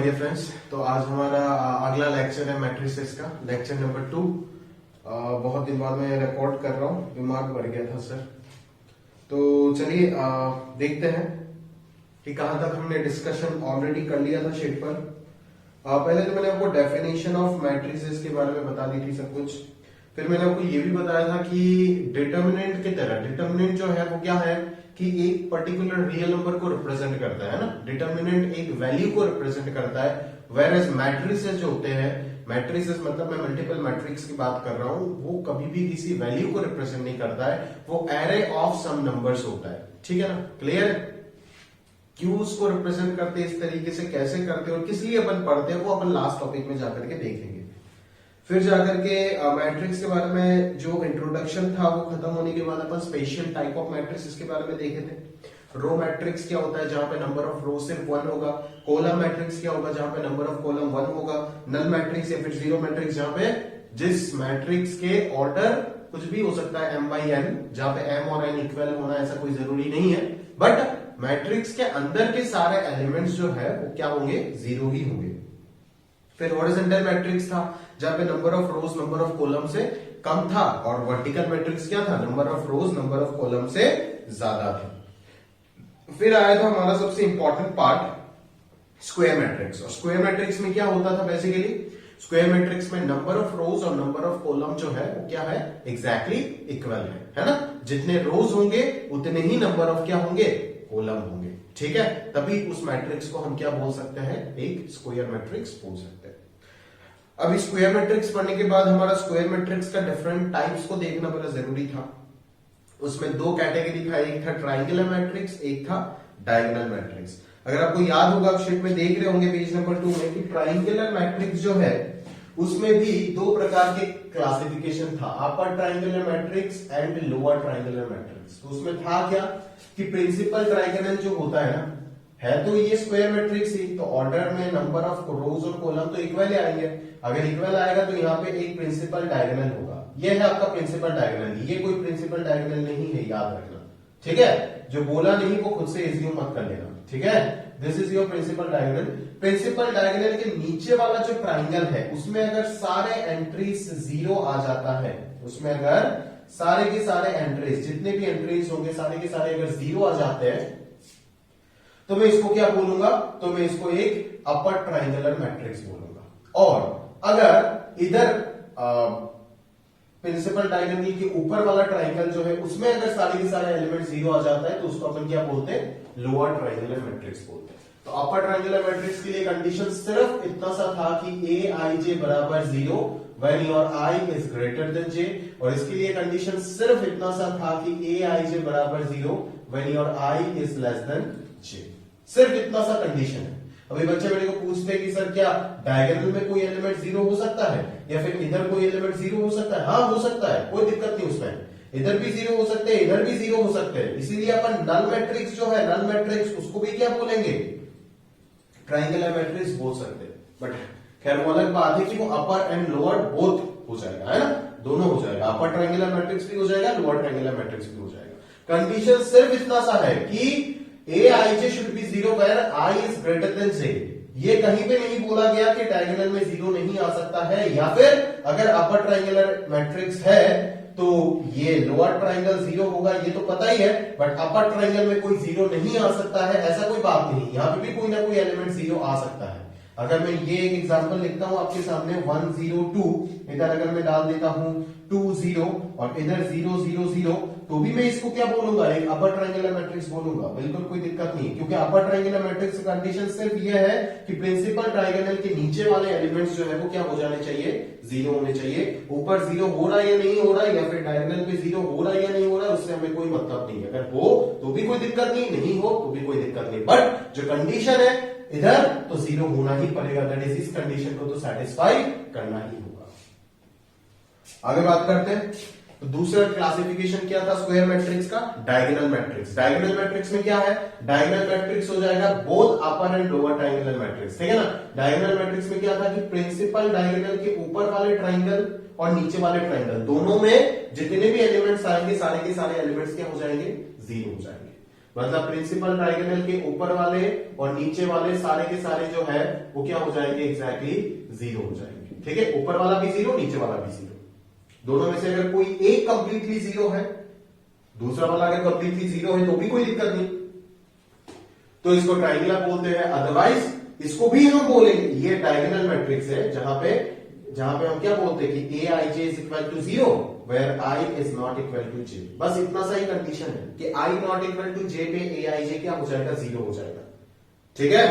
My dear friends. तो आज हमारा अगला लेक्चर है मैट्रिसेस का, लेक्चर नंबर 2। बहुत दिन बाद मैं रिकॉर्ड कर रहा हूँ, दिमाग भर गया था सर। तो चलिए देखते हैं कि कहां तक हमने डिस्कशन ऑलरेडी कर लिया था शीट पर। पहले तो मैंने आपको डेफिनेशन ऑफ मैट्रिसेस के बारे में बता दी थी सब कुछ। फिर मैंने आपको ये भी बताया था कि डिटर्मिनेंट की तरह, डिटर्मिनेंट जो है वो क्या है कि एक पर्टिकुलर रियल नंबर को रिप्रेजेंट करता है ना। डिटर्मिनेंट एक वैल्यू को रिप्रेजेंट करता है, वेयर एज मैट्रिसेस जो होते हैं, मैट्रिसेस मतलब मैं मल्टीपल मैट्रिक्स की बात कर रहा हूं, वो कभी भी किसी वैल्यू को रिप्रेजेंट नहीं करता है, वो एरे ऑफ सम नंबर्स होता है। ठीक है ना, क्लियर? क्यों उसको रिप्रेजेंट करते हैं इस तरीके से, कैसे करते हैं और किस लिए अपन पढ़ते हैं, वो अपन लास्ट टॉपिक में जाकर के देखेंगे। फिर जाकर के मैट्रिक्स के बारे में जो इंट्रोडक्शन था वो खत्म होने के बाद अपन स्पेशल टाइप ऑफ मैट्रिक्स इसके बारे में देखे थे। रो मैट्रिक्स क्या होता है जहां पे नंबर ऑफ रो सिर्फ 1 होगा। कॉलम मैट्रिक्स क्या होगा जहां पे नंबर ऑफ कॉलम 1 होगा। नल मैट्रिक्स या फिर जीरो मैट्रिक्स जहां पे जिस मैट्रिक्स के ऑर्डर कुछ भी हो सकता है m/n, जहां पे m और n इक्वल होना ऐसा कोई जरूरी नहीं है, बट मैट्रिक्स के अंदर के सारे एलिमेंट्स जो है वो क्या होंगे, जीरो ही होंगे। फिर हॉरिजॉन्टल मैट्रिक्स था जहां पे number of rose number of column से कम था, और वर्टिकल मैट्रिक्स क्या था, number of rose number of column से ज्यादा था। फिर आया था हमारा सबसे इंपॉर्टेंट पार्ट स्क्वायर मैट्रिक्स। और स्क्वायर मैट्रिक्स में क्या होता था बेसिकली, स्क्वायर मैट्रिक्स में नंबर ऑफ रोज और नंबर ऑफ कॉलम जो है वो क्या है, एग्जैक्टली इक्वल है ना। जितने रोज होंगे उतने ही नंबर ऑफ क्या होंगे, कॉलम होंगे। ठीक है, तभी उस मैट्रिक्स को हम क्या बोल सकते हैं, एक स्क्वायर मैट्रिक्स बोल सकते हैं। अब स्क्वायर मैट्रिक्स पढ़ने के बाद हमारा स्क्वायर मैट्रिक्स का डिफरेंट टाइप्स को देखना बड़ा जरूरी था। उसमें दो कैटेगरी था, एक था ट्राइंगुलर मैट्रिक्स, एक था डायगोनल मैट्रिक्स। अगर आपको याद होगा, आप शीट में देख रहे होंगे पेज नंबर 2 में कि ट्राइंगुलर मैट्रिक्स जो है उसमें भी दो प्रकार के क्लासिफिकेशन था, upper triangular matrix and lower triangular matrix. तो उसमें था क्या कि प्रिंसिपल ट्राइगोनल जो होता है ना, है तो ये स्क्वायर मैट्रिक्स ही, तो ऑर्डर में नंबर ऑफ रोज और कॉलम तो इक्वल ही आएंगे। अगर इक्वल आएगा तो यहाँ पे एक प्रिंसिपल डायगोनल होगा। ये है आपका प्रिंसिपल डायगोनल, ये कोई प्रिंसिपल डायगोनल नहीं है, याद रखना। ठीक है, जो बोला नहीं वो खुद से एज्यूम मत कर लेना। ठीक है, this is your principal diagonal. Principal diagonal के नीचे वाला जो ट्राइंगल है उसमें अगर सारे एंट्रीज जीरो आ जाता है, उसमें अगर सारे के सारे एंट्रीज, जितने भी एंट्रीज होंगे सारे के सारे अगर जीरो आ जाते हैं, तो मैं इसको क्या बोलूंगा, तो मैं इसको एक अपर ट्राइंगुलर मैट्रिक्स बोलूंगा। और अगर इधर प्रिंसिपल डायगोनल के ऊपर वाला ट्राइंगल जो है उसमें अगर सारे के सारे एलिमेंट जीरो आ जाता है, तो उसको अपन क्या बोलते हैं, लोअर ट्राइंगुलर मैट्रिक्स बोलते हैं। तो अपर ट्राइंगुलर मैट्रिक्स के लिए कंडीशन सिर्फ इतना सा था कि aij बराबर 0 when your i is greater than j, और इसके लिए कंडीशन सिर्फ इतना सा था कि aij बराबर 0 when your i is less than j। सिर्फ इतना सा कंडीशन है। अभी बच्चे मेरे को पूछते हैं कि सर क्या डायगोनल में कोई एलिमेंट जीरो हो सकता है, या फिर इधर कोई एलिमेंट जीरो हो सकता है? हाँ हो सकता है, कोई दिक्कत नहीं उसमें। इधर भी जीरो हो सकते हैं, इधर भी जीरो हो सकते हैं। इसीलिए अपन नल मैट्रिक्स जो है, नल मैट्रिक्स उसको भी क्या बोलेंगे, ट्राइंगुलर मैट्रिक्स बोल सकते हैं। बट खैर वो अलग बात है कि वो अपर एंड लोअर बोथ हो जाएगा, है ना, दोनों हो जाएगा। अपर ट्राइंगुलर मैट्रिक्स भी हो जाएगा, लोअर ट्राइंगुलर मैट्रिक्स भी हो जाएगा। कंडीशन सिर्फ इतना सा है कि aij should be 0 where I is greater than j। ये कहीं पे नहीं बोला गया कि डायगोनल में जीरो नहीं आ सकता है, या फिर अगर अपर ट्राइंगुलर मैट्रिक्स है तो ये लोअर ट्राइंगल जीरो होगा, ये तो पता ही है। बट अपर ट्राइंगल में कोई जीरो नहीं आ सकता है, ऐसा कोई बात नहीं। यहाँ पे भी कोई ना कोई एलिमेंट जीरो आ सकता है। अगर मैं ये एक एग्जांपल लिखता हूं आपके सामने 1 0 2, इधर अगर मैं डाल देता हूं 2 0 और इधर 0 0 0, तो भी मैं इसको क्या बोलूंगा, एक अपर ट्राइंगुलर मैट्रिक्स बोलूंगा। बिल्कुल कोई दिक्कत नहीं, क्योंकि अपर ट्राइंगुलर मैट्रिक्स की कंडीशन सिर्फ ये है कि प्रिंसिपल ट्राइंगुलल के नीचे वाले एलिमेंट्स जो है वो क्या हो जाने चाहिए, जीरो होने चाहिए। ऊपर जीरो हो रहा है या नहीं हो रहा है, या फिर डायगोनल पे जीरो हो रहा है या नहीं हो रहा है, उससे हमें कोई मतलब नहीं। अगर हो तो भी कोई दिक्कत नहीं, नहीं हो तो भी कोई दिक्कत नहीं। बट जो कंडीशन है इधर तो जीरो होना ही पड़ेगा, दैट इज इस कंडीशन को तो सेटिस्फाई करना ही होगा। आगे बात करते हैं। तो दूसरा क्लासिफिकेशन क्या था स्क्वायर मैट्रिक्स का, डायगोनल मैट्रिक्स। डायगोनल मैट्रिक्स में क्या है, डायगोनल मैट्रिक्स हो जाएगा both upper and lower triangular matrix. ठीक है ना, डायगोनल मैट्रिक्स में क्या था कि प्रिंसिपल डायगोनल के ऊपर वाले ट्राइंगल और नीचे वाले ट्राइंगल दोनों में जितने भी एलिमेंट्स आएंगे सारे के सारे एलिमेंट्स क्या हो जाएंगे, जीरो हो जाएंगे। मतलब प्रिंसिपल ट्राइंगल के ऊपर वाले और नीचे वाले सारे के सारे जो है वो क्या हो जाएंगे, एग्जैक्टली जीरो हो जाएंगे। ठीक है, ऊपर वाला भी जीरो, नीचे वाला भी जीरो, दोनों में से अगर कोई एक कंप्लीटली जीरो है, दूसरा वाला अगर कंप्लीटली जीरो है तो भी कोई दिक्कत नहीं, तो इसको ट्राइंगुलर बोलते हैं। अदरवाइज इसको भी हम बोलेंगे ये डायगोनल मैट्रिक्स है, जहां पे हम क्या बोलते हैं कि A I J is equal to zero where I is not equal to J. बस इतना सा ही कंडीशन है कि I not equal to J पे ए आई जे क्या हो जाएगा, जीरो हो जाएगा। ठीक है,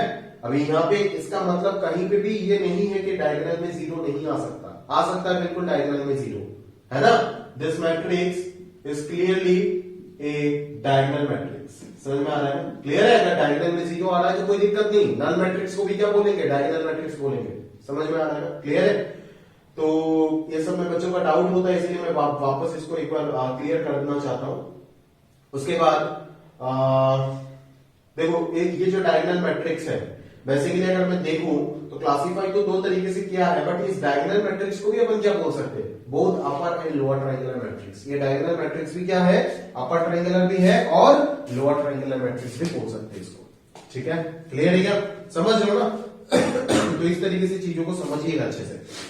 अभी यहां पे इसका मतलब कहीं पे भी ये नहीं है कि डायगोनल में जीरो नहीं आ सकता, आ सकता है बिल्कुल डायगोनल में जीरो, है ना। This matrix is clearly A diagonal matrix. समझ में आ रहा है ना, क्लियर है। अगर डायगोनल में जीरो आ रहा है तो कोई दिक्कत नहीं, नल मैट्रिक्स को भी क्या बोलेंगे, डायगोनल मैट्रिक्स बोलेंगे। समझ में आ रहा है ना, क्लियर है। तो ये सब में बच्चों का डाउट होता है, इसलिए मैं वापस इसको एक बार क्लियर कर देना चाहता हूं। उसके बाद देखो ये जो डायगोनल मैट्रिक्स है, बेसिकली अगर मैं देखूं तो क्लासिफाई तो दो तरीके से किया है, बट इस डायगोनल मैट्रिक्स को भी अपन क्या बोल सकते हैं, both upper and lower triangular matrix. ये डायगोनल मैट्रिक्स भी क्या है, अपर ट्रायंगुलर भी है और लोअर ट्रायंगुलर मैट्रिक्स भी बोल सकते हैं इसको। ठीक है, क्लियर है क्या, समझ रहे हो ना। तो इस तरीके से चीजों को समझिएगा अच्छे से।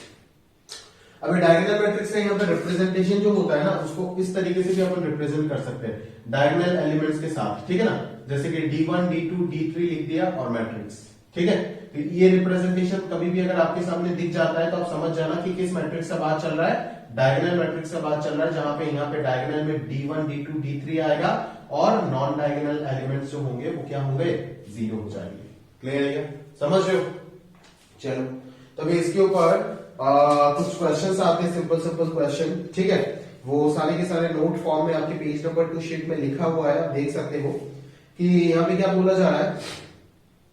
अभी डायगोनल मैट्रिक्स का यहाँ पे रिप्रेजेंटेशन जो होता है ना, उसको इस तरीके से भी अपन रिप्रेजेंट कर सकते हैं, डायगोनल एलिमेंट्स के साथ। ठीक है ना, जैसे कि D1 D2 D3 लिख दिया और मैट्रिक्स। ठीक है, तो ये रिप्रेजेंटेशन कभी भी अगर आपके सामने दिख जाता है तो आप समझ जाना कि किस मैट्रिक्स का बात चल रहा है, डायगोनल मैट्रिक्स का बात चल रहा है, जहां पे यहाँ पे डायगोनल में D1 D2 D3 आएगा और नॉन डायगोनल एलिमेंट्स जो होंगे वो क्या होंगे, जीरो हो जाएंगे। क्लियर है क्या, समझ रहे हो। चलो, तो अभी इसके ऊपर कुछ क्वेश्चंस आते हैं, सिंपल सिंपल क्वेश्चन। ठीक है, वो सारे के सारे नोट फॉर्म में आपके पेज नंबर 2 शीट में लिखा हुआ है, आप देख सकते हो कि यहाँ पे क्या बोला जा रहा है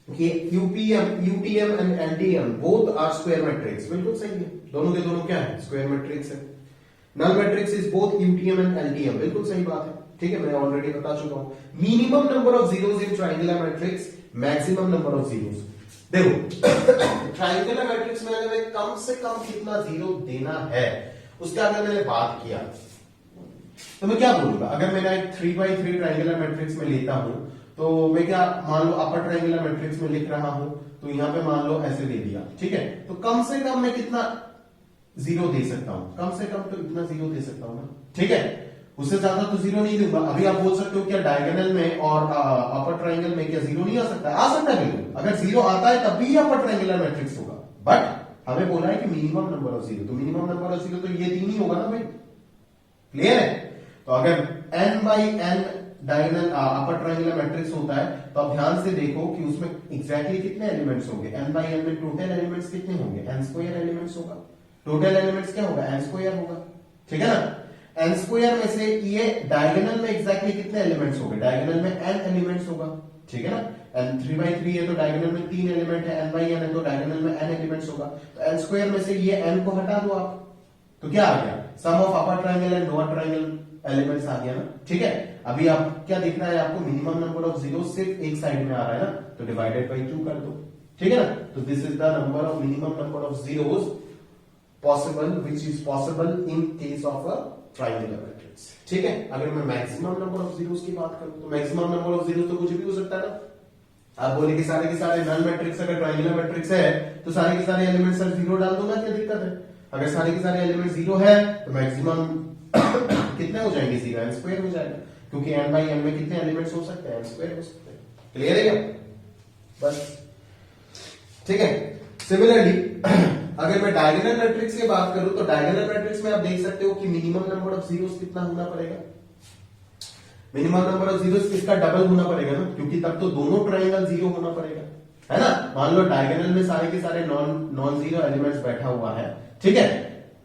कि UTM and LTM both are square matrix. बिल्कुल सही है, दोनों के दोनों क्या है, स्क्वायर मैट्रिक्स है। Null matrix is both UTM and LTM, बिल्कुल सही बात है। ठीक है, मैं ऑलरेडी बता चुका हूं। Minimum number of zeros in triangular matrix, maximum number of zeros. देखो ट्रायंगुलर मैट्रिक्स में अगर कम से कम कितना जीरो देना है उसका अगर मैंने बात किया तो मैं क्या बोलूंगा, अगर मैंने एक 3x3 ट्रायंगुलर मैट्रिक्स में लेता हूं तो मैं क्या मान लो अपर ट्रायंगुलर मैट्रिक्स में लिख रहा हूं, तो यहां पे मान लो ऐसे दे दिया। ठीक है, तो कम से कम मैं कितना जीरो दे सकता हूं, कम से कम तो इतना जीरो दे सकता हूं ना। ठीक है, उससे ज्यादा तो जीरो नहीं दूंगा। अभी आप बोल सकते हो क्या डायगोनल में और अपर ट्रायंगल में क्या जीरो नहीं आ सकता, आ सकता है बिल्कुल। अगर जीरो आता है तब भी अपर ट्रायंगुलर मैट्रिक्स होगा, बट हमें बोला है कि मिनिमम नंबर ऑफ जीरो, तो मिनिमम नंबर ऑफ जीरो तो ये 3 ही होगा ना भाई। क्लियर है, तो अगर n by n diagonal upper triangular matrix होता है तो आप ध्यान से देखो कि उसमें एग्जैक्टली कितने एलिमेंट्स होंगे, n बाई n में टोटल एलिमेंट्स कितने होंगे, n स्क्वायर एलिमेंट्स होगा। टोटल एलिमेंट्स क्या होगा, n स्क्वायर होगा। ठीक है ना, n स्क्वायर में से ये डायगोनल में एग्जैक्टली कितने एलिमेंट्स होंगे, डायगोनल में n एलिमेंट्स होगा। ठीक है ना, n 3x3 है तो डायगोनल में 3 एलिमेंट है, n बाई n है तो डायगोनल में n एलिमेंट्स होगा। तो n स्क्वायर में से ये n को हटा दो आप, तो क्या आ गया, sum of upper triangle and lower triangle elements आ गया ना। ठीक है, अभी आप क्या दिख रहा है आपको, मिनिमम नंबर ऑफ जीरो सिर्फ एक साइड में आ रहा है ना, तो डिवाइडेड बाई 2 कर दो। ठीक है ना, तो this is the number of minimum number of zeros possible which is possible in case of a triangular matrix. ठीक है, अगर मैं मैक्सिमम नंबर ऑफ जीरोस की बात करूं तो मैक्सिमम नंबर ऑफ जीरोस तो कुछ भी हो सकता है ना। आप बोले कि सारे के सारे नल मैट्रिक्स अगर ट्रायंगुलर मैट्रिक्स है तो सारे के सारे एलिमेंट्स सर जीरो डाल दूंगा, क्या दिक्कत है। अगर सारे के सारे एलिमेंट जीरो है तो मैक्सिमम कितने हो जाएंगे, जीरो n स्क्वायर हो जाएगा, क्योंकि n बाई n में कितने एलिमेंट्स हो सकते हैं, n स्क्वायर हो सकते हैं। क्लियर है क्या, बस। ठीक है, सिमिलरली अगर मैं डायगोनल मैट्रिक्स की बात करूं तो डायगोनल मैट्रिक्स में आप देख सकते हो कि मिनिमम नंबर ऑफ जीरोस कितना होना पड़ेगा, मिनिमम नंबर ऑफ जीरोस इसका डबल होना पड़ेगा ना, क्योंकि तब तो दोनों ट्रायंगल जीरो होना पड़ेगा, है ना। मान लो डायगोनल में सारे के सारे नॉन जीरो एलिमेंट्स बैठा हुआ है, ठीक है,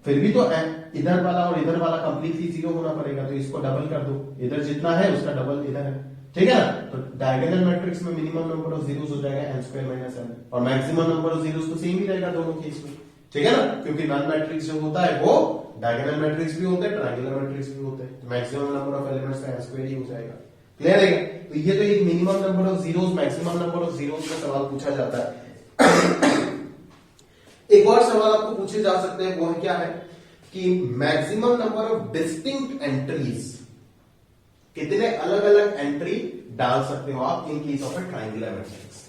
फिर भी तो इधर वाला और इधर वाला कंप्लीटली जीरो होना पड़ेगा, तो इसको डबल कर दो, इधर जितना है उसका डबल इधर है। ठीक है ना, तो डायगोनल मैट्रिक्स में मिनिमम नंबर ऑफ जीरोस हो जाएगा n स्क्वायर माइनस n, और मैक्सिमम नंबर ऑफ जीरोस तो सेम ही रहेगा दोनों केस में। ठीक है ना, क्योंकि नल मैट्रिक्स जो होता है वो डायगोनल मैट्रिक्स भी होता है, ट्रायंगुलर मैट्रिक्स भी होता है, तो मैक्सिमम नंबर ऑफ एलिमेंट्स का n स्क्वायर ही हो जाएगा। क्लियर है, तो ये तो एक minimum number of zeros maximum number of zeros का सवाल पूछा जाता है। एक और सवाल आपको पूछे जा सकते हैं, वो है क्या है कि maximum number of distinct entries कितने अलग अलग एंट्री डाल सकते हो आप in case of a triangular matrix.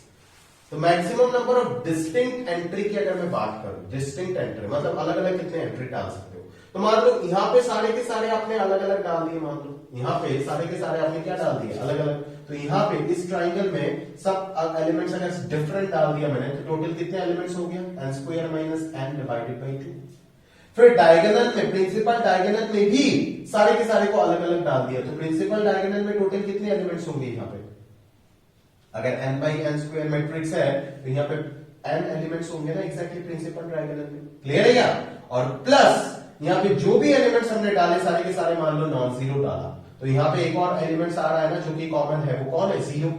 तो maximum number of distinct entry की अगर मैं बात करूं, डिस्टिंक्ट एंट्री मतलब अलग अलग कितने एंट्री डाल सकते हो। तो मान लो यहाँ पे सारे के सारे आपने अलग अलग डाल दिए, मान लो यहाँ पे सारे के सारे आपने क्या डाल दिए, अलग अलग। तो यहाँ पे इस ट्राइंगल में सब एलिमेंट्स अगर डिफरेंट डाल दिया मैंने, तो टोटल कितने एलिमेंट्स हो गया, n square minus n divided by 2। फिर डायगोनल में, प्रिंसिपल डायगोनल में भी सारे के सारे को अलग अलग डाल दिया, तो प्रिंसिपल डायगोनल में टोटल कितने एलिमेंट्स होंगे यहाँ पे, अगर n by n square matrix है तो यहाँ पे n एलिमेंट्स होंगे ना एग्जैक्टली प्रिंसिपल डायगोनल में। क्लियर है क्या? और प्लस यहाँ पे जो भी एलिमेंट्स हमने डाले सारे के सारे मान लो नॉन जीरो डाला, तो यहाँ पे एक और एलिमेंट्स आ रहा है ना जो कि कॉमन है, वो कौन है, जीरो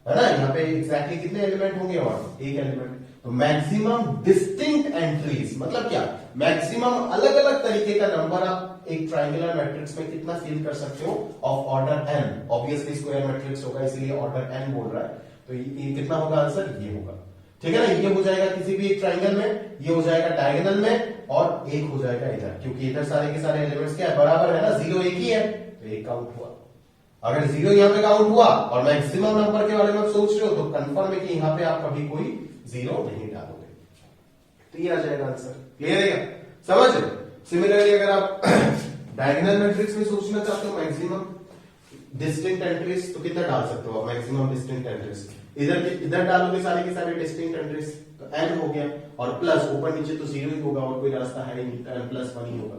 है ना। यहाँ पे एग्जैक्टली कितने एलिमेंट होंगे, और एक एलिमेंट। तो मैक्सिमम डिस्टिंक्ट एंट्रीज मतलब क्या, मैक्सिमम अलग अलग तरीके का नंबर आप एक ट्राइंगुलर मैट्रिक्स में कितना फिल कर सकते हो, of order n। Obviously square matrix होगा इसलिए ऑर्डर n बोल रहा है, तो ये कितना होगा आंसर, ये होगा। ठीक है ना, ये हो जाएगा किसी भी एक ट्राइंगल में, ये हो जाएगा डायगोनल में, और एक हो जाएगा इधर, क्योंकि इधर सारे के सारे एलिमेंट्स क्या है, बराबर है ना, जीरो एक ही है, तो एक काउंट हुआ। अगर जीरो यहाँ पे काउंट हुआ और मैक्सिमम नंबर के बारे में आप सोच रहे हो, तो कंफर्म है कि यहाँ पे आप कभी कोई जीरो नहीं डालोगे, तो ये आ जाएगा आंसर। क्लियर है क्या, समझ रहे? सिमिलरली अगर आप डायगोनल मैट्रिक्स में सोचना चाहते हो मैक्सिमम डिस्टिंक्ट एंट्रीज, तो कितना डाल सकते हो आप, मैक्सिमम डिस्टिंक्ट एंट्रीज इधर डालोगे सारे के सारे डिस्टिंक्ट एंट्रीज, तो n हो गया, और प्लस ऊपर नीचे तो जीरो ही होगा, और कोई रास्ता है ही नहीं, n प्लस 1 ही होगा।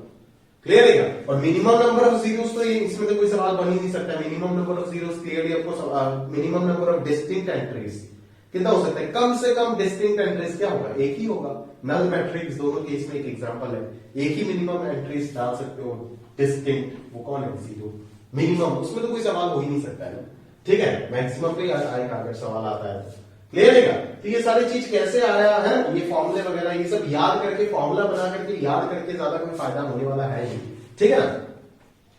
क्लियर है क्या? और मिनिमम नंबर ऑफ जीरोस, तो इसमें तो कोई सवाल बन ही नहीं सकता। Minimum number of zeros clearly आपको, minimum number of distinct entries कितना हो सकता है, कम से कम डिस्टिंक्ट एंट्रीज क्या होगा, एक ही होगा। नल मैट्रिक्स दोनों केस में एक एग्जांपल है, एक ही मिनिमम एंट्रीज डाल सकते हो डिस्टिंक्ट, वो कौन है, जीरो मिनिमम, उसमें तो कोई सवाल हो ही नहीं सकता है। ठीक है, मैक्सिमम पे आएगा अगर सवाल आता है। क्लियर है क्या? तो ये सारी चीज कैसे आया है, ये फॉर्मूले वगैरह ये सब याद करके, फॉर्मूला बना करके याद करके ज्यादा कोई फायदा होने वाला है नहीं। ठीक है ना,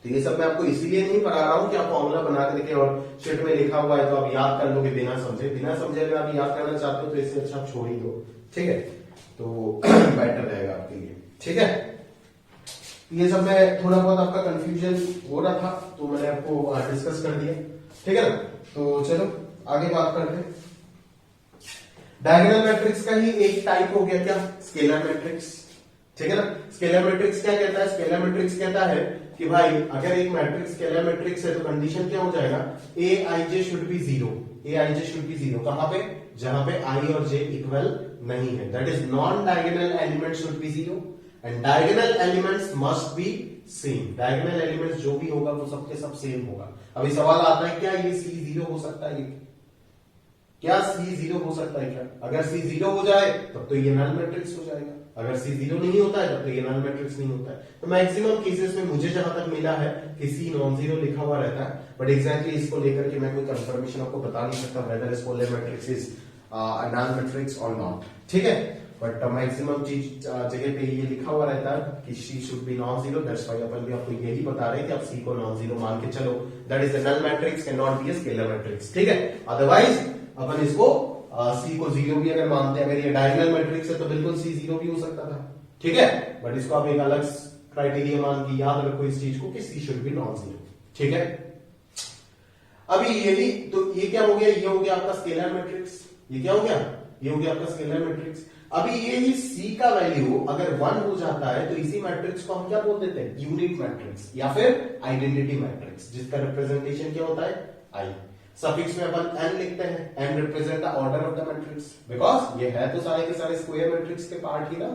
तो ये सब मैं आपको इसीलिए नहीं पढ़ा रहा हूं कि आप फॉर्मूला बना करके और शीट में लिखा हुआ है तो आप याद कर लोगे बिना समझे। बिना समझे अगर आप याद करना चाहते हो तो इससे अच्छा छोड़ ही दो। ठीक है, तो बेटर रहेगा आपके लिए। ठीक है, ये सब में थोड़ा बहुत आपका कंफ्यूजन हो रहा था तो मैंने आपको डिस्कस कर दिया। ठीक है ना, तो चलो आगे बात करते हैं। डायगोनल मैट्रिक्स का ही एक टाइप हो गया क्या, स्केलर मैट्रिक्स। ठीक है ना, स्केलर मैट्रिक्स क्या कहता है, स्केलर मैट्रिक्स कहता है कि भाई अगर एक मैट्रिक्स स्केलर मैट्रिक्स है तो कंडीशन क्या हो जाएगा, A I J should be zero, A I J should be zero. कहां पे, जहां पे आई और जे इक्वल नहीं है, that is non diagonal element should be zero and diagonal elements must be same. Diagonal elements जो भी होगा वो सबके सब सेम होगा। अभी सवाल आता है क्या ये सी जीरो हो सकता है, क्या सी जीरो हो सकता है क्या? अगर सी जीरो हो जाए तब तो ये नल मैट्रिक्स हो जाएगा, अगर सी जीरो नहीं होता है तब तो ये नल मैट्रिक्स नहीं होता है। तो मैक्सिमम केसेस में मुझे जहां तक मिला है कि सी नॉन जीरो लिखा हुआ रहता है, बट एग्जैक्टली इसको लेकर के मैं कोई कंफर्मेशन आपको बता नहीं सकता whether scalar matrix is null matrix और नॉट। ठीक है, बट मैक्सिमम चीज जगह पे ये लिखा हुआ रहता है कि C should be non zero, that's why अपन भी आपको यही बता रहे हैं कि आप सी को नॉन जीरो मान के चलो, that is a null matrix can not be a scalar matrix. ठीक है, अदरवाइज अपन इसको सी को जीरो भी अगर मानते हैं, अगर ये डायगोनल मैट्रिक्स है तो बिल्कुल सी जीरो भी हो सकता था। ठीक है, बट इसको आप एक अलग क्राइटेरिया मान के याद रखो इस चीज को कि C should be non zero. ठीक है, अभी ये भी तो ये क्या हो गया, ये हो गया आपका स्केलर मैट्रिक्स। ये क्या हो गया, ये हो गया आपका स्केलर मैट्रिक्स। अभी ये ही सी का वैल्यू अगर 1 हो जाता है तो इसी मैट्रिक्स को हम क्या बोल देते हैं, यूनिट मैट्रिक्स या फिर आइडेंटिटी मैट्रिक्स, जिसका रिप्रेजेंटेशन क्या होता है, आई। सफिक्स में अपन n लिखते हैं, n represent the order of the matrix, because ये है तो सारे के सारे स्क्वायर मैट्रिक्स के पार्ट ही ना,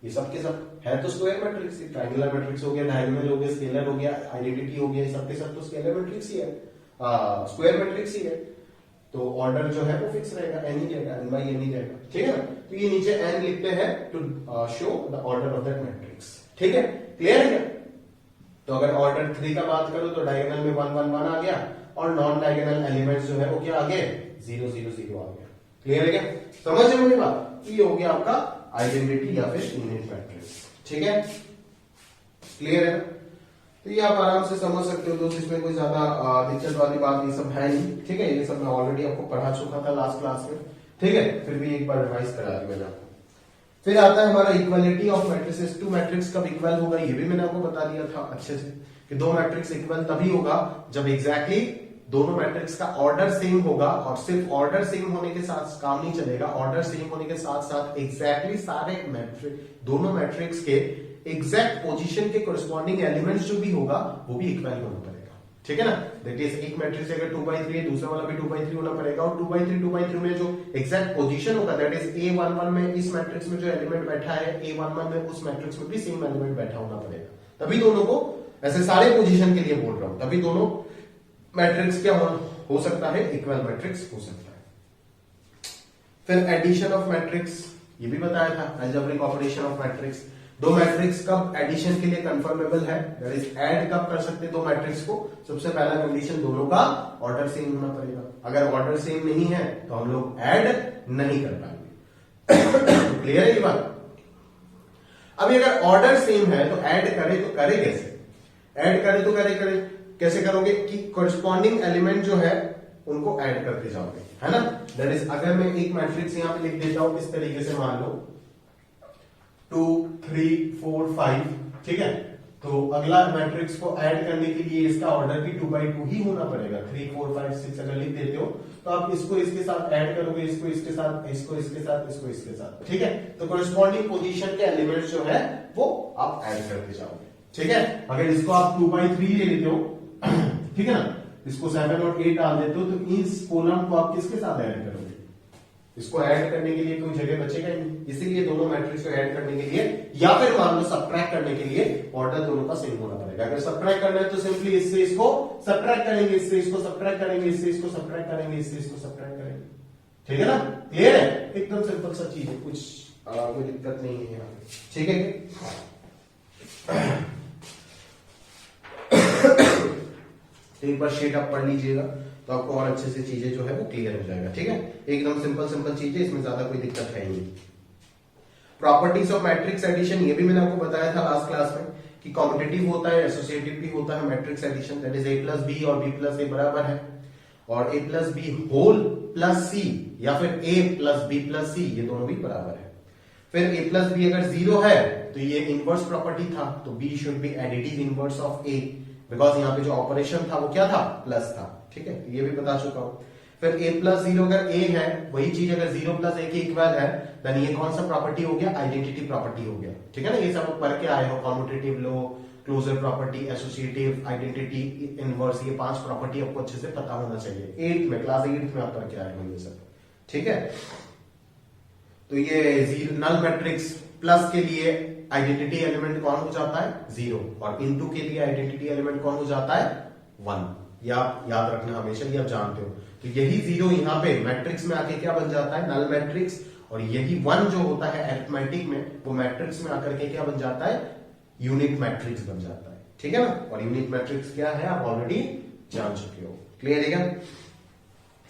ये सब के सब है तो स्क्वायर मैट्रिक्स, ट्रायंगुलर मैट्रिक्स हो गया, डायगोनल हो गया, स्केलर हो गया, आइडेंटिटी हो गया, ये सब के सब तो स्केलर मैट्रिक्स ही है, स्क्वायर मैट्रिक्स ही है। तो ऑर्डर जो है वो फिक्स रहेगा, n ही रहेगा, n बाई n ही रहेगा। ठीक है ना, तो ये नीचे n लिखते हैं to show the order of that matrix. ठीक है, क्लियर है क्या? तो अगर ऑर्डर 3 का बात करो तो डायगोनल में 1 1 1 आ गया और नॉन डायगोनल एलिमेंट्स जो है वो क्या आ गए, 0 0 0 आ गया। क्लियर है क्या, समझ रहे मेरी बात? ये हो गया आपका आइडेंटिटी या फिर यूनिट मैट्रिक्स। ठीक है, क्लियर है? तो ये आप आराम से समझ सकते हो दोस्त, इसमें कोई ज्यादा दिक्कत वाली बात ये सब है नहीं। ठीक है, ये सब मैं ऑलरेडी आपको पढ़ा चुका था लास्ट क्लास में। ठीक है, फिर भी एक बार रिवाइज करा दी मैंने आपको। फिर आता है हमारा equality of matrices. Two matrix कब इक्वल होगा ये भी मैंने आपको बता दिया था अच्छे से कि दो मैट्रिक्स इक्वल तभी होगा जब एग्जैक्टली दोनों मैट्रिक्स का ऑर्डर सेम होगा, और सिर्फ ऑर्डर सेम होने के साथ काम नहीं चलेगा, ऑर्डर सेम होने के साथ साथ एग्जैक्टली सारे दोनों मैट्रिक्स के एग्जैक्ट पोजीशन के कोरिस्पॉन्डिंग एलिमेंट्स जो भी होगा वो भी इक्वल होना पड़ेगा। ठीक है ना, दैट इज एक मैट्रिक्स अगर 2/3 है दूसरा वाला भी 2/3 होना पड़ेगा, और 2/3 में जो एग्जैक्ट पोजीशन होगा दैट इज A11 में इस मैट्रिक्स में जो एलिमेंट बैठा है A11 में उस मैट्रिक्स में भी सेम एलिमेंट बैठा होना पड़ेगा, तभी दोनों को, ऐसे सारे पोजीशन के लिए बोल रहा हूं, तभी दोनों मैट्रिक्स क्या हो सकता है, इक्वल मैट्रिक्स हो सकता है। फिर एडिशन ऑफ मैट्रिक्स ये भी बताया था, अलजेब्रिक ऑपरेशन ऑफ मैट्रिक्स। दो मैट्रिक्स कब एडिशन के लिए कंफर्मेबल है, दैट इज ऐड कब कर सकते दो मैट्रिक्स को, सबसे पहला कंडीशन दोनों का ऑर्डर सेम होना पड़ेगा। अगर ऑर्डर सेम नहीं है तो हम लोग ऐड नहीं कर पाएंगे। क्लियर है ये बात। अभी अगर ऑर्डर सेम है तो ऐड करे तो करे कैसे, ऐड करे तो करे कैसे करोगे कि कोरिस्पॉन्डिंग एलिमेंट जो है उनको ऐड करते जाओगे, है ना। दैट इज अगर मैं एक मैट्रिक्स यहां पे लिख देता हूं इस तरीके से, मान लो 2 3 4 5, ठीक है, तो अगला मैट्रिक्स को ऐड करने के लिए इसका ऑर्डर भी 2/2 ही होना पड़ेगा। 3 4 5 6 अगर लिख देते हो तो आप इसको इसके साथ ऐड करोगे, इसको इसके साथ, इसको इसके साथ, इसको इसके साथ, ठीक है। तो कोरिस्पॉन्डिंग पोजीशन के एलिमेंट्स जो है वो आप ऐड करते जाओगे, ठीक है। अगर इसको आप 2/3 ले लेते हो, ठीक है ना, इसको 7 और 8 डाल देते हो तो इस कॉलम को आप किसके साथ ऐड करोगे, इसको ऐड करने के लिए कोई जगह बचेगा नहीं, इसीलिए दोनों मैट्रिक्स को ऐड करने के लिए या फिर मान लो सबट्रैक्ट करने के लिए ऑर्डर दोनों का सेम होना पड़ेगा। अगर सबट्रैक्ट करना है तो सिंपली इससे इसको सबट्रैक्ट करेंगे, इससे इसको सबट्रैक्ट करेंगे, इससे इसको सबट्रैक्ट करेंगे, इससे इसको सबट्रैक्ट करेंगे, ठीक है ना। क्लियर है, एकदम सिंपल सा चीज है, कुछ कोई दिक्कत नहीं है यहाँ पे, ठीक है। तो एक बार शीट आप पढ़ लीजिएगा तो आपको और अच्छे से चीजें जो है वो क्लियर हो जाएगा, ठीक है। एकदम सिंपल चीजें, इसमें ज्यादा कोई दिक्कत है नहीं। प्रॉपर्टीज ऑफ मैट्रिक्स एडिशन ये भी मैंने आपको बताया था लास्ट क्लास में कि कॉम्पिटिटिव होता है, एसोसिएटिव भी होता है matrix addition, that is A+B और B+A बराबर है, और A+B होल प्लस C या फिर A+B+C ये दोनों भी बराबर है। फिर A+B अगर 0 है तो ये इनवर्स प्रॉपर्टी था, तो B should B additive inverse of A, because यहाँ पे जो ऑपरेशन था वो क्या था, प्लस था, ठीक है, ये भी बता चुका हूं। फिर A+0 अगर A है, वही चीज अगर 0+A के इक्वल है, देन ये कौन सा प्रॉपर्टी हो गया, आइडेंटिटी प्रॉपर्टी हो गया, ठीक है ना। ये सब पढ़ के आए हो, commutative law, closure property, associative, identity, inverse, ये 5 प्रॉपर्टी आपको अच्छे से पता होना चाहिए। 8th में, क्लास 8th में आप पढ़ के आए हो ये सब, ठीक है। तो ये नल मैट्रिक्स प्लस के लिए आइडेंटिटी एलिमेंट कौन हो जाता है, 0, और इनटू के लिए आइडेंटिटी एलिमेंट कौन हो जाता है, 1। या याद रखना हमेशा, ये आप जानते हो। तो यही 0 यहाँ पे मैट्रिक्स में आके क्या बन जाता है, नल मैट्रिक्स, और यही 1 जो होता है अरिथमेटिक में, वो मैट्रिक्स में आकर के क्या बन जाता है, यूनिट मैट्रिक्स बन जाता है, ठीक है ना। और यूनिट मैट्रिक्स क्या है आप ऑलरेडी जान चुके हो, क्लियर है क्या।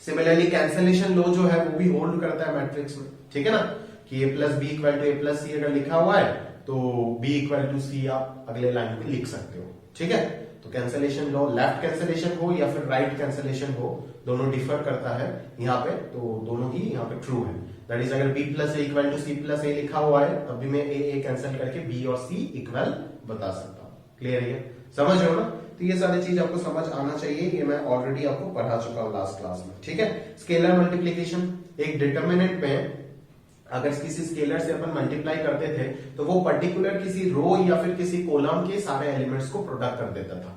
सिमिलरली कैंसलेशन लॉ जो है वो भी होल्ड करता है मैट्रिक्स में, ठीक है ना, कि A+B = A+C अगर लिखा हुआ है तो B = C आप अगले लाइन में लिख सकते हो, ठीक है। तो कैंसलेशन लॉ, लेफ्ट कैंसलेशन हो या फिर राइट कैंसलेशन हो, दोनों डिफर करता है यहाँ पे, तो दोनों ही यहाँ पे ट्रू है। दैट इज अगर B+A = C+A लिखा हुआ है तब भी मैं A कैंसिल करके B और C इक्वल बता सकता हूँ, क्लियर है, समझ रहे हो ना। तो ये सारी चीज आपको समझ आना चाहिए, ये मैं ऑलरेडी आपको पढ़ा चुका हूँ लास्ट क्लास में, ठीक है। स्केलर मल्टीप्लीकेशन, एक डिटर्मिनेंट में अगर किसी स्केलर से अपन मल्टीप्लाई करते थे तो वो पर्टिकुलर किसी रो या फिर किसी कॉलम के सारे एलिमेंट्स को प्रोडक्ट कर देता था।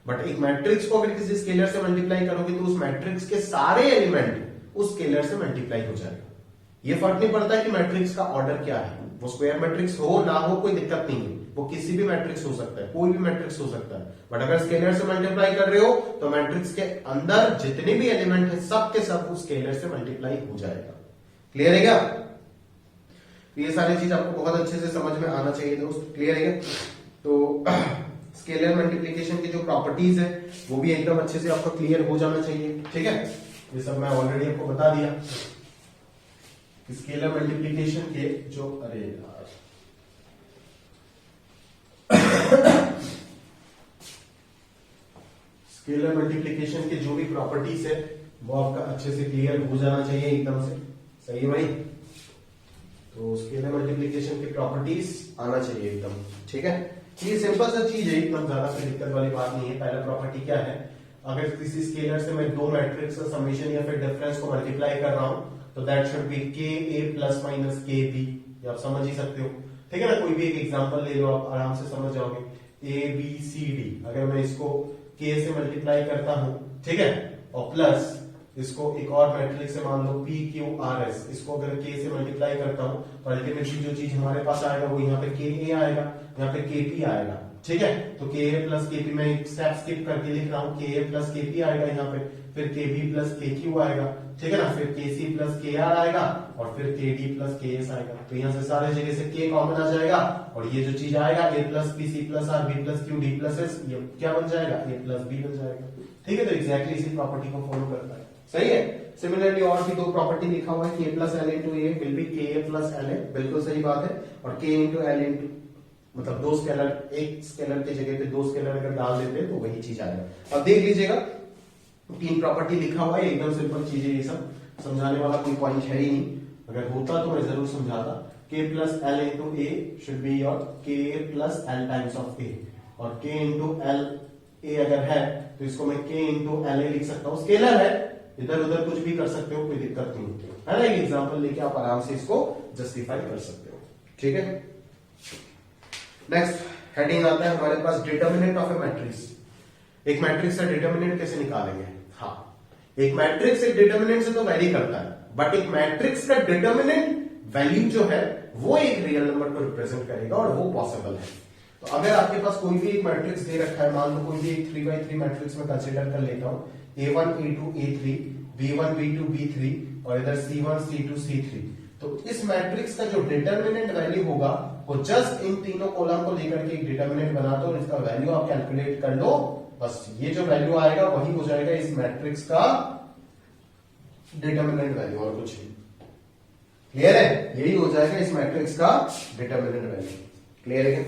बट एक मैट्रिक्स को अगर किसी स्केलर से मल्टीप्लाई करोगे तो उस मैट्रिक्स के सारे एलिमेंट उस स्केलर से मल्टीप्लाई हो जाएगा। ये फर्क नहीं पड़ता कि मैट्रिक्स का ऑर्डर क्या है, वो स्क्वायर मैट्रिक्स हो ना हो कोई दिक्कत नहीं है, वो किसी भी मैट्रिक्स हो सकता है, कोई भी मैट्रिक्स हो सकता है। बट अगर स्केलर से मल्टीप्लाई कर रहे हो तो मैट्रिक्स के अंदर जितने भी एलिमेंट है सब के सब उस स्केलर से मल्टीप्लाई हो जाएगा, क्लियर है क्या। ये सारी चीज आपको बहुत अच्छे से समझ में आना चाहिए दोस्त, क्लियर है क्या। तो स्केलर मल्टीप्लिकेशन की जो प्रॉपर्टीज है वो भी एकदम अच्छे से आपको क्लियर हो जाना चाहिए, ठीक है। ये सब मैं ऑलरेडी आपको बता दिया। स्केलर मल्टीप्लिकेशन के जो, अरे यार स्केलर मल्टीप्लिकेशन के जो भी प्रॉपर्टीज है वो आपका अच्छे से क्लियर हो जाना चाहिए एकदम से, सही है भाई। तो स्केलर मल्टीप्लीकेशन की प्रॉपर्टीज आना चाहिए एकदम, ठीक है। ये सिंपल सा चीज है, एकदम ज्यादा कोई दिक्कत वाली बात नहीं है। पहला प्रॉपर्टी क्या है, अगर किसी स्केलर से मैं दो मैट्रिक्स का समेशन या फिर डिफरेंस को मल्टीप्लाई कर रहा हूं तो दैट शुड बी के ए प्लस माइनस के बी, आप समझ ही सकते हो, ठीक है ना। कोई भी एक एग्जांपल ले लो, आप आराम से समझ जाओगे। ए बी सी डी, अगर मैं इसको के से मल्टीप्लाई करता हूं, ठीक है, और प्लस इसको एक और मैट्रिक्स से मान लो पी क्यू आर एस, इसको अगर के से मल्टीप्लाई करता हूं तो अल्टीमेटली जो चीज हमारे पास आएगा वो यहाँ पे के ए आएगा, यहाँ पे के पी आएगा, ठीक है। तो के ए प्लस के पी, मैं एक स्टेप स्किप करके लिख रहा हूँ, के ए प्लस के पी आएगा यहाँ पे, फिर के बी प्लस के क्यू आएगा, ठीक है ना, फिर के सी प्लस के आर आएगा और फिर के डी प्लस के एस आएगा। तो यहाँ से सारे जगह से के कॉमन आ जाएगा और ये जो चीज आएगा A plus B C plus R B plus Q D plus S, ये क्या बन जाएगा, ए प्लस बी बन जाएगा, ठीक है। तो एग्जैक्टली इसी प्रॉपर्टी को फॉलो करता है, सही है। सिमिलरली और भी दो प्रॉपर्टी लिखा हुआ है, के plus L into A will be के ए प्लस एल ए, बिल्कुल सही बात है। और के इंटू एल इंटू, मतलब दो स्केलर, एक स्केलर की जगह पे दो स्केलर अगर डाल देते हैं तो वही चीज आएगा। अब देख लीजिएगा, तीन प्रॉपर्टी लिखा हुआ है, एकदम सिंपल चीज है, ये सब समझाने वाला कोई पॉइंट है ही नहीं। अगर होता तो मैं जरूर समझाता। के plus L into A should be your के प्लस एल टाइम्स ऑफ ए, और के इंटू एल ए अगर है तो इसको मैं के इंटू एल ए लिख सकता हूं। स्केलर है, इधर उधर कुछ भी कर सकते हो, कोई दिक्कत नहीं होती है ना। एक एग्जांपल लेके आप आराम से इसको जस्टिफाई कर सकते हो, ठीक है। नेक्स्ट हेडिंग आता है हमारे पास डिटर्मिनेंट ऑफ ए मैट्रिक्स। एक मैट्रिक्स का डिटर्मिनेंट कैसे निकालेंगे? हाँ, एक मैट्रिक्स एक डिटर्मिनेंट से तो वैरी करता है, बट एक मैट्रिक्स का डिटर्मिनेंट वैल्यू जो है वो एक रियल नंबर को रिप्रेजेंट करेगा और वो पॉसिबल है। तो अगर आपके पास कोई भी एक मैट्रिक्स दे रखा है, मान लो कोई भी एक 3x3 मैट्रिक्स में कंसीडर कर लेता हूं, A1 A2 A3 B1 B2 B3 और इधर C1 C2 C3, तो इस मैट्रिक्स का जो डिटर्मिनेंट वैल्यू होगा वो जस्ट इन तीनों कॉलम को लेकर के एक डिटर्मिनेंट बना दो और इसका वैल्यू आप कैलकुलेट कर लो, बस ये जो वैल्यू आएगा वही हो जाएगा इस मैट्रिक्स का डिटर्मिनेंट वैल्यू, और कुछ नहीं। क्लियर है? यही हो जाएगा इस मैट्रिक्स का डिटर्मिनेंट वैल्यू। क्लियर है?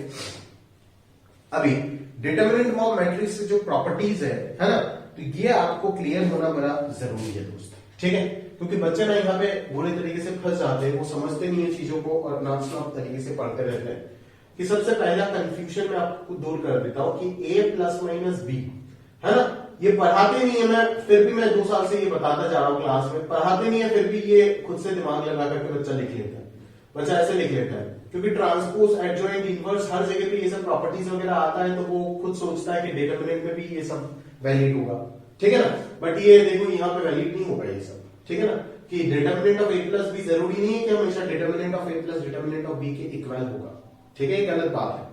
अभी डिटर्मिनेंट ऑफ मैट्रिक्स जो प्रॉपर्टीज है ना, तो ये आपको क्लियर होना बड़ा जरूरी है दोस्त, ठीक है। क्योंकि बच्चे ना यहाँ पे बुरे तरीके से फंस जाते हैं, वो समझते नहीं है चीजों को और नॉन स्टॉप तरीके से पढ़ते रहते हैं। कि सबसे पहला कंफ्यूजन मैं आपको दूर कर देता हूं कि a प्लस माइनस बी है ना, ये पढ़ाते नहीं है, मैं फिर भी मैं 2 साल से ये बताता जा रहा हूं क्लास में, पढ़ाते नहीं है फिर भी ये खुद से दिमाग लगा करके बच्चा लिख लेता है। बच्चा ऐसे लिख लेता है क्योंकि ट्रांसपोज एडजॉइंट इनवर्स हर जगह पे ये सब प्रॉपर्टीज वगैरह आता है, तो वो खुद सोचता है कि डिटर्मिनेंट में भी ये सब वैलिड होगा, ठीक है ना। बट ये देखो यहाँ पे वैलिड नहीं होगा ये सब, ठीक है ना। कि determinant of a plus B जरूरी नहीं है कि हमेशा determinant of a plus determinant of b के इक्वल होगा, ठीक है, ये गलत बात है।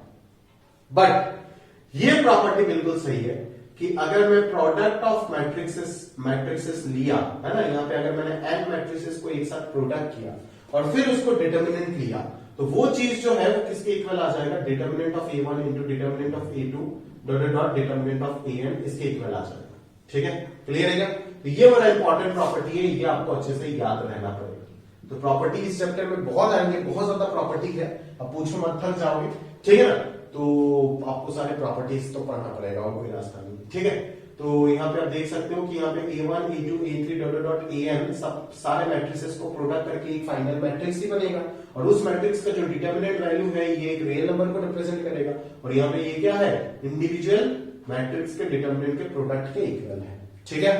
बट ये प्रॉपर्टी बिल्कुल सही है कि अगर मैं प्रोडक्ट ऑफ मैट्रिक्सेस लिया है ना, यहाँ पे अगर मैंने n मैट्रिसेस को एक साथ प्रोडक्ट किया और फिर उसको डिटर्मिनेंट लिया, तो वो चीज जो है वो किसके इक्वल आ जाएगा, determinant of a1 into determinant of a2 dot dot determinant of an, इसके इक्वल आ जाएगा, ठीक है। क्लियर है क्या? तो ये बड़ा इंपॉर्टेंट प्रॉपर्टी है, ये आपको अच्छे से याद रहना पड़ेगा। तो प्रॉपर्टी इस चैप्टर में बहुत आएंगे, बहुत ज्यादा प्रॉपर्टी है, अब पूछो मत थक जाओगे, ठीक है ना। तो आपको सारे प्रॉपर्टीज तो पढ़ना पड़ेगा और कोई रास्ता नहीं, ठीक है। तो यहाँ पे आप देख सकते हो कि यहाँ पे a1 a2 a3 dot dot an सब सारे मैट्रिसेस को प्रोडक्ट करके एक फाइनल मैट्रिक्स ही बनेगा और उस मैट्रिक्स का जो डिटर्मिनेंट वैल्यू है ये एक रियल नंबर को रिप्रेजेंट करेगा और यहाँ पे ये क्या है, इंडिविजुअल मैट्रिक्स के डिटर्मिनेंट के प्रोडक्ट के इक्वल है, ठीक है।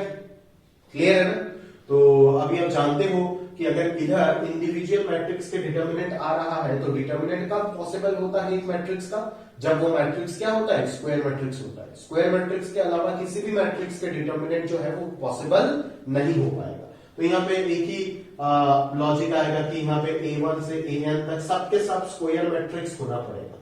क्लियर है ना? तो अभी आप जानते हो कि अगर इधर इंडिविजुअल मैट्रिक्स के डिटर्मिनेंट आ रहा है तो डिटर्मिनेंट कब पॉसिबल होता है एक मैट्रिक्स का, जब वो मैट्रिक्स क्या होता है, स्क्वायर मैट्रिक्स होता है। स्क्वायर मैट्रिक्स के अलावा किसी भी मैट्रिक्स के डिटर्मिनेंट जो है वो पॉसिबल नहीं हो पाएगा। तो यहाँ पे एक ही लॉजिक आएगा कि यहाँ पे a1 से an तक सबके सब स्क्वायर मैट्रिक्स होना पड़ेगा।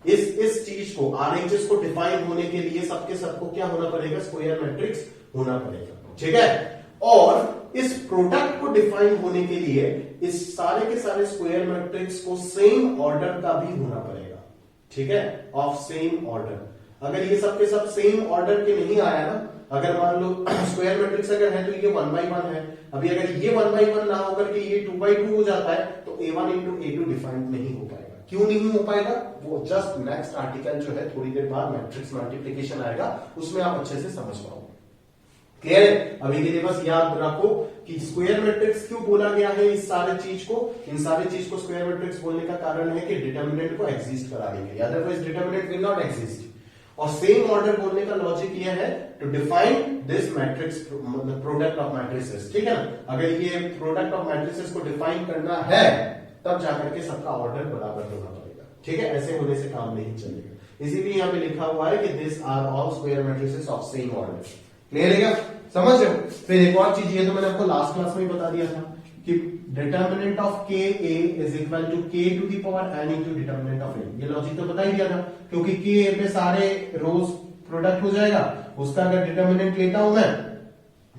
इस चीज को RHS को डिफाइन होने के लिए सबके सबको क्या होना पड़ेगा, स्क्वायर मैट्रिक्स होना पड़ेगा, ठीक है। और इस प्रोडक्ट को डिफाइन होने के लिए इस सारे के सारे स्क्वायर मैट्रिक्स को सेम ऑर्डर का भी होना पड़ेगा, ठीक है, ऑफ सेम ऑर्डर। अगर ये सब के सब सेम ऑर्डर के नहीं आया ना, अगर मान लो स्क्वायर मैट्रिक्स अगर है तो ये 1 by 1 है, अभी अगर ये 1 by 1 ना होकर के ये 2 by 2 हो जाता है तो a1 into a2 डिफाइंड नहीं हो पाएगा। क्यों नहीं हो पाएगा? वो जस्ट नेक्स्ट आर्टिकल जो है थोड़ी देर बाद मैट्रिक्स मल्टीप्लिकेशन आएगा, उसमें आप अच्छे से समझ पाओगे। क्लियर है? अभी के लिए बस याद रखो कि स्क्वायर मैट्रिक्स क्यों बोला गया है इस सारे चीज को, इन सारे चीज को स्क्वायर मैट्रिक्स बोलने का कारण है कि डिटर्मिनेंट को एग्जिस्ट कराने के लिए, otherwise determinant will not exist. और सेम ऑर्डर बोलने का लॉजिक ये है to define this matrix, product of matrices, ठीक है ना? अगर ये प्रोडक्ट ऑफ मैट्रिसेस को डिफाइन करना है तब जाकर के सबका ऑर्डर बराबर होना पड़ेगा, ठीक है? ऐसे होने से काम नहीं चलेगा। इसीलिए यहाँ पे लिखा हुआ है कि this are all square matrices of same order. Clear है क्या? समझ रहे हो? फिर एक और चीज, ये तो मैंने आपको लास्ट क्लास में ही बता दिया था कि determinant of K A is equal to K to the power N into determinant of A. ये लॉजिक तो बता ही दिया था, क्योंकि के ए पे सारे रोज प्रोडक्ट हो जाएगा, उसका अगर डिटर्मिनेंट लेता हूं मैं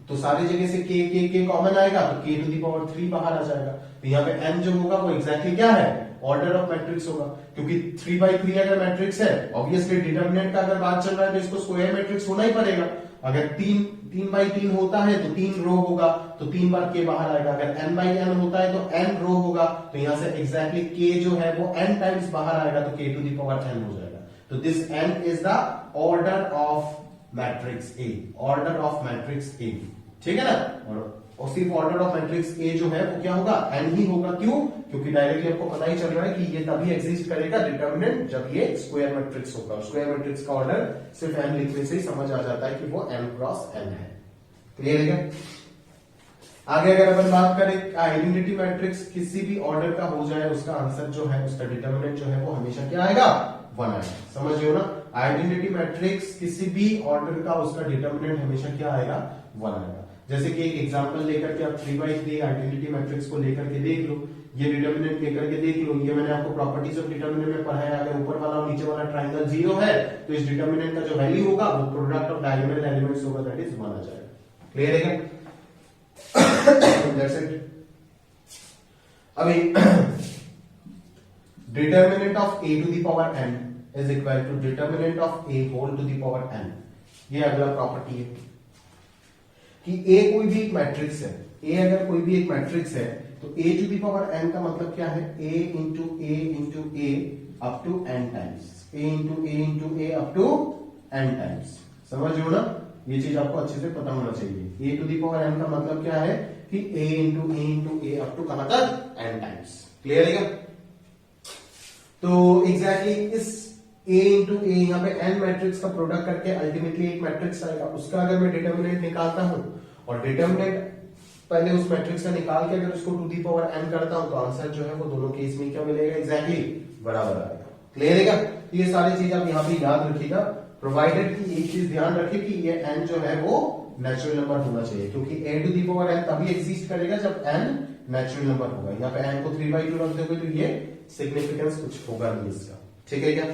तो सारी जगह से के कॉमन आएगा, तो के टू दी पावर 3 बाहर आ जाएगा। तो यहाँ पे n जो होगा वो एग्जैक्टली क्या है, ऑर्डर ऑफ मैट्रिक्स होगा, क्योंकि 3/3 अगर मैट्रिक्स है, ऑब्वियसली डिटर्मिनेंट का अगर बात चल रहा है तो इसको स्क्वायर मैट्रिक्स होना ही पड़ेगा। अगर 3/3 होता है तो 3 रो होगा, तो 3 बार के बाहर आएगा। अगर n/n होता है तो n रो होगा, तो यहां से एग्जैक्टली के जो है वो n टाइम्स बाहर आएगा, तो के टू दी पावर n हो जाएगा। तो this n is the order of matrix A, order of matrix A, ठीक है ना? और सिर्फ ऑर्डर ऑफ मैट्रिक्स ए जो है वो क्या होगा, n ही होगा। क्यों? क्योंकि डायरेक्टली आपको पता ही चल रहा है कि ये तभी एग्जिस्ट करेगा डिटर्मिनेंट जब ये स्क्वायर मैट्रिक्स होगा। स्क्वायर मैट्रिक्स का ऑर्डर सिर्फ n लिखने से ही समझ आ जाता है कि वो n क्रॉस n है। क्लियर है क्या? आगे अगर अपन बात करें आइडेंटिटी मैट्रिक्स किसी भी ऑर्डर का हो जाए, उसका आंसर जो है, उसका डिटर्मिनेंट जो है वो हमेशा क्या आएगा, 1 आएगा। समझ रहे हो ना? आइडेंटिटी मैट्रिक्स किसी भी ऑर्डर का उसका डिटर्मिनेंट हमेशा क्या आएगा, 1 आएगा। जैसे कि एक एग्जांपल लेकर के आप 3/3 आइडेंटिटी मैट्रिक्स को लेकर के देख लो, ये डिटर्मिनेंट लेकर के देख लो। ये मैंने आपको प्रॉपर्टीज ऑफ डिटर्मिनेंट में पढ़ाया। अगर ऊपर वाला और नीचे वाला ट्रायंगल 0 है तो इस डिटर्मिनेंट का जो वैल्यू होगा वो प्रोडक्ट ऑफ डायगोनल एलिमेंट्स होगा, दैट इज 1 आ जाएगा। क्लियर है क्या? That's it. अभी determinant of a to the power n is equal to determinant of a whole to the power n। ये अगला प्रॉपर्टी है कि a कोई भी एक मैट्रिक्स है, a अगर कोई भी एक मैट्रिक्स है तो a to the power n का मतलब क्या है, a into a up to n times, a into a up to n times. समझ रहे हो ना? ये चीज आपको अच्छे से पता होना चाहिए। a to the power n का मतलब क्या है कि a into a up to कहां तक, n टाइम्स। क्लियर है क्या? तो एग्जैक्टली इस a इंटू a यहाँ पे n मैट्रिक्स का प्रोडक्ट करके अल्टीमेटली एक मैट्रिक्स आएगा। उसका अगर मैं डिटर्मिनेंट निकालता हूं और डिटर्मिनेंट पहले उस मैट्रिक्स का निकाल के अगर उसको टू दी पावर n करता हूं तो आंसर जो है वो दोनों केस में क्या मिलेगा, एग्जैक्टली बराबर आएगा। क्लियर है क्या? ये सारी चीज आप यहाँ पे याद रखिएगा, प्रोवाइडेड कि एक चीज ध्यान रखिए कि ये n जो है वो नेचुरल नंबर होना चाहिए, क्योंकि a to the power n तभी एग्जिस्ट करेगा जब n नेचुरल नंबर होगा। यहाँ पे n को 3/2 रख दोगे तो ये सिग्निफिकेंस कुछ होगा नहीं इसका। ठीक है क्या?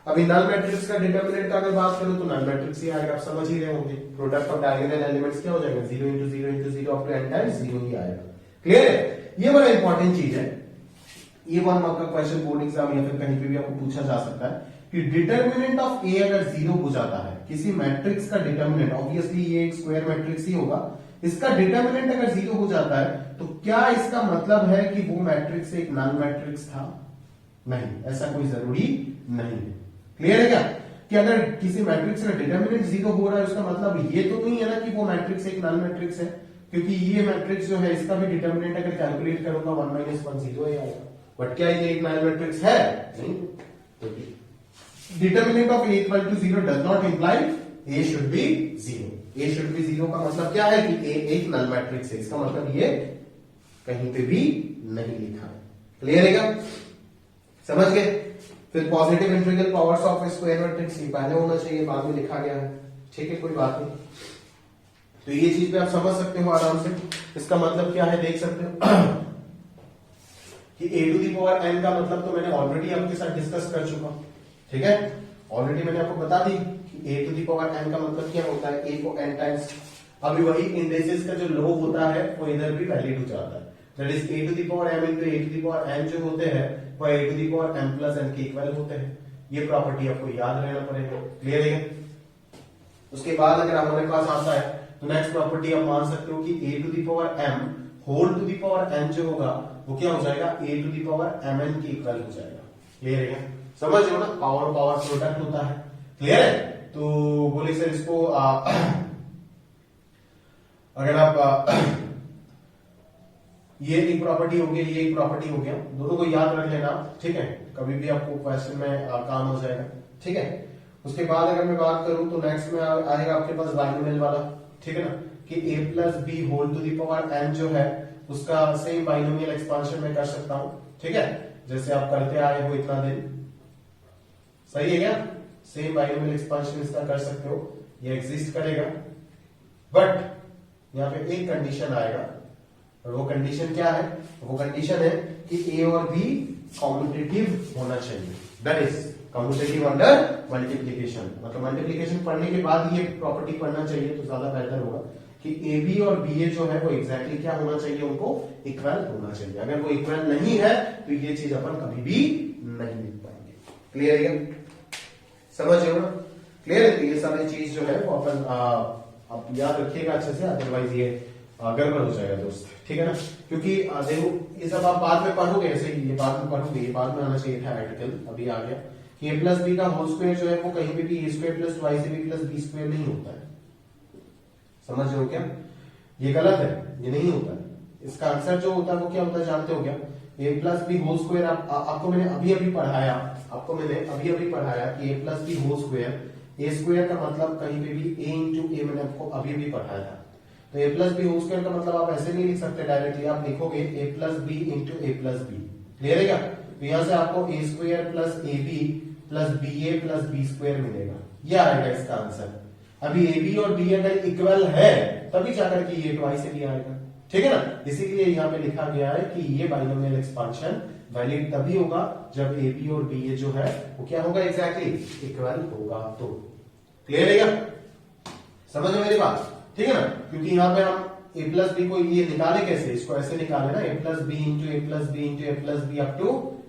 अभी नल मैट्रिक्स का डिटर्मिनेंट का अगर बात करूं तो नल मैट्रिक्स ही आएगा, आप समझ ही रहे होंगे। प्रोडक्ट ऑफ डायगोनल एलिमेंट्स क्या हो जाएगा, 0 into 0 into 0 up to n times 0 ही आएगा। क्लियर है? ये बड़ा इंपॉर्टेंट चीज है। ये वन मार्क का क्वेश्चन बोर्ड एग्जाम या फिर कहीं पे भी आपको पूछा जा सकता है कि डिटर्मिनेंट ऑफ a अगर 0 हो जाता है, किसी मैट्रिक्स का डिटर्मिनेंट, ऑब्वियसली ये एक स्क्वायर मैट्रिक्स ही होगा, इसका डिटर्मिनेंट अगर 0 हो जाता है तो क्या इसका मतलब है कि वो मैट्रिक्स एक नल मैट्रिक्स था? नहीं, ऐसा कोई जरूरी नहीं है। क्लियर है क्या? कि अगर किसी मैट्रिक्स का डिटर्मिनेंट 0 हो रहा है उसका मतलब ये तो नहीं है ना कि वो मैट्रिक्स एक नल मैट्रिक्स है, क्योंकि ये मैट्रिक्स जो है इसका भी डिटर्मिनेंट अगर कैलकुलेट करूंगा 1 - 1 0 ही आएगा। बट क्या ये एक नल मैट्रिक्स है? नहीं। तो determinant of a equal to 0 does not imply a should be 0। a should be 0 का मतलब क्या है कि a एक नल मैट्रिक्स है, इसका मतलब ये कहीं पे भी नहीं लिखा है। क्लियर है क्या? समझ गए? फिर positive integral powers of square matrix ये पहले होना चाहिए, बाद में लिखा गया है। ठीक है, कोई बात नहीं। तो ये चीज भी आप समझ सकते हो आराम से। इसका मतलब क्या है देख सकते हो कि a to the power n का मतलब तो मैंने ऑलरेडी आपके साथ डिस्कस कर चुका। ठीक है, ऑलरेडी मैंने आपको बता दी कि a to the power n का मतलब क्या होता है, a को n टाइम्स। अभी वही इंडेक्सेस का जो लोग होता है वो इधर भी वैलिड हो जाता है, that is a to the power m into a to the power n जो होते हैं वो a to the power m plus n के इक्वल होते हैं। ये प्रॉपर्टी आपको याद रहना पड़ेगा। क्लियर है? उसके बाद अगर हमारे पास आता है तो नेक्स्ट प्रॉपर्टी आप मान सकते हो कि a to the power m whole to the power n जो होगा वो क्या हो जाएगा, a to the power mn के इक्वल हो जाएगा। क्लियर है? समझ लो ना, पावर पावर प्रोडक्ट होता है। क्लियर है? तो बोले सर इसको अगर आप ये एक प्रॉपर्टी हो गया, ये एक प्रॉपर्टी हो गया, दोनों को याद रख लेना, ठीक है, कभी भी आपको क्वेश्चन में काम हो जाएगा, ठीक है। उसके बाद अगर मैं बात करूं तो नेक्स्ट में आएगा आपके पास बाइनोमियल वाला, ठीक है ना, कि a plus B whole to the power n जो है उसका सेम बाइनोमियल एक्सपांशन में कर सकता हूं, ठीक है, जैसे आप करते आए हो इतना दिन, सही है क्या, सेम बाइनोमियल एक्सपांशन इसका कर सकते हो, ये एग्जिस्ट करेगा, बट यहां पे एक कंडीशन आएगा, और वो कंडीशन क्या है, वो कंडीशन है कि a और b कॉम्पिटिटिव होना चाहिए, that is competitive under multiplication, मतलब मल्टीप्लीकेशन पढ़ने के बाद ये प्रॉपर्टी पढ़ना चाहिए तो ज्यादा बेहतर होगा कि ए बी और बी ए जो है वो एग्जैक्टली क्या होना चाहिए, उनको इक्वल होना चाहिए, अगर वो इक्वल नहीं है तो ये चीज अपन कभी भी नहीं लिख पाएंगे। क्लियर है, समझ रहे हो ना, क्लियर है, तो ये सारी चीज जो है वो अपन आप याद रखिएगा अच्छे से, अदरवाइज ये गड़बड़ हो जाएगा दोस्त, ठीक है ना, क्योंकि देखो ये सब आप बाद में पढ़ोगे, ऐसे ही ये बाद में पढ़ोगे, ये बाद में आना चाहिए था आर्टिकल, अभी आ गया कि a प्लस बी का होल स्क्वायर जो है वो कहीं भी a स्क्वायर प्लस वाई से बी प्लस बी स्क्वायर नहीं होता है, समझ रहे हो क्या, ये गलत है, ये नहीं होता है, इसका आंसर जो होता है वो क्या होता है जानते हो क्या, a plus B whole square, आपको मैंने अभी अभी पढ़ाया कि a plus B whole square, A square का मतलब कहीं पे भी a इंटू ए, मैंने आपको अभी अभी पढ़ाया था, तो a plus B whole square का मतलब आप ऐसे नहीं लिख सकते डायरेक्टली, आप लिखोगे a plus B into A plus B, clear है क्या, तो यहां से आपको A square plus A B plus B A plus B square मिलेगा, ये आएगा इसका आंसर। अभी ए बी और बी अगर इक्वल है तभी जाकर के ये ट्वाइस से भी आएगा, ठीक है ना, इसीलिए यहाँ पे लिखा गया है कि ये बाइनोमियल एक्सपांशन वैलिड तभी होगा जब ए बी और बी ए जो है वो क्या होगा, एग्जैक्टली इक्वल होगा, तो क्लियर है क्या, समझ में मेरी बात, ठीक है ना, क्योंकि यहाँ पे हम a प्लस बी को ये निकाले कैसे, इसको ऐसे निकाले ना, a plus B into A plus B into A plus B up to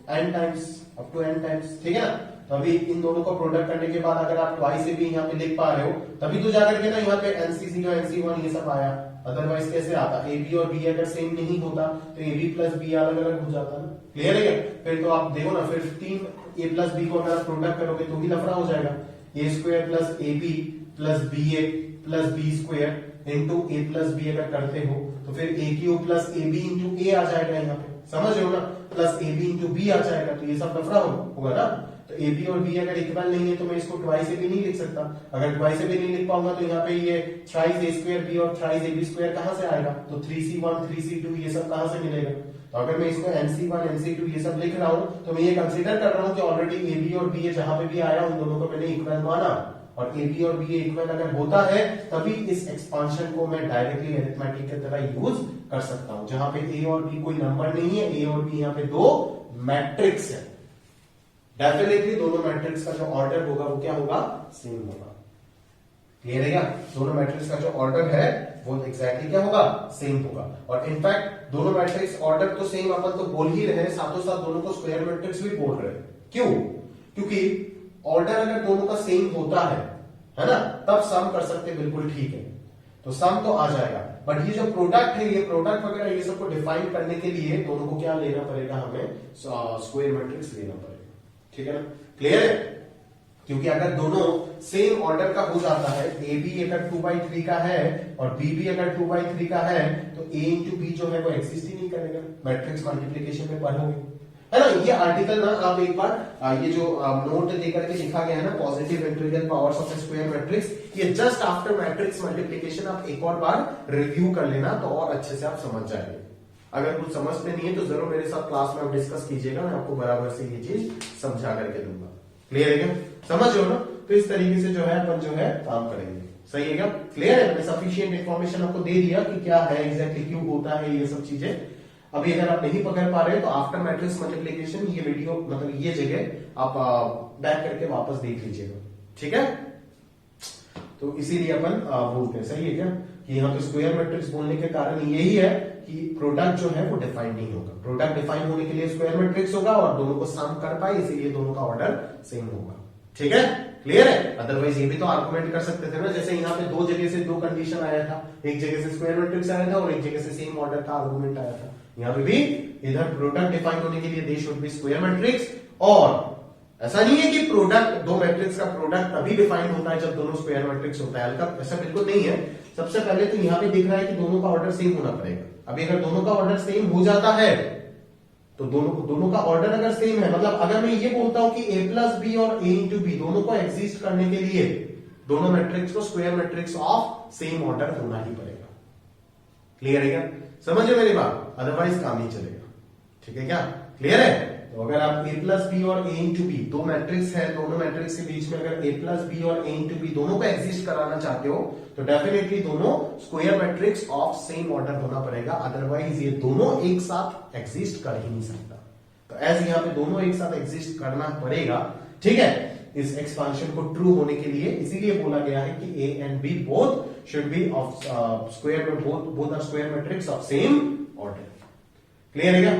n times, ठीक है ना, तो अभी इन दोनों को प्रोडक्ट करने के बाद अगर आप ट्वाइस से भी यहाँ पे लिख पा रहे हो तभी तो जाकर के ना यहाँ पे NC0 NC1 ये सब आया, अदरवाइज कैसे आता, ए बी और बी अगर सेम नहीं होता तो ए बी प्लस बी अलग अलग हो जाता ना, क्लियर है क्या, फिर तो आप देखो ना, फिर 3 a प्लस बी को अगर आप प्रोडक्ट करोगे तो भी लफड़ा हो जाएगा, A square plus A B plus B A plus B square into A plus B अगर करते हो तो फिर A cube plus A B into A आ जाएगा यहाँ पे, समझ रहे हो ना, plus A B into B आ जाएगा, तो ये सब लफड़ा होगा ना, तो ए बी और बी अगर इक्वल नहीं है तो मैं इसको ट्वाइस से भी नहीं लिख सकता, अगर ट्वाइस से भी नहीं लिख पाऊंगा तो यहाँ पे ये थ्राइस ए स्क्वायर बी और थ्राइस ए बी स्क्वायर कहां से आएगा, तो 3c1 3c2 ये सब कहां से मिलेगा, तो अगर मैं इसको nc1 nc2 ये सब लिख रहा हूं तो मैं ये कंसीडर कर रहा हूं कि ऑलरेडी ए बी और बी ए जहां पे भी आया उन दोनों को मैंने इक्वल माना, और ए बी और बी ए इक्वल अगर होता है तभी इस एक्सपांशन को मैं डायरेक्टली अरिथमेटिक की तरह यूज कर सकता हूं, जहां पे ए और बी कोई नंबर नहीं है, ए और बी यहाँ पे दो मैट्रिक्स है, डेफिनेटली दोनों मैट्रिक्स का जो ऑर्डर होगा वो क्या होगा, सेम होगा, क्लियर है क्या, दोनों मैट्रिक्स का जो ऑर्डर है वो एग्जैक्टली क्या होगा, सेम होगा, और इनफैक्ट दोनों मैट्रिक्स ऑर्डर तो सेम अपन तो बोल ही रहे हैं, साथों साथ दोनों को स्क्वायर मैट्रिक्स भी बोल रहे हैं, क्यों, क्योंकि ऑर्डर अगर दोनों का सेम होता है ना, तब सम कर सकते बिल्कुल ठीक है, तो सम तो आ जाएगा, बट ये जो प्रोडक्ट है, ये प्रोडक्ट वगैरह ये सबको डिफाइन करने के लिए दोनों को क्या लेना पड़ेगा, हमें स्क्वायर मैट्रिक्स लेना पड़ेगा, ठीक है ना, क्लियर है, क्योंकि अगर दोनों सेम ऑर्डर का हो जाता है, ए बी अगर 2/3 का है और बी भी अगर 2/3 का है तो ए इंटू बी जो है वो एग्जिस्ट ही नहीं करेगा, मैट्रिक्स मल्टीप्लीकेशन में पढ़ोगे, है ना, ये आर्टिकल ना आप एक बार ये जो नोट देकर के लिखा गया है ना, positive integral powers of square matrix, ये जस्ट आफ्टर मैट्रिक्स मल्टीप्लिकेशन आप एक और बार रिव्यू कर लेना तो और अच्छे से आप समझ जाएंगे, अगर कुछ समझ में नहीं है तो जरूर मेरे साथ क्लास में आप डिस्कस कीजिएगा, मैं आपको बराबर से ये चीज समझा करके दूंगा, क्लियर है क्या, समझ रहे हो ना, तो इस तरीके से जो है अपन जो है काम करेंगे, सही है क्या, क्लियर है, मैंने सफिशिएंट इन्फॉर्मेशन आपको दे दिया कि क्या है एग्जैक्टली, क्यों होता है ये सब चीजें, अभी अगर आप नहीं पकड़ पा रहे तो आफ्टर मैट्रिक्स मल्टीप्लिकेशन ये वीडियो मतलब ये जगह आप बैक करके वापस देख लीजिएगा, ठीक है, तो इसीलिए अपन बोलते हैं, सही है क्या, कि यहाँ पे स्क्वायर मैट्रिक्स बोलने के कारण यही है कि प्रोडक्ट जो है वो डिफाइन नहीं होगा, प्रोडक्ट डिफाइन होने के लिए स्क्वायर मैट्रिक्स होगा और दोनों को सम कर पाए, इसीलिए दोनों का ऑर्डर सेम होगा, ठीक है, क्लियर है, अदरवाइज ये भी तो आर्गुमेंट कर सकते थे ना, जैसे यहाँ पे दो जगह से दो कंडीशन आया था, एक जगह से स्क्वायर मैट्रिक्स आया था और एक जगह से सेम ऑर्डर का आर्गुमेंट आया था, यहाँ पे भी इधर प्रोडक्ट डिफाइन होने के लिए they should be square matrix और ऐसा नहीं है कि प्रोडक्ट, दो मैट्रिक्स का प्रोडक्ट तभी डिफाइंड होता है जब दोनों स्क्वायर मैट्रिक्स होता है, हल्का ऐसा बिल्कुल नहीं है। सबसे पहले तो यहां पे दिख रहा है कि दोनों का ऑर्डर सेम होना पड़ेगा। अभी अगर दोनों का ऑर्डर सेम हो जाता है तो दोनों का ऑर्डर अगर सेम है, मतलब अगर मैं ये बोलता हूं कि a प्लस बी और a इंटू बी दोनों को एग्जिस्ट करने के लिए दोनों मैट्रिक्स को square matrix of same order होना ही पड़ेगा। क्लियर है क्या? समझ मेरी बात? अदरवाइज काम नहीं चलेगा। ठीक है क्या? क्लियर है? तो अगर आप a प्लस बी और a इंटू बी, दो मैट्रिक्स है, दोनों मैट्रिक्स के बीच में अगर a प्लस बी और a इंटू बी दोनों को एग्जिस्ट कराना चाहते हो तो डेफिनेटली दोनों square matrix of same order होना पड़ेगा, अदरवाइज ये दोनों एक साथ एग्जिस्ट कर ही नहीं सकता। तो एज यहाँ पे दोनों एक साथ एग्जिस्ट करना पड़ेगा। ठीक है, इस एक्सपांशन को ट्रू होने के लिए इसीलिए बोला गया है कि a and b both should be of square, both are square matrix of same order. Clear है क्या?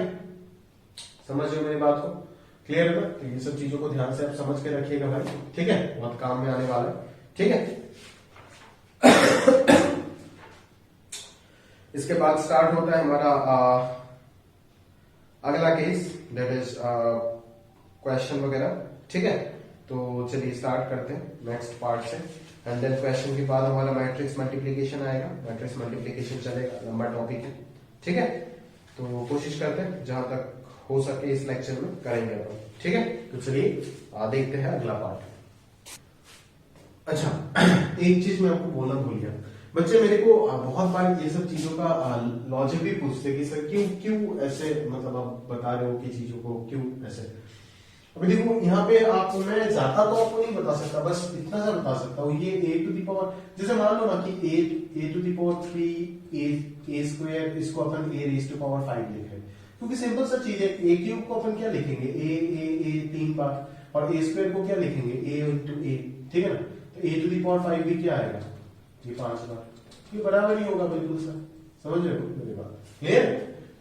समझ रहे हो मेरी बात को? क्लियर है? तो ये सब चीजों को ध्यान से आप समझ के रखिएगा भाई। ठीक है, बहुत काम में आने वाला है। ठीक है, इसके बाद स्टार्ट होता है हमारा अगला केस, दैट इज क्वेश्चन वगैरह। ठीक है, तो चलिए स्टार्ट करते हैं नेक्स्ट पार्ट से। एंड देन क्वेश्चन के बाद हमारा मैट्रिक्स मल्टीप्लीकेशन आएगा। मैट्रिक्स मल्टीप्लीकेशन चलेगा, लंबा टॉपिक है। ठीक है, तो कोशिश करते हैं जहां तक हो सके इस लेक्चर में करेंगे अपन। ठीक है, तो चलिए देखते हैं अगला पार्ट। अच्छा, एक चीज मैं आपको बोलना भूल गया। बच्चे मेरे को बहुत बार ये सब चीजों का लॉजिक भी पूछते कि सर क्यों ऐसे, मतलब आप बता रहे हो कि चीजों को क्यों ऐसे। अभी देखो यहाँ पे आपको मैं ज्यादा तो आपको नहीं बता सकता, बस इतना सा बता सकता हूँ। ये a टू दी पावर, जैसे मान लो ना कि a to the power 3 a square, इसको अपन a रेज टू पावर 5 लिखे, क्योंकि सिंपल सा चीज है। a क्यूब को अपन क्या लिखेंगे, a 3 बार, और a स्क्वायर को क्या लिखेंगे, a इंटू a। ठीक है ना? तो a टू दी पावर 5 भी क्या आएगा, ये 5 बार, ये बराबर ही होगा बिल्कुल सर। समझ रहे हो मेरी बात? क्लियर?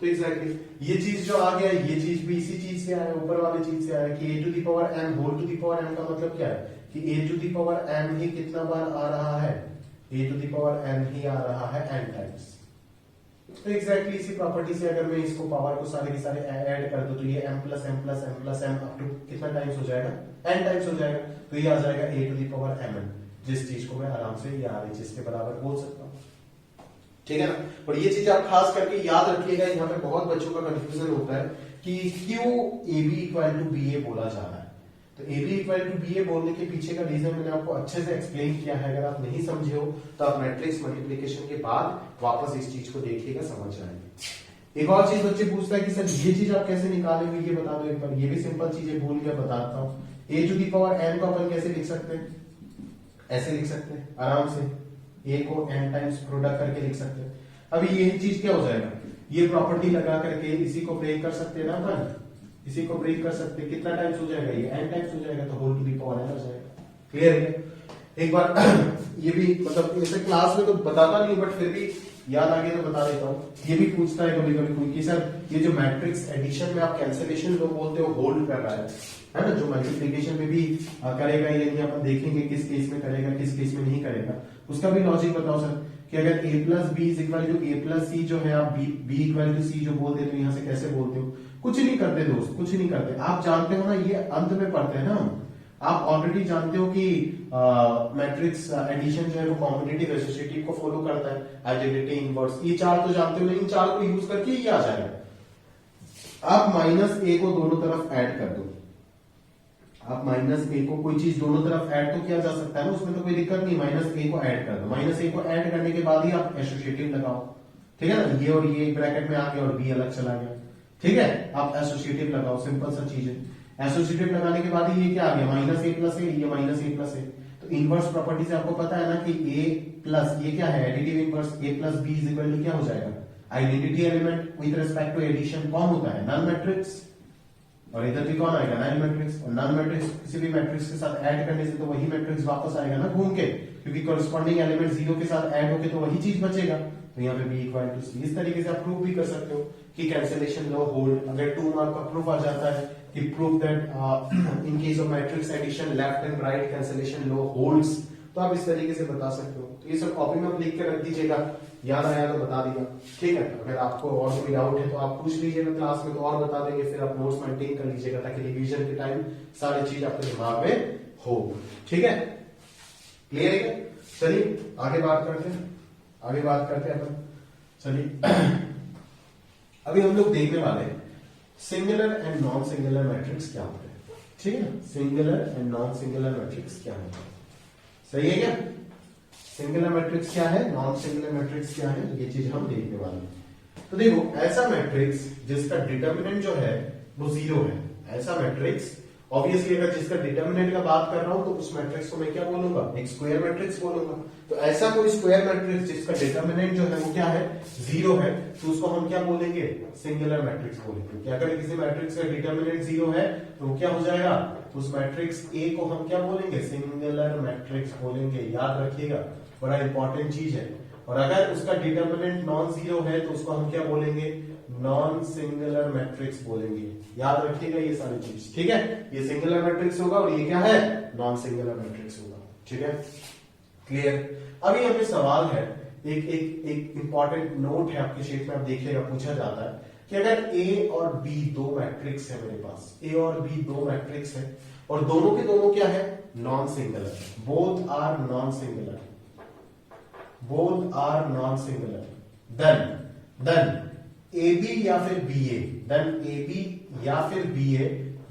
तो एग्जैक्टली ये चीज जो आ गया, ये चीज भी इसी चीज से आया, ऊपर वाली चीज से आया कि a to the power m whole to the power m का मतलब क्या है कि a to the power m ही कितना बार आ रहा है, a to the power m ही आ रहा है n टाइम्स। तो एग्जैक्टली इसी प्रॉपर्टी से अगर मैं इसको पावर को सारे के सारे ऐड कर दूं तो ये m plus m plus m plus m up to कितना टाइम्स हो जाएगा, n टाइम्स हो जाएगा। तो ये आ जाएगा a to the power mn, जिस चीज को मैं आराम से ये RHS के बराबर बोल सकता हूँ। ठीक है ना? और ये चीज आप खास करके याद रखिएगा, यहाँ पे बहुत बच्चों का कंफ्यूजन होता है कि क्यों AB इक्वल टू BA बोला जा रहा है। तो AB इक्वल टू BA बोलने के पीछे का रीजन मैंने आपको अच्छे से एक्सप्लेन किया है। अगर आप नहीं समझे हो तो आप मैट्रिक्स मल्टीप्लिकेशन के बाद वापस इस चीज को देखिएगा, समझ आएगी। एक और चीज बच्चे पूछता है कि सर ये चीज आप कैसे निकालेंगे, ये बता दो एक बार। ये भी सिंपल चीज है, भूल गया बताता हूँ। a to the power n को अपन कैसे लिख सकते हैं, ऐसे लिख सकते हैं आराम से, a को n टाइम्स प्रोडक्ट करके लिख सकते हैं। अभी यही चीज क्या हो जाएगा, ये प्रॉपर्टी लगा करके इसी को ब्रेक कर सकते हैं ना अपन, इसी को ब्रेक कर सकते हैं। कितना टाइम्स हो जाएगा, ये n टाइम्स हो जाएगा, तो whole to the power n हो जाएगा। क्लियर है? एक बार ये भी, मतलब ऐसे क्लास में तो बताता नहीं, बट फिर भी याद आ गया तो बता देता हूँ। ये भी पूछता है कभी कभी कि सर ये जो मैट्रिक्स एडिशन में आप कैंसिलेशन लोग बोलते हो होल्ड कर रहा है ना, जो मल्टीप्लिकेशन में भी करेगा, यानी अपन देखेंगे किस केस में करेगा किस केस में नहीं करेगा, उसका भी लॉजिक बताओ सर। कि अगर a plus B is equal to a plus C जो है, आप b इक्वल टू सी जो बोलते हो, तो यहाँ से कैसे बोलते हो? कुछ नहीं करते दोस्त, कुछ नहीं करते। आप जानते हो ना, ये अंत में पढ़ते हैं ना हम, आप ऑलरेडी जानते हो कि मैट्रिक्स एडिशन जो है वो कॉम्पिटिटिव एसोसिएटिव को फॉलो करता है, आइडेंटिटी इनवर्स, ये चार तो जानते हो, लेकिन चार को यूज करके ये आ जाएगा। आप माइनस a को दोनों तरफ ऐड कर दो, आप माइनस a को कोई चीज दोनों तरफ ऐड तो किया जा सकता है ना, उसमें तो कोई दिक्कत नहीं। माइनस a को ऐड कर दो, माइनस a को ऐड करने के बाद ही आप एसोसिएटिव लगाओ। ठीक है ना? ये और ये ब्रैकेट में आ गया और b अलग चला गया। ठीक है, आप एसोसिएटिव लगाओ, सिंपल सा चीज है। एसोसिएटिव लगाने के बाद ये क्या आ गया, माइनस a प्लस a, ये माइनस a प्लस a। तो इनवर्स प्रॉपर्टी से आपको पता है ना कि a प्लस, ये क्या है additive inverse, a plus b is equal to क्या हो जाएगा, identity element with respect to addition कौन होता है, नन मैट्रिक्स। और इधर भी कौन आएगा, नन मैट्रिक्स। और नन मैट्रिक्स किसी भी मैट्रिक्स के साथ ऐड करने से तो वही मैट्रिक्स वापस आएगा ना घूम के, क्योंकि कॉरेस्पॉन्डिंग एलिमेंट जीरो के साथ ऐड होके तो वही चीज बचेगा। तो यहाँ पे b इक्वल टू सी। इस तरीके से आप प्रूव भी कर सकते हो कि कैंसिलेशन लॉ होल्ड। अगर 2 मार्क का प्रूफ आ जाता है कि prove that in case of matrix addition left and right cancellation law holds, तो आप इस तरीके से बता सकते हो। तो ये सब कॉपी में आप लिख के रख दीजिएगा, याद आया तो बता दिया, ठीक है। अगर आपको और कोई डाउट है तो आप पूछ लीजिएगा क्लास में, तो और बता देंगे, फिर आप नोट्स मेंटेन कर लीजिएगा ताकि रिवीजन के टाइम सारी चीज आपके दिमाग में हो, ठीक है। क्लियर है क्या? चलिए आगे बात करते हैं, आगे बात करते हैं अपन। चलिए अभी हम लोग देखने वाले हैं singular and non singular matrix क्या होते हैं, ठीक है ना। Singular and non singular matrix क्या होता है, सही है क्या? सिंगुलर मैट्रिक्स क्या है, नॉन सिंगुलर मैट्रिक्स क्या है, ये चीज हम देखने वाले हैं। तो देखो, ऐसा मैट्रिक्स जिसका डिटर्मिनेंट जो है वो 0 है, ऐसा मैट्रिक्स ऑब्वियसली अगर जिसका डिटर्मिनेंट का बात कर रहा हूं तो उस मैट्रिक्स को मैं क्या बोलूंगा, एक स्क्वायर मैट्रिक्स बोलूंगा। तो ऐसा कोई स्क्वायर मैट्रिक्स जिसका डिटर्मिनेंट जो है वो क्या है, 0 है, तो उसको हम क्या बोलेंगे, सिंगुलर मैट्रिक्स बोलेंगे। क्या अगर किसी मैट्रिक्स का डिटर्मिनेंट 0 है तो क्या हो जाएगा, तो उस मैट्रिक्स ए को हम क्या बोलेंगे, सिंगुलर मैट्रिक्स बोलेंगे। याद रखिएगा, बड़ा इंपॉर्टेंट चीज है। और अगर उसका डिटर्मिनेंट नॉन 0 है तो उसको हम क्या बोलेंगे, नॉन सिंगुलर मैट्रिक्स बोलेंगे। याद रखिएगा ये सारी चीज, ठीक है। ये सिंगुलर मैट्रिक्स होगा और ये क्या है, नॉन सिंगुलर मैट्रिक्स होगा, ठीक है। क्लियर? अभी हमें सवाल है, एक इंपॉर्टेंट नोट है आपके शीट में, आप देखिएगा, पूछा जाता है कि अगर ए और बी दो मैट्रिक्स है मेरे पास, ए और बी दो मैट्रिक्स है और दोनों के दोनों क्या है, non singular, both are non singular, both are non singular, then A B या फिर B A, then A B या फिर बी ए,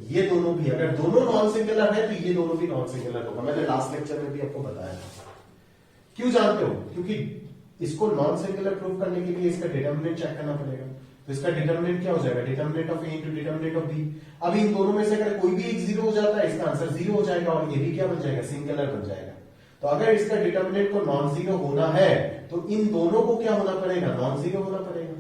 ये दोनों भी अगर दोनों नॉन सिंगुलर है तो ये दोनों भी नॉन सिंगुलर होगा। मैंने लास्ट लेक्चर में भी आपको बताया था। क्यों जानते हो, क्योंकि इसको नॉन सिंगुलर प्रूव करने के लिए इसका डिटर्मिनेंट चेक करना पड़ेगा। तो इसका डिटर्मिनेंट क्या हो जाएगा, determinant of A into determinant of B. अब इन दोनों में से अगर कोई भी एक 0 हो जाता है, इसका आंसर 0 हो जाएगा और ये भी क्या बन जाएगा, सिंगुलर बन जाएगा। तो अगर इसका डिटर्मिनेंट को नॉन 0 होना है तो इन दोनों को क्या होना पड़ेगा, नॉन 0 होना पड़ेगा,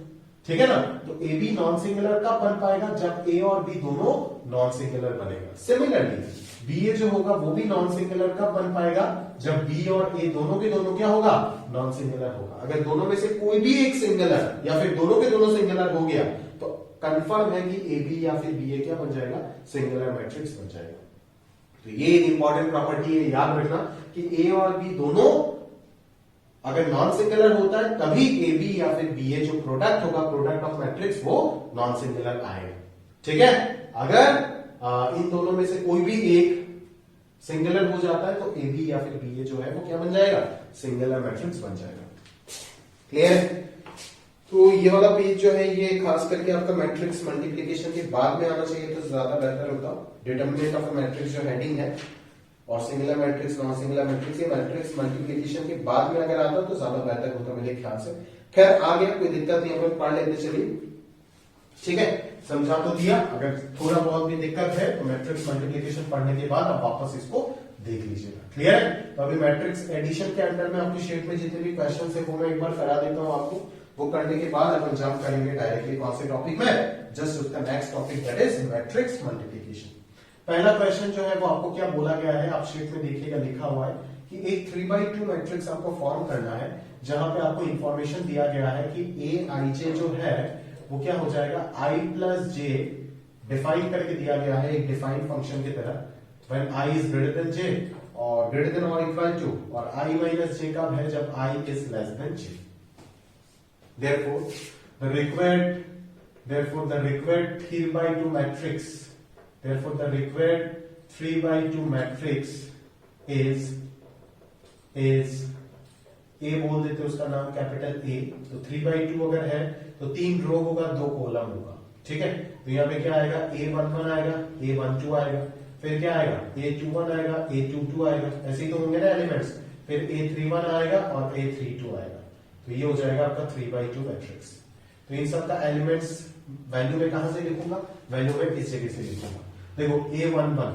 ठीक है ना। तो ए बी नॉन सिंगुलर कब बन पाएगा, जब ए और बी दोनों नॉन सिंगुलर बनेगा। सिमिलरली बी ए जो होगा वो भी नॉन सिंगुलर कब बन पाएगा, जब बी और ए दोनों के दोनों क्या होगा, नॉन सिंगुलर होगा। अगर दोनों में से कोई भी एक सिंगुलर या फिर दोनों के दोनों सिंगुलर हो गया तो कंफर्म है कि ए बी या फिर बी ए क्या बन जाएगा, सिंगुलर मैट्रिक्स बन जाएगा। तो ये एक इंपॉर्टेंट प्रॉपर्टी है, याद रखना कि ए और बी दोनों अगर नॉन सिंगुलर होता है तभी ए बी या फिर बी ए जो प्रोडक्ट होगा, प्रोडक्ट ऑफ मैट्रिक्स, वो नॉन सिंगुलर आएगा, ठीक है। अगर इन दोनों में से कोई भी एक सिंगुलर हो जाता है तो ए बी या फिर बी ए जो है वो क्या बन जाएगा, सिंगुलर मैट्रिक्स बन जाएगा। क्लियर? तो ये वाला पेज जो है ये खास करके आपका मैट्रिक्स मल्टीप्लिकेशन के बाद में आना चाहिए तो ज्यादा बेहतर होता। डिटर्मिनेंट ऑफ मैट्रिक्स जो हेडिंग है और singular matrix, non singular matrix, ये मैट्रिक्स मल्टीप्लिकेशन के बाद में अगर आता तो ज्यादा बेहतर होता मेरे ख्याल से। खैर आ गया, कोई दिक्कत नहीं, अपन पढ़ लेते चलिए, ठीक है। समझा तो दिया, अगर थोड़ा बहुत भी दिक्कत है तो मैट्रिक्स मल्टीप्लिकेशन पढ़ने के बाद आप वापस इसको देख लीजिएगा। क्लियर है? तो अभी मैट्रिक्स एडिशन के अंदर में आपकी शीट में जितने भी क्वेश्चन है वो मैं एक बार करा देता हूं आपको। वो करने के बाद अपन जंप करेंगे डायरेक्टली कौन से टॉपिक में, जस्ट उसका next topic that is matrix multiplication. पहला क्वेश्चन जो है वो आपको क्या बोला गया है, आप शीट में देखिएगा, लिखा हुआ है कि एक 3/2 मैट्रिक्स आपको फॉर्म करना है जहां पे आपको इंफॉर्मेशन दिया गया है कि ए आई जे जो है वो क्या हो जाएगा, i प्लस जे डिफाइन करके दिया गया है एक डिफाइन फंक्शन की तरह, when i is greater than j और ग्रेटर देन और इक्वल टू, और i माइनस j कब है, जब i is less than j। therefore the required 3/2 matrix, therefore the required 3/2 matrix is A बोल देते उसका नाम कैपिटल A। तो 3/2 अगर है तो 3 रो होगा, 2 कॉलम होगा, ठीक है। तो यहाँ पे क्या आएगा, A11 आएगा, A12 आएगा, फिर क्या आएगा, A21 आएगा, A22 आएगा, ऐसे ही तो होंगे ना एलिमेंट्स, फिर A31 आएगा और A32 आएगा। तो ये हो जाएगा आपका 3/2 मैट्रिक्स। तो इन सब का एलिमेंट्स वैल्यू में कहां से लिखूंगा, वैल्यू में इस जगह से लिखूंगा। देखो A11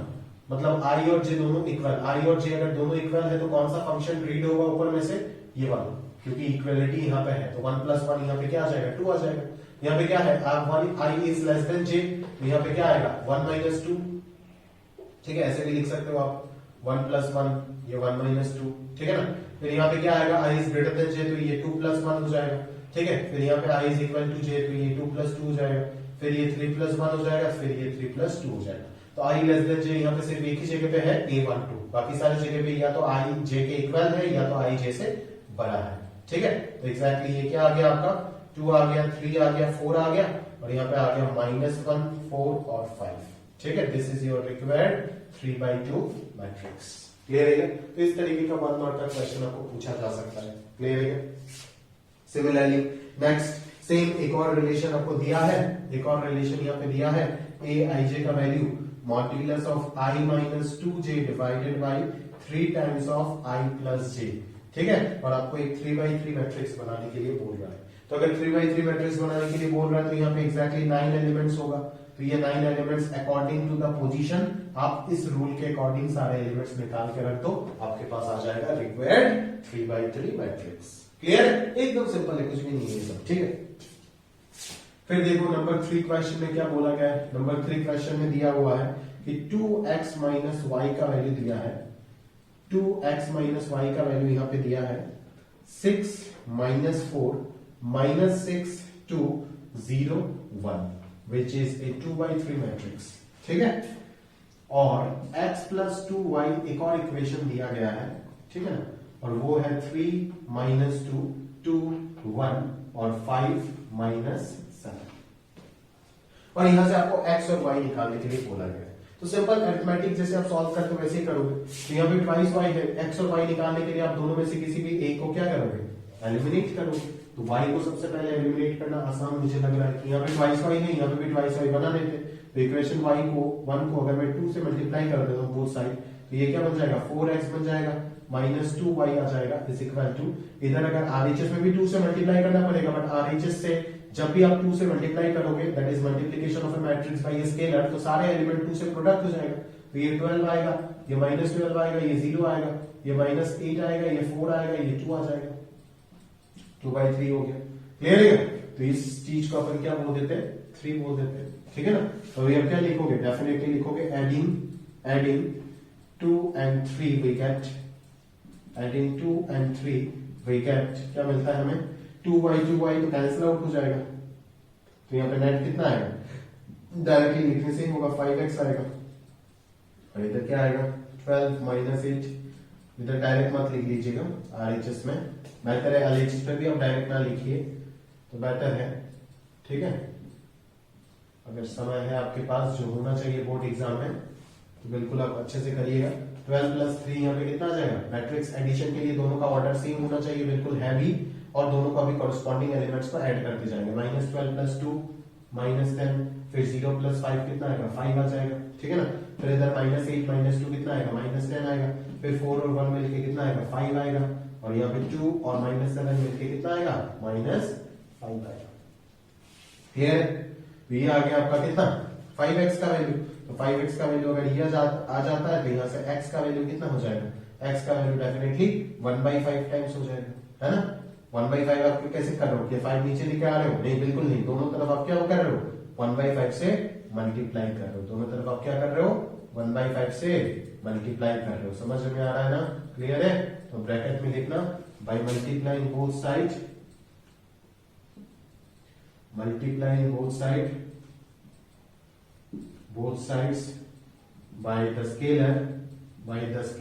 मतलब i और j दोनों इक्वल, i और j अगर दोनों इक्वल है तो कौन सा फंक्शन रीड होगा ऊपर में से, ये वाला, क्योंकि इक्वलिटी यहाँ पे है तो 1 + 1 यहाँ पे क्या आ जाएगा, 2 आ जाएगा। यहाँ पे क्या है, i is less than j, तो यहाँ पे क्या आएगा 1 - 2, ठीक है। ऐसे भी लिख सकते हो आप 1 + 1 ये 1 - 2, ठीक है ना। फिर यहाँ पे क्या आएगा, i is greater than j तो ये 2 + 1 हो जाएगा, ठीक है। फिर यहाँ पे i is equal to j तो ये 2 + 2 हो जाएगा, फिर ये 3 + 1 हो जाएगा, फिर ये 3 + 2 हो जाएगा। तो तो i लेस देन j यहाँ पे सिर्फ एक ही जगह पे है a12, बाकी सारी जगह पे या तो i j के इक्वल है या तो i j से बड़ा है। ठीक है, तो एग्जैक्टली ये क्या आ गया आपका 2 आ गया, 3 आ गया, 4 आ गया और यहाँ पे आ गया -1, 4 और 5। ठीक है, this is your required 3/2 matrix. Clear है? तो इस तरीके का 1 मार्क का क्वेश्चन आपको पूछा जा सकता है। क्लियर है? सिमिलरली नेक्स्ट सेम एक और रिलेशन आपको दिया है, एक और रिलेशन यहाँ पे दिया है a i j का value modulus of i minus 2j divided by 3 times of i plus j। ठीक है, और आपको एक 3/3 मैट्रिक्स बनाने के लिए बोल रहा है। तो अगर 3/3 मैट्रिक्स बनाने के लिए बोल रहा है तो यहाँ पे एग्जैक्टली 9 एलिमेंट्स होगा। तो ये 9 elements according to the position, आप इस रूल के अकॉर्डिंग सारे एलिमेंट्स निकाल के रख दो, आपके पास आ जाएगा रिक्वायर्ड 3/3 मैट्रिक्स। क्लियर है? एकदम सिंपल है, कुछ भी नहीं है सब। ठीक है, फिर देखो नंबर 3 क्वेश्चन में क्या बोला गया है। नंबर 3 क्वेश्चन में दिया हुआ है कि 2x माइनस वाई का वैल्यू दिया है, 2x माइनस वाई का वैल्यू यहां पे दिया है 6 minus 4 minus 6 2 0 1 which is a 2/3 matrix. ठीक है, और x प्लस 2y एक और इक्वेशन दिया गया है। ठीक है ना, और वो है 3 माइनस 2 2 1 और 5 माइनस 7। और यहां से आपको x और y निकालने के लिए बोला गया है। तो सिंपल अरिथमेटिक जैसे आप सॉल्व करते हो वैसे ही करोगे। तो यहाँ पे ट्वाइस y है, x और y निकालने के लिए आप दोनों में से किसी भी एक को क्या करोगे, एलिमिनेट करोगे। तो y को सबसे पहले एलिमिनेट करना आसान मुझे लग रहा है कि यहाँ पे ट्वाइस y है, यहाँ पे भी ट्वाइस y बना देते। तो इक्वेशन y को 1 को अगर मैं 2 से मल्टीप्लाई कर देता हूँ बोथ साइड, तो ये क्या बन जाएगा 4x बन जाएगा, माइनस 2y आ जाएगा इज इक्वल टू, इधर अगर RHS में भी 2 से मल्टीप्लाई करना पड़ेगा, बट RHS से जब भी आप 2 से मल्टीप्लाई करोगे that is multiplication of A matrix bye a scalar, तो सारे एलिमेंट 2 से प्रोडक्ट हो जाएगा। तो ये 12 आएगा, ये माइनस 12 आएगा, ये 0 आएगा, ये माइनस 8 आएगा, ये 4 आएगा, ये 2 आ जाएगा, 2/3 हो गया। क्लियर है? तो इस चीज को अपन क्या बोल देते हैं, 3 बोल देते हैं। ठीक है ना, तो ये अब क्या लिखोगे, डेफिनेटली लिखोगे adding 2 and 3 we get, adding 2 and 3 we get, क्या मिलता है हमें 2y तो कैंसिल आउट हो जाएगा। तो यहाँ पे नेट कितना आएगा, डायरेक्टली लिखने से ही होगा 5x आएगा, और इधर क्या आएगा 12 माइनस 8। इधर डायरेक्ट मत लिख लीजिएगा RHS में, बेहतर है LHS पे भी आप डायरेक्ट ना लिखिए तो बेटर है। ठीक है, अगर समय है आपके पास जो होना चाहिए बोर्ड एग्जाम में तो बिल्कुल आप अच्छे से करिएगा। 12 प्लस 3 यहाँ पे कितना आ जाएगा, मैट्रिक्स एडिशन के लिए दोनों का ऑर्डर सेम होना चाहिए, बिल्कुल है भी, और दोनों का भी कॉरेस्पॉन्डिंग एलिमेंट्स को ऐड करते जाएंगे। -12 प्लस 2 -10, फिर 0 प्लस 5 कितना आएगा 5 आ जाएगा। ठीक है ना, फिर इधर -8 -2 कितना आएगा -10 आएगा, फिर 4 और 1 मिलके कितना आएगा 5 आएगा, और यहाँ पे 2 और -7 मिलके कितना आएगा -5 आएगा। क्लियर? ये आ गया आपका कितना 5x का वैल्यू। तो 5x का वैल्यू अगर ये आ जाता है तो यहाँ से x का वैल्यू कितना हो जाएगा, x का वैल्यू डेफिनेटली 1/5 टाइम्स हो जाएगा, है ना। 1/5 आप कैसे कर रहे हो, ये 5 नीचे लेके आ रहे हो, नहीं बिल्कुल नहीं, दोनों तरफ आप क्या कर रहे हो 1/5 से मल्टीप्लाई कर रहे हो, दोनों तरफ आप क्या कर रहे हो 1/5 से मल्टीप्लाई कर रहे हो। समझ में आ रहा है ना, क्लियर है? तो ब्रैकेट में लिखना by multiplying both side, multiplying both sides by the scalar 1/5,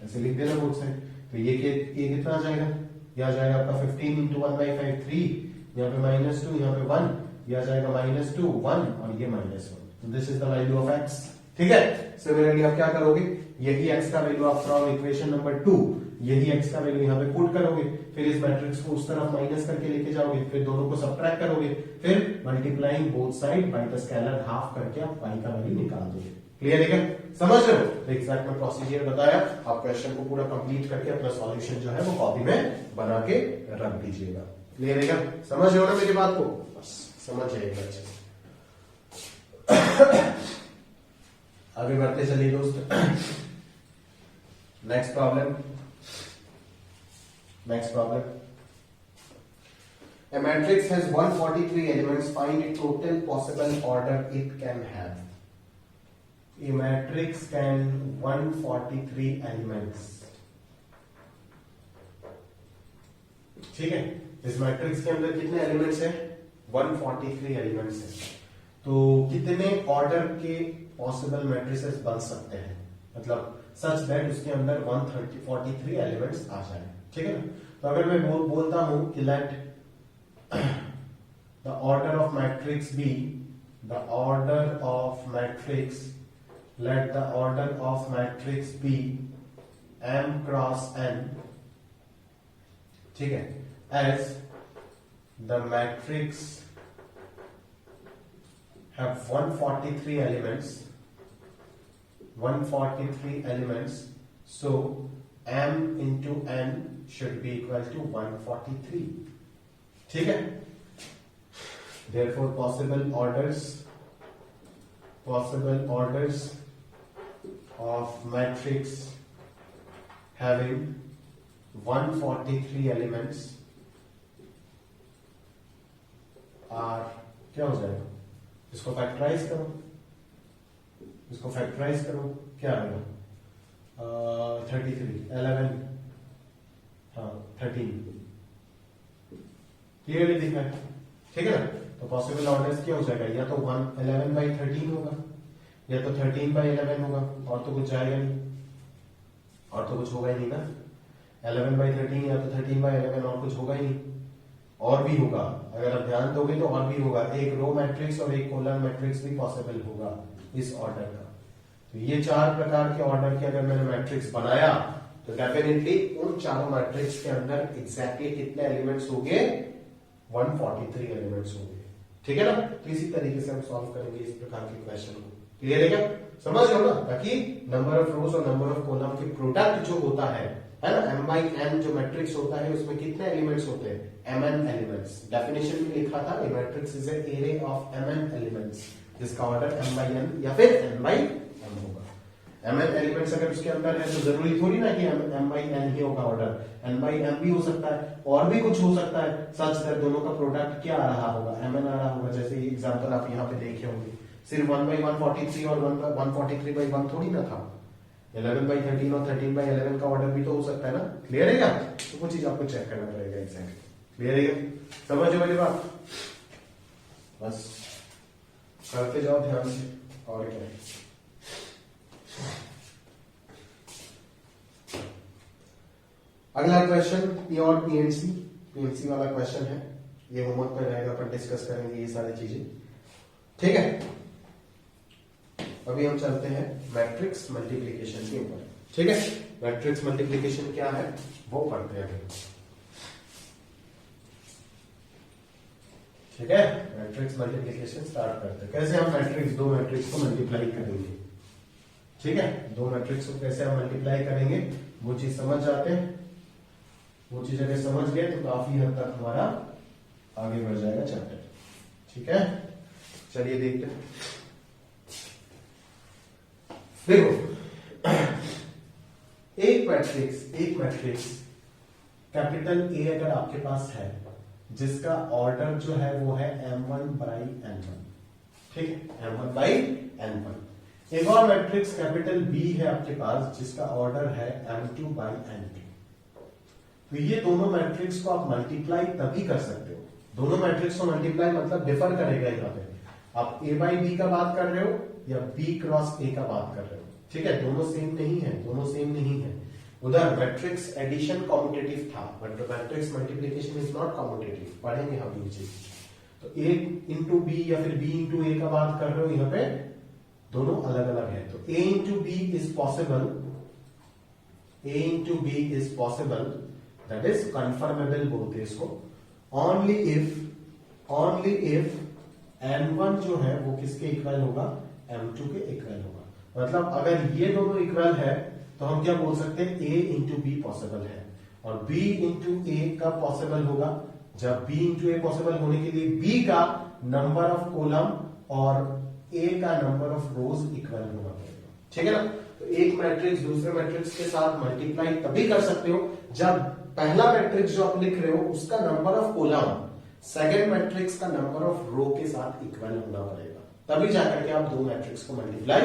ऐसे लिख देना बोथ साइड। तो ये कितना आ जाएगा, ये आ जाएगा आपका 15 into 1/5 3, यहाँ पे -2, यहाँ पे 1, ये आ जाएगा -2 1 और ये -1। तो this is the value of x। ठीक है, सिमिलरली आप क्या करोगे, यही x का वैल्यू आप फ्रॉम इक्वेशन नंबर 2 यही x का वैल्यू यहाँ पे पुट करोगे, फिर इस मैट्रिक्स को उस तरफ माइनस करके लेके जाओगे, फिर दोनों को सबट्रैक्ट करोगे, फिर multiplying both side by the scalar half करके आप y का वैल्यू निकाल दोगे। क्लियर है क्या, समझ रहे हो? तो एग्जैक्ट में प्रोसीजर बताया, आप क्वेश्चन को पूरा कंप्लीट करके अपना सॉल्यूशन जो है वो कॉपी में बना के रख दीजिएगा। क्लियर है क्या, समझ रहे हो ना मेरी बात को, बस समझ जाइएगा अच्छे से। आगे बढ़ते चलिए दोस्त। Next problem. A matrix has 143 elements. Find the total possible order it can have. A matrix can 143 elements. ठीक है, इस मैट्रिक्स के अंदर कितने एलिमेंट्स हैं 143 एलिमेंट्स हैं। तो कितने ऑर्डर के पॉसिबल मैट्रिसेस बन सकते हैं, मतलब सच दैट उसके अंदर 143 एलिमेंट्स आ जाए, ठीक है ना। तो अगर मैं बोलता हूं कि let the order of matrix B, the order of matrix, let the order of matrix be m cross n, ठीक है, as the matrix have 143 elements, 143 elements, so m into n should be equal to 143, ठीक है। therefore possible orders of matrix having 143 elements are, क्या हो जाएगा, इसको factorise करो, क्या आएगा, 33 11 हाँ 13, क्लियरली दिखा है, ठीक है ना। तो पॉसिबल ऑर्डर्स क्या हो जाएगा, या तो 11/13 होगा, या तो 13/11 होगा, और तो कुछ जाएगा नहीं, और तो कुछ होगा ही नहीं ना। 11/13 या तो 13/11, और कुछ होगा ही नहीं। और भी होगा, अगर आप ध्यान दोगे तो और भी होगा, एक रो मैट्रिक्स और एक कॉलम मैट्रिक्स भी पॉसिबल होगा इस ऑर्डर का। तो ये 4 प्रकार के ऑर्डर के अगर मैंने मैट्रिक्स बनाया तो डेफिनेटली उन चारों मैट्रिक्स के अंदर एग्जैक्टली कितने एलिमेंट्स होंगे, 143 एलिमेंट्स होंगे, ठीक है ना। तो इसी तरीके से हम सॉल्व करेंगे इस प्रकार के क्वेश्चन को, क्लियर है क्या, समझ लो ना, ताकि नंबर ऑफ रोज और नंबर ऑफ कॉलम के प्रोडक्ट जो होता है ना, m/n जो मैट्रिक्स होता है उसमें कितने एलिमेंट्स होते हैं, mn एलिमेंट्स। डेफिनेशन में लिखा था A matrix is an array of mn elements जिसका ऑर्डर m/n या फिर n/m होगा। mn एलिमेंट्स अगर उसके अंदर है तो जरूरी थोड़ी ना कि m/n ही होगा ऑर्डर, n/m भी हो सकता है, और भी कुछ हो सकता है, सच दैट दोनों का प्रोडक्ट क्या आ रहा होगा, mn आ रहा होगा। जैसे एग्जांपल आप यहाँ पे देखे होंगे, सिर्फ 1/143 और 143/1 थोड़ी ना था, 11/13 और 13/11 का ऑर्डर भी तो हो सकता है ना, क्लियर है क्या। तो वो चीज आपको चेक करना पड़ेगा एग्जैक्टली, क्लियर है क्या, समझो मेरी बात, बस करते जाओ ध्यान से, और क्या है। अगला क्वेश्चन पी और पीएनसी वाला क्वेश्चन है, ये होमवर्क में रहेगा, अपन डिस्कस करेंगे ये सारी चीजें, ठीक है। अभी हम चलते हैं मैट्रिक्स मल्टीप्लिकेशन के ऊपर, ठीक है। मैट्रिक्स मल्टीप्लिकेशन क्या है वो पढ़ते हैं, ठीक है। मैट्रिक्स मल्टीप्लिकेशन स्टार्ट करते हैं, कैसे हम दो मैट्रिक्स को मल्टीप्लाई करेंगे, ठीक है। दो मैट्रिक्स को कैसे हम मल्टीप्लाई करेंगे वो चीज समझ जाते हैं, वो चीज अगर समझ गए तो काफी हद तक हमारा आगे बढ़ जाएगा चैप्टर, ठीक है। चलिए देखते हैं, देखो एक मैट्रिक्स कैपिटल ए अगर आपके पास है जिसका ऑर्डर जो है वो है m1/n1, ठीक है, m1/n1। एक और मैट्रिक्स कैपिटल बी है आपके पास जिसका ऑर्डर है m2/n2। तो ये दोनों मैट्रिक्स को आप मल्टीप्लाई तभी कर सकते हो, दोनों मैट्रिक्स को मल्टीप्लाई मतलब डिफर करेगा यहाँ पे, आप a/b का बात कर रहे हो या b क्रॉस a का बात कर रहे हो, ठीक है। दोनों सेम नहीं है, उधर मैट्रिक्स एडिशन कॉम्यूटेटिव था but matrix multiplication is not commutative, पढ़ेंगे हम ये चीज। तो a इंटू बी या फिर b इंटू ए का बात कर रहे हो, यहाँ पे दोनों अलग अलग है। तो a into B is possible, that is conformable बोलते हैं इसको, ओनली इफ n1 जो है वो किसके इक्वल होगा, m2 के इक्वल होगा। मतलब अगर ये दोनों इक्वल है तो हम क्या बोल सकते हैं, a इंटू बी पॉसिबल है, और b इंटू ए कब पॉसिबल होगा, जब b इंटू ए पॉसिबल होने के लिए b का नंबर ऑफ कॉलम और a का नंबर ऑफ रोज इक्वल होना पड़ेगा, ठीक है ना। तो एक मैट्रिक्स दूसरे मैट्रिक्स के साथ मल्टीप्लाई तभी कर सकते हो जब पहला मैट्रिक्स जो आप लिख रहे हो उसका number of column second matrix का नंबर ऑफ रो के साथ इक्वल होना पड़ेगा, तभी जाकर के आप दो मैट्रिक्स को मल्टीप्लाई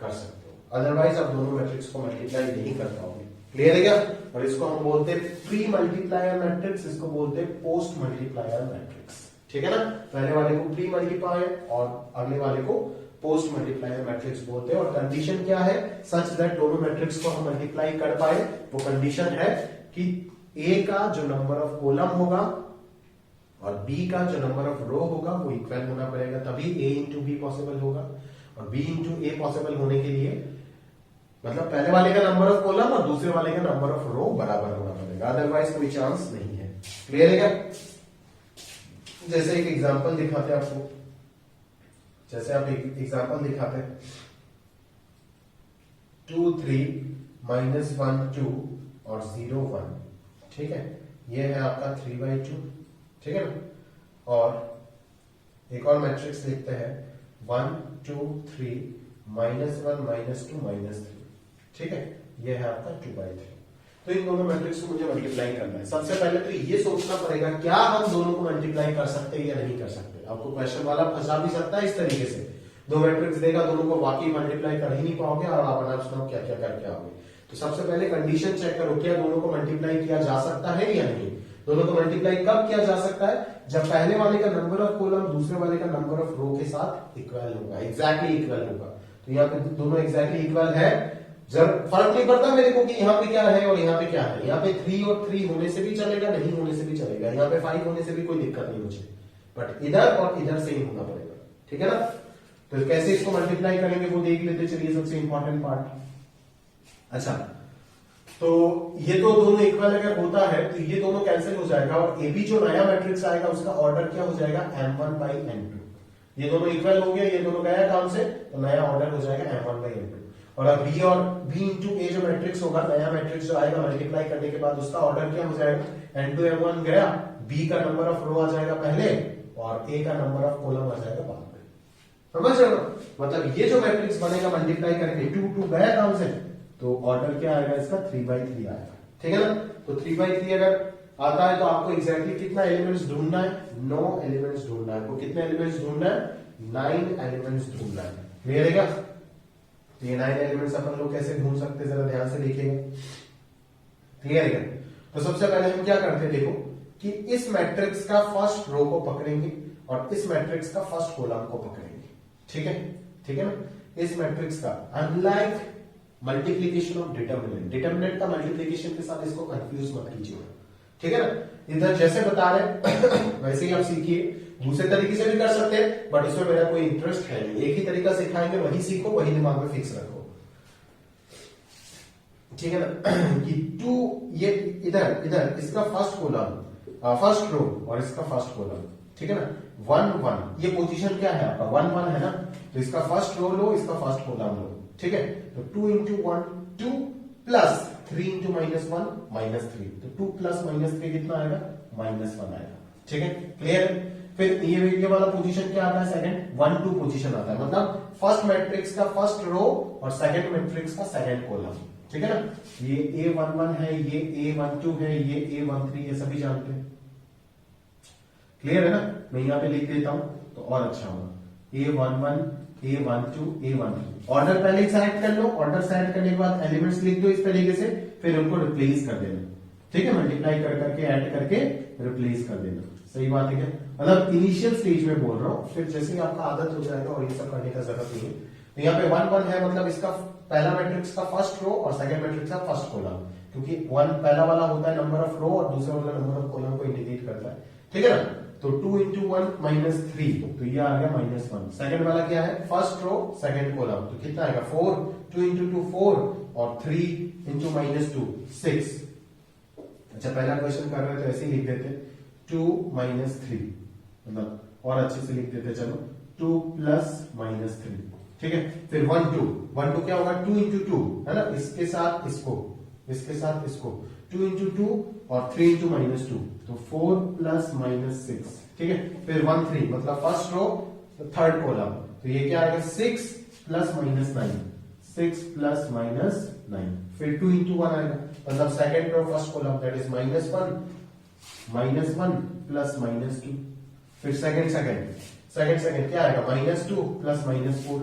कर सकते हो, अदरवाइज आप दोनों मैट्रिक्स को मल्टीप्लाई नहीं कर पाओगे, क्लियर है क्या। और इसको हम बोलते हैं प्री मल्टीप्लायर मैट्रिक्स, इसको बोलते हैं पोस्ट मल्टीप्लायर मैट्रिक्स, ठीक है ना। पहले वाले को प्री मल्टीप्लायर और अगले वाले को पोस्ट मल्टीप्लायर मैट्रिक्स बोलते हैं। और कंडीशन क्या है, सच दैट दोनों मैट्रिक्स को हम मल्टीप्लाई कर पाए, वो कंडीशन है कि ए का जो नंबर ऑफ कॉलम होगा और बी का जो नंबर ऑफ रो होगा वो इक्वल होना पड़ेगा, तभी ए इंटू बी पॉसिबल होगा। और बी इंटू ए पॉसिबल होने के लिए मतलब पहले वाले का नंबर ऑफ कॉलम और दूसरे वाले का नंबर ऑफ रो बराबर होना पड़ेगा, अदरवाइज कोई चांस नहीं है। क्लियर है क्या? जैसे एक एग्जांपल दिखाते हैं आपको, जैसे आप एक एग्जांपल दिखाते हैं 2 3 -1 2 और 0 1, ठीक है। ये है आपका 3/2, ठीक है ना। और एक और मैट्रिक्स लिखते हैं 1 2 3 -1 -2 -3, ठीक है। ये है आपका 2/3। तो इन दोनों मैट्रिक्स को मुझे मल्टीप्लाई करना है। सबसे पहले तो ये सोचना पड़ेगा क्या हम दोनों को मल्टीप्लाई कर सकते हैं या नहीं कर सकते। आपको क्वेश्चन वाला फंसा भी सकता है इस तरीके से, दो मैट्रिक्स देगा, दोनों को वाकई मल्टीप्लाई कर ही नहीं पाओगे और आप अनाप शनाप क्या क्या करके आओगे। तो सबसे पहले कंडीशन चेक करो, क्या दोनों को मल्टीप्लाई किया जा सकता है या नहीं। दोनों को मल्टीप्लाई कब किया जा सकता है, जब पहले वाले का नंबर ऑफ कॉलम दूसरे वाले का नंबर ऑफ रो के साथ इक्वल होगा, एग्जैक्टली इक्वल होगा। तो यहाँ पे दोनों एग्जैक्टली इक्वल है, जब फर्क नहीं पड़ता मेरे को कि यहाँ पे क्या है और यहाँ पे क्या है। यहाँ पे 3 और 3 होने से भी चलेगा, नहीं होने से भी चलेगा, यहाँ पे 5 होने से भी कोई दिक्कत नहीं मुझे, बट इधर और इधर सेम होना पड़ेगा, ठीक है ना। तो कैसे इसको मल्टीप्लाई करेंगे वो देख लेते चलिए, सबसे इंपॉर्टेंट पार्ट। अच्छा, तो ये तो दोनों इक्वल अगर होता है तो ये दोनों कैंसिल हो जाएगा और ए बी जो नया मैट्रिक्स आएगा उसका ऑर्डर क्या हो जाएगा, m1/m2। ये दोनों इक्वल हो गया, ये दोनों गया काम से, तो नया ऑर्डर हो जाएगा m1/m2। और अब b इंटू ए जो मैट्रिक्स होगा, नया मैट्रिक्स जो आएगा मल्टीप्लाई करने के बाद उसका ऑर्डर क्या हो जाएगा, n2 m1 गया, b का नंबर ऑफ रो आ जाएगा पहले और a का नंबर ऑफ कॉलम आ जाएगा बाद में। समझ रहे हो? मतलब ये जो मैट्रिक्स बनेगा मल्टीप्लाई करके 2 2 गया काम से, तो ऑर्डर क्या आएगा इसका 3/3 आएगा, ठीक है ना। तो 3/3 अगर आता है तो आपको एग्जैक्टली कितना एलिमेंट्स ढूंढना है, 9 एलिमेंट्स ढूंढना है। आपको कितने एलिमेंट्स ढूंढना है, 9 एलिमेंट्स ढूंढना है। क्लियर है क्या? तो ये 9 एलिमेंट्स अपन लोग कैसे ढूंढ सकते हैं, जरा ध्यान से देखिएगा। क्लियर है क्या? तो सबसे पहले हम क्या करते हैं, देखो कि इस मैट्रिक्स का फर्स्ट रो को पकड़ेंगे और इस मैट्रिक्स का फर्स्ट कॉलम को पकड़ेंगे, ठीक है, ठीक है ना। इस मैट्रिक्स का unlike multiplication of determinant, determinant का मल्टीप्लीकेशन के साथ इसको कंफ्यूज मत कीजिएगा, ठीक है ना। इधर जैसे बता रहे वैसे ही आप सीखिए, दूसरे तरीके से भी कर सकते हैं बट इसमें मेरा कोई इंटरेस्ट है नहीं, एक ही तरीका सिखाएंगे, वही सीखो, वही दिमाग में फिक्स रखो, ठीक है ना। कि 2 ये इधर इधर इसका फर्स्ट कॉलम, फर्स्ट रो और इसका फर्स्ट कॉलम, ठीक है ना। 1 1 ये पोजीशन क्या है आपका, 1 1 है ना, तो इसका फर्स्ट रो लो, इसका फर्स्ट कॉलम लो, ठीक है। तो 2 इंटू 1 2 प्लस 3 इंटू -1 -3, तो 2 प्लस -3 कितना आएगा, -1 आएगा, ठीक है। क्लियर? फिर ये वाला पोजीशन क्या आता है, सेकंड 1 2 पोजीशन आता है, मतलब फर्स्ट मैट्रिक्स का फर्स्ट रो और सेकंड मैट्रिक्स का सेकंड कॉलम, ठीक है ना। ये A11 है, ये A12 है, ये A13, ये सभी जानते हैं। क्लियर है ना। मैं यहाँ पे लिख देता हूं तो और अच्छा होगा, A11 A12 A13। ऑर्डर पहले सेलेक्ट कर लो, ऑर्डर सेलेक्ट करने के बाद एलिमेंट्स लिख दो इस तरीके से, फिर उनको रिप्लेस कर देना, ठीक है। मल्टीप्लाई कर करके ऐड करके रिप्लेस कर देना, सही बात है क्या। मतलब इनिशियल स्टेज में बोल रहा हूं, फिर जैसे ही आपका आदत हो जाएगा और ये सब करने का जरूरत नहीं है। तो यहाँ पे 1 1 है, मतलब इसका पहला मैट्रिक्स का फर्स्ट रो और सेकंड मैट्रिक्स का फर्स्ट कॉलम, क्योंकि 1 पहला वाला होता है नंबर ऑफ रो और दूसरा वाला नंबर ऑफ कॉलम को इंडिकेट करता है, ठीक है ना। तो 2 इंटू 1 -3, तो ये आ गया -1। सेकंड वाला क्या है, फर्स्ट रो सेकंड कॉलम, तो कितना आएगा 4, 2 इंटू 2 4 और 3 इंटू -2 6। अच्छा, पहला क्वेश्चन कर रहे थे ऐसे ही लिख देते 2 -3, मतलब और अच्छे से लिख देते, चलो 2 प्लस -3, ठीक है। फिर 1 2 क्या होगा, 2 इंटू 2 है ना, इसके साथ इसको, इसके साथ इसको, 2 इंटू 2 और 3 इंटू -2, तो 4 प्लस -6, ठीक है। फिर 1 3, मतलब फर्स्ट रो थर्ड कॉलम, तो ये क्या आएगा 6 प्लस -9, 6 प्लस -9। फिर 2 इंटू 1 आएगा, मतलब second row first column, that is -1 plus -2। फिर सेकंड क्या आएगा, -2 प्लस -4,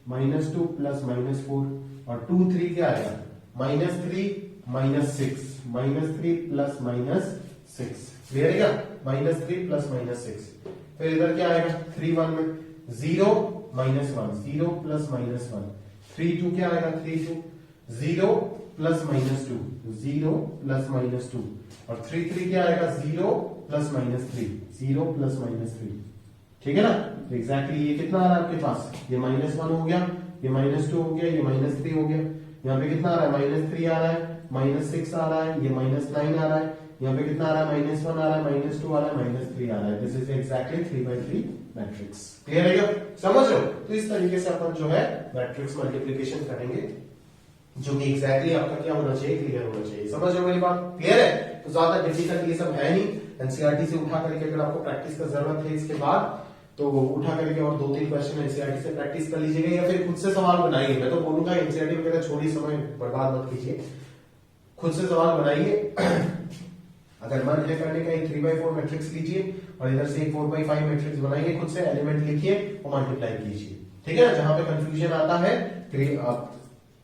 -2 प्लस -4 और 2 3 क्या आएगा, -3 -6, -3 प्लस -6। क्लियर है क्या, -3 प्लस -6। फिर इधर क्या आएगा 3 1 में 0 -1 0 प्लस माइनस 1 3 2 क्या आएगा 3 2 0 प्लस माइनस 2 0 प्लस माइनस 2 और 3 3 क्या आएगा 0 प्लस माइनस 3 0 प्लस माइनस 3 ठीक है ना। तो एग्जैक्टली ये कितना आ रहा है आपके पास, ये -1 हो गया, ये -2 हो गया, ये -3 हो गया, यहाँ पे कितना आ रहा है -3 आ रहा है, -6 आ रहा है, ये -9 आ रहा है, यहाँ पे कितना आ रहा है -1 आ रहा है, -2 आ रहा है, -3 आ रहा है। This is exactly 3/3 matrix. Clear है क्या, समझ रहे हो। तो इस तरीके से अपन जो है मैट्रिक्स मल्टीप्लिकेशन करेंगे, जो कि एग्जैक्टली आपका क्या होना चाहिए, क्लियर होना चाहिए। समझ रहे हो मेरी बात, क्लियर है। तो ज्यादा डिफिकल्ट ये सब है नहीं, एनसीईआरटी से उठा करके अगर आपको प्रैक्टिस का जरूरत है इसके बाद तो उठा करके और 2-3 क्वेश्चन एनसीईआरटी से प्रैक्टिस कर लीजिएगा, या फिर खुद से सवाल बनाइए। मैं तो बोलूंगा एनसीईआरटी वगैरह छोड़िए, समय बर्बाद मत कीजिए, खुद से सवाल बनाइए। अगर मन है करने का, एक 3/4 मैट्रिक्स लीजिए और इधर से एक 4/5 मैट्रिक्स बनाइए, खुद से एलिमेंट लिखिए और मल्टीप्लाई कीजिए। ठीक है ना, जहां पे कंफ्यूजन आता है फिर आप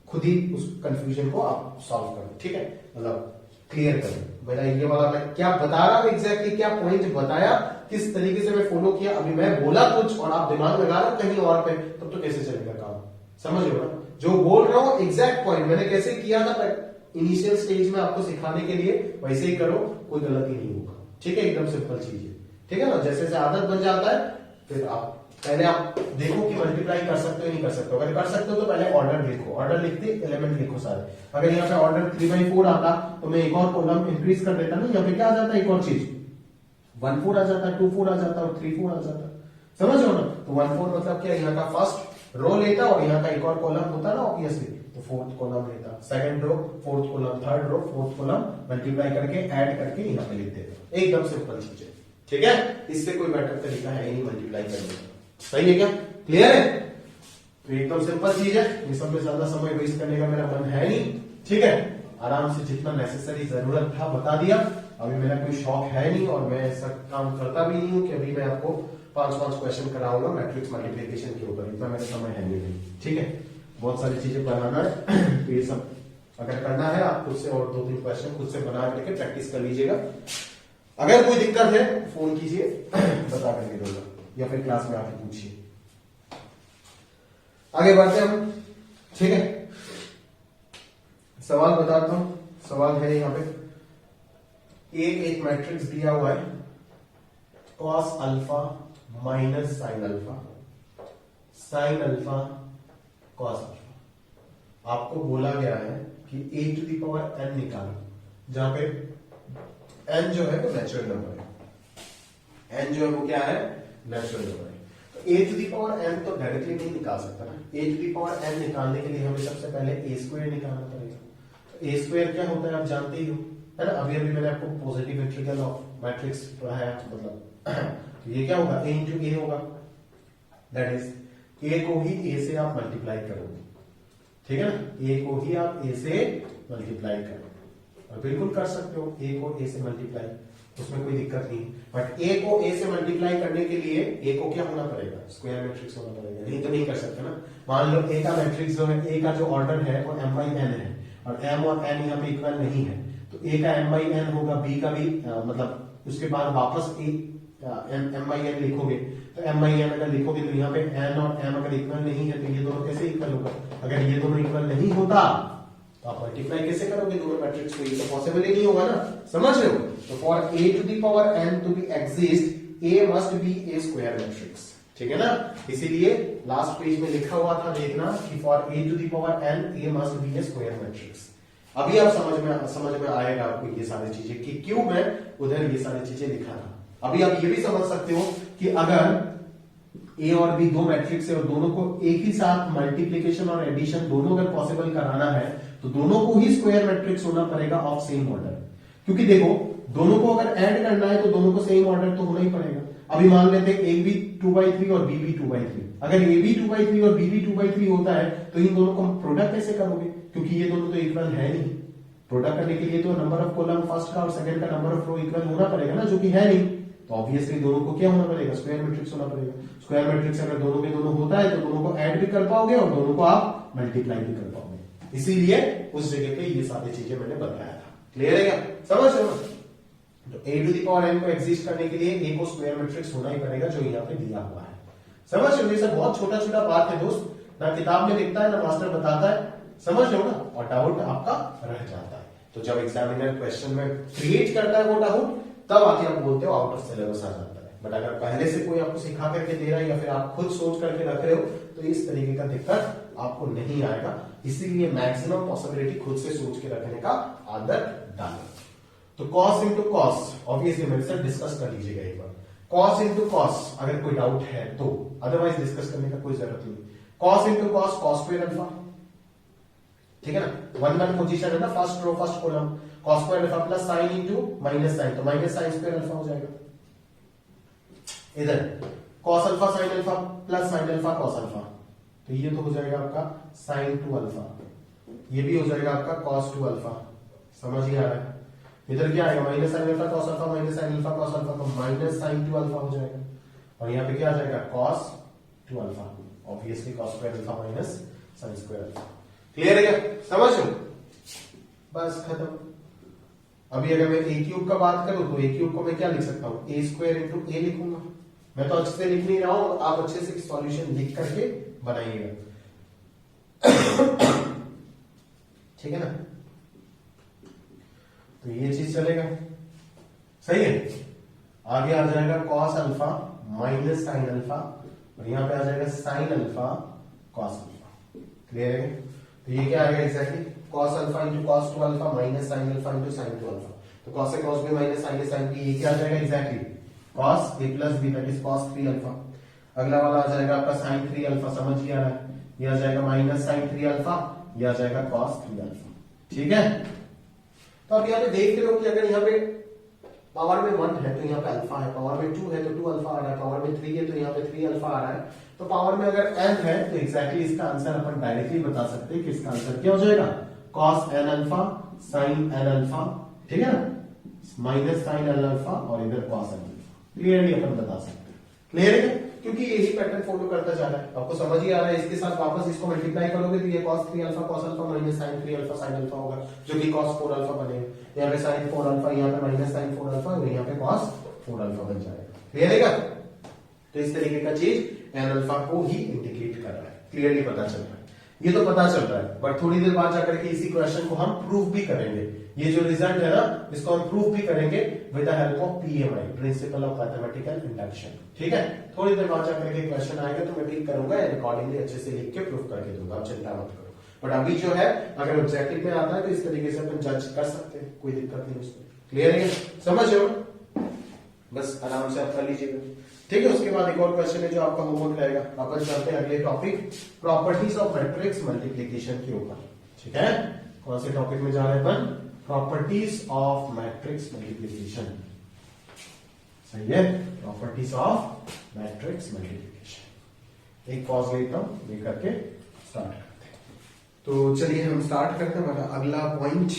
खुद ही उस कंफ्यूजन को आप सॉल्व करो। ठीक है, मतलब क्लियर करो मेरा ये वाला मैं क्या बता रहा हूं, एग्जैक्टली क्या पॉइंट बताया, किस तरीके से मैं फॉलो किया। अभी मैं बोला कुछ और आप दिमाग लगा रहे हो कहीं और पे, तब तो कैसे चलेगा काम। समझ रहे हो ना, जो बोल रहा हूं एग्जैक्ट पॉइंट मैंने कैसे किया था इनिशियल स्टेज में आपको सिखाने के लिए, वैसे ही करो, कोई गलती नहीं होगा। ठीक है, एकदम सिंपल चीज है। ठीक है ना, जैसे जैसे आदत बन जाता है फिर आप पहले आप देखो कि मल्टीप्लाई कर सकते हो नहीं कर सकते हो। अगर कर सकते हो तो पहले ऑर्डर लिखो, ऑर्डर लिखते एलिमेंट लिखो सारे। अगर यहाँ पे ऑर्डर 3/4 आता तो मैं एक और कॉलम इंक्रीज कर देता ना, यहाँ पे क्या आ जाता है एक और चीज 1/4 आ जाता, 2/4 आ जाता और 3/4 आ जाता। समझ रहे हो ना। तो 1/4 मतलब क्या, यहाँ का फर्स्ट रो लेता और यहाँ का एक और कॉलम होता ना ऑब्वियसली, तो फोर्थ कॉलम लेता, second row, fourth column, third row, fourth column, multiply करके ऐड करके यहाँ पे लिख देता। एकदम सिंपल चीज है। ठीक है, इससे कोई बेटर तरीका है नहीं मल्टीप्लाई करने का। सही है क्या, क्लियर है। तो एकदम सिंपल चीज है, ये सब में ज्यादा समय वेस्ट करने का मेरा मन है नहीं। ठीक है, आराम से जितना नेसेसरी जरूरत था बता दिया। अभी मेरा कोई शौक है नहीं और मैं ऐसा काम करता भी नहीं हूं कि अभी मैं आपको 5-5 क्वेश्चन कराऊंगा मैट्रिक्स मल्टीप्लिकेशन के ऊपर, इतना मेरा समय है नहीं। ठीक है, बहुत सारी चीजें पढ़ाना है, तो ये सब अगर करना है आप खुद से और 2-3 क्वेश्चन खुद से बना करके प्रैक्टिस कर लीजिएगा। अगर कोई दिक्कत है फोन कीजिए, बता करके दूंगा, या फिर क्लास में आके पूछिए। आगे बढ़ते हैं हम। ठीक है, सवाल बताता हूं। सवाल है यहाँ पे, एक मैट्रिक्स दिया हुआ है cos alpha minus sine alpha, sine alpha cos alpha. आपको बोला गया है कि a⁴n निकालो, जहां पे n जो है वो नेचुरल नंबर है। n जो है वो क्या है, नेचुरल नंबर है। तो a⁴n तो डायरेक्टली नहीं निकाल सकता ना। a⁴n निकालने के लिए हमें सबसे पहले a² निकालना पड़ेगा। a² क्या होता है आप जानते ही हो, है ना। अभी अभी मैंने आपको पॉजिटिव इंटीग्रल ऑफ मैट्रिक्स पढ़ाया, मतलब तो ये क्या होगा, a इंटू ए होगा, दैट इज a को ही a से आप मल्टीप्लाई करोगे। ठीक है ना, a को ही आप a से मल्टीप्लाई करोगे, और बिल्कुल कर सकते हो a को a से मल्टीप्लाई, उसमें कोई दिक्कत नहीं। बट a को a से मल्टीप्लाई करने के लिए a को क्या होना पड़ेगा, स्क्वायर मैट्रिक्स होना पड़ेगा, नहीं तो नहीं कर सकते ना। मान लो a का मैट्रिक्स जो है, a का जो ऑर्डर है वो m/n है, और m और n यहाँ पे इक्वल नहीं है, तो a का m/n होगा, b का भी मतलब उसके बाद वापस m/n लिखोगे, तो m/n अगर लिखोगे तो यहाँ पे n और m अगर इक्वल नहीं है तो ये दोनों कैसे इक्वल होगा। अगर ये दोनों इक्वल नहीं होता तो आप मल्टीप्लाई कैसे करोगे दोनों मैट्रिक्स को, ये तो पॉसिबल ही नहीं होगा ना। समझ रहे हो। तो for a⁴n to be exist a must be a square matrix. ठीक है ना, इसीलिए लास्ट पेज में लिखा हुआ था, देखना कि for a⁴n a must be a square matrix. अभी आप समझ में आएगा आपको ये सारी चीजें कि क्यों मैं उधर ये सारी चीजें लिखा था। अभी आप ये भी समझ सकते हो कि अगर ए और बी दो मैट्रिक्स है और दोनों को एक ही साथ मल्टीप्लिकेशन और एडिशन दोनों अगर पॉसिबल कराना है तो दोनों को ही स्क्वायर मैट्रिक्स होना पड़ेगा ऑफ सेम ऑर्डर। क्योंकि देखो दोनों को अगर ऐड करना है तो दोनों को सेम ऑर्डर तो होना ही पड़ेगा। अभी मान लेते हैं ए बी 2/3 और बी भी 2/3। अगर ए बी 2/3 और बी भी 2/3 होता है तो इन दोनों को प्रोडक्ट कैसे करोगे, क्योंकि ये दोनों तो इक्वल है नहीं। प्रोडक्ट करने के लिए तो नंबर ऑफ कॉलम फर्स्ट का और सेकंड का नंबर ऑफ रो इक्वल होना पड़ेगा ना, जो कि है नहीं। तो ऑब्वियसली दोनों को क्या होना पड़ेगा, स्क्वायर मैट्रिक्स होना पड़ेगा। स्क्वायर मैट्रिक्स अगर दोनों में दोनों होता है तो दोनों को ऐड भी कर पाओगे और दोनों को आप मल्टीप्लाई भी कर पाओगे। इसीलिए उस जगह पे ये सारी चीजें मैंने बताया था। क्लियर है क्या, समझ रहे हो। तो a to the power n को एग्जिस्ट करने के लिए a को स्क्वायर मैट्रिक्स होना ही पड़ेगा जो यहाँ पे दिया हुआ है। समझ रहे हो, ये सब बहुत छोटा छोटा बात है दोस्त, ना किताब में लिखता है ना मास्टर बताता है, समझ रहे हो ना, और डाउट आपका रह जाता है। तो जब एग्जामिनर क्वेश्चन में क्रिएट करता है वो डाउट, तब आके आप बोलते हो आउट ऑफ सिलेबस आ जाता है। बट अगर पहले से कोई आपको सिखा करके दे रहा है या फिर आप खुद सोच करके रख रहे हो तो इस तरीके का दिक्कत आपको नहीं आएगा। इसीलिए मैक्सिमम पॉसिबिलिटी खुद से सोच के रखने का आदत डालो। तो कॉस इंटू कॉस ऑब्वियसली मेरे साथ डिस्कस कर लीजिएगा एक बार। कॉस इंटू कॉस अगर कोई डाउट है तो, अदरवाइज डिस्कस करने का कोई जरूरत नहीं। Cos into cos cos square alpha, ठीक है ना, 1 पोजीशन है ना, first row first column, cos square alpha plus sine into minus sine, तो माइनस साइन स्क्वायर अल्फा हो जाएगा। इधर cos alpha sine alpha plus sine alpha cos alpha, तो ये तो हो जाएगा आपका साइन 2 अल्फा, ये भी हो जाएगा आपका कॉस 2 अल्फा। समझ ही आ रहा है। इधर क्या आएगा, minus sine alpha cos alpha minus sine alpha cos alpha, तो माइनस साइन 2 अल्फा हो जाएगा। और यहाँ पे क्या आ जाएगा, cos 2 alpha, obviously cos square alpha minus sine square alpha. Clear है क्या, समझ लो, बस खत्म। अभी अगर मैं ए क्यूब का बात करूं तो ए क्यूब को मैं क्या लिख सकता हूं, ए स्क्वायर इंटू ए लिखूंगा। मैं तो अच्छे से लिख नहीं रहा हूं, आप अच्छे से सॉल्यूशन लिख करके बनाइएगा। ठीक है ना, तो ये चीज चलेगा, सही है। आगे आ जाएगा cos alpha minus sine alpha, और यहां पे आ जाएगा sine alpha cos alpha. Clear है। तो ये क्या आएगा exactly, cos alpha into cos 2 alpha minus sine alpha into sine 2 alpha. तो कॉस से cos B minus sine A sine B, ये क्या आ जाएगा exactly cos A plus B, that is cos 3 alpha. अगला वाला आ जाएगा आपका साइन 3 अल्फा, समझ ही आ रहा है, ये आ जाएगा माइनस साइन 3 अल्फा, ये आ जाएगा कॉस 3 अल्फा। ठीक है। तो अब यहाँ पे देख रहे हो कि अगर यहाँ पे पावर में 1 है तो यहाँ पे अल्फा है, पावर में 2 है तो 2 अल्फा आ रहा है, पावर में 3 है तो यहाँ पे 3 अल्फा आ रहा है। तो पावर में अगर n है तो एग्जैक्टली इसका आंसर अपन डायरेक्टली बता सकते हैं कि इसका आंसर क्या हो जाएगा, cos n alpha sin n alpha, ठीक है ना, माइनस sin n अल्फा और इधर cos n अल्फा। क्लियरली अपन बता सकते हैं। क्लियर है, क्योंकि यही पैटर्न फॉलो करता जा रहा है, आपको समझ ही आ रहा है। इसके साथ वापस इसको मल्टीप्लाई करोगे तो ये cos 3 alpha cos alpha minus sin 3 alpha sin alpha होगा, जो कि cos 4 अल्फा बनेगा। यहाँ पे sin 4 अल्फा, यहाँ पे माइनस sin 4 अल्फा और यहाँ पे cos 4 अल्फा बन जाएगा। क्लियर है। तो इस तरीके का चीज n अल्फा को ही इंडिकेट कर रहा है, क्लियरली पता चल रहा है। ये तो पता चल रहा है, बट थोड़ी देर बाद जाकर के इसी क्वेश्चन को हम प्रूव भी करेंगे। ये जो रिजल्ट है ना, इसको हम प्रूव भी करेंगे with the help of PMI, principle of mathematical induction. ठीक है, थोड़ी देर बाद जाकर के क्वेश्चन आएगा तो मैं ठीक करूंगा, अकॉर्डिंगली अच्छे से लिख के प्रूव करके दूंगा, आप चिंता मत करो। बट अभी जो है अगर ऑब्जेक्टिव में आता है तो इस तरीके से अपन जज कर सकते हैं, कोई दिक्कत नहीं उसमें। क्लियर है, समझ रहे हो, बस आराम से आप कर लीजिएगा। ठीक है, उसके बाद एक और क्वेश्चन है जो आपका होमवर्क रहेगा। अपन चलते हैं अगले topic, properties of matrix multiplication के ऊपर। ठीक है, कौन से टॉपिक में जा रहे हैं अपन, प्रॉपर्टीज ऑफ मैट्रिक्स मल्टीप्लिकेशन। सही है, प्रॉपर्टीज ऑफ मैट्रिक्स मल्टीप्लिकेशन। एक पॉज लेता हूं, लेकर के स्टार्ट करते हैं। तो चलिए हम स्टार्ट करते हैं। हमारा अगला पॉइंट,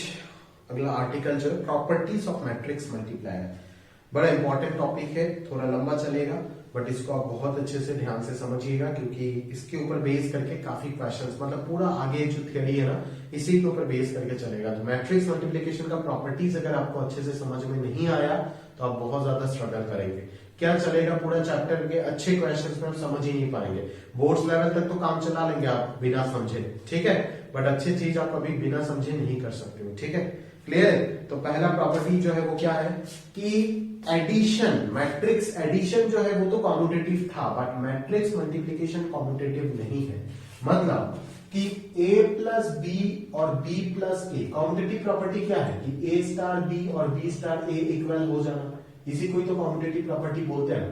अगला आर्टिकल जो है प्रॉपर्टीज ऑफ मैट्रिक्स मल्टीप्लायर। बड़ा इंपॉर्टेंट टॉपिक है, थोड़ा लंबा चलेगा, बट इसको आप बहुत अच्छे से ध्यान से समझिएगा, क्योंकि इसके ऊपर बेस करके काफी क्वेश्चंस, मतलब पूरा आगे जो थ्योरी है ना, इसी के ऊपर बेस करके चलेगा। तो मैट्रिक्स मल्टीप्लिकेशन का प्रॉपर्टीज अगर आपको अच्छे से समझ में नहीं आया तो आप बहुत ज्यादा स्ट्रगल करेंगे। क्या चलेगा, पूरा चैप्टर के अच्छे क्वेश्चंस में आप समझ ही नहीं पाएंगे। बोर्ड्स लेवल तक तो काम चला लेंगे आप बिना समझे, ठीक है, बट अच्छी चीज आप कभी बिना समझे नहीं कर सकते हो। ठीक है, क्लियर। तो पहला प्रॉपर्टी जो है वो क्या है कि एडिशन, मैट्रिक्स एडिशन जो है वो तो कॉम्यूटेटिव था, बट मैट्रिक्स मल्टीप्लिकेशन कॉम्यूटेटिव नहीं है। मतलब कि a प्लस बी और b प्लस ए, कॉम्यूटेटिव प्रॉपर्टी क्या है कि a स्टार b और b स्टार a इक्वल हो जाना, इसी को ही तो कॉम्यूटेटिव प्रॉपर्टी बोलते हैं।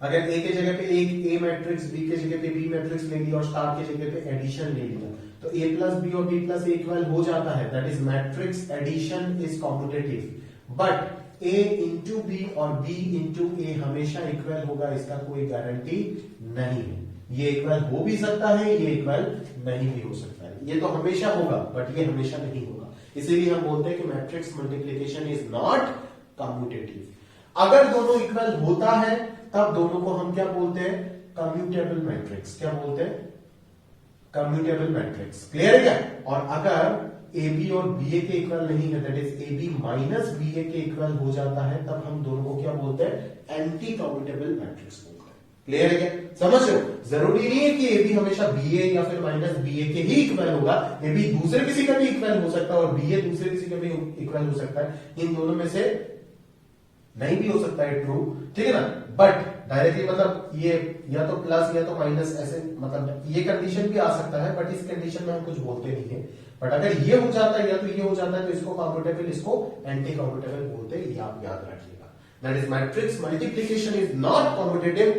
अगर a के जगह पे एक a मैट्रिक्स, b के जगह पे b मैट्रिक्स ले लिया और स्टार के जगह पे एडिशन ले लिया, तो a प्लस बी और b प्लस ए इक्वल हो जाता है, that is matrix addition is commutative. But a into B और b इंटू ए हमेशा इक्वल होगा, इसका कोई गारंटी नहीं है। ये इक्वल हो भी सकता है, ये इक्वल नहीं भी हो सकता है। ये तो हमेशा होगा, बट ये हमेशा नहीं होगा। इसीलिए हम बोलते हैं कि matrix multiplication is not commutative. अगर दोनों इक्वल होता है तब दोनों को हम क्या बोलते हैं, कम्यूटेबल मैट्रिक्स। क्या बोलते हैं, कम्यूटेबल मैट्रिक्स। क्लियर है क्या। और अगर ए बी और बी ए के इक्वल नहीं है, that is A B minus B A के इक्वल हो जाता है, तब हम दोनों को क्या बोलते हैं, एंटी कम्यूटेबल मैट्रिक्स बोलते हैं। क्लियर है क्या? समझ रहे हो? जरूरी नहीं है कि ए बी हमेशा बी ए या फिर माइनस बी ए के ही इक्वल होगा, ए बी दूसरे किसी का भी इक्वल हो सकता है और बी ए दूसरे किसी का भी इक्वल हो सकता है, इन दोनों में से नहीं भी हो सकता है ट्रू, ठीक है ना। बट डायरेक्टली मतलब ये या तो प्लस या तो माइनस, ऐसे मतलब ये कंडीशन भी आ सकता है, बट इस कंडीशन में हम कुछ बोलते नहीं है। बट अगर ये हो जाता है या तो ये हो जाता है तो इसको कम्यूटेबल, इसको एंटी कम्यूटेबल बोलते हैं, ये आप याद रखिएगा। That is matrix multiplication is not commutative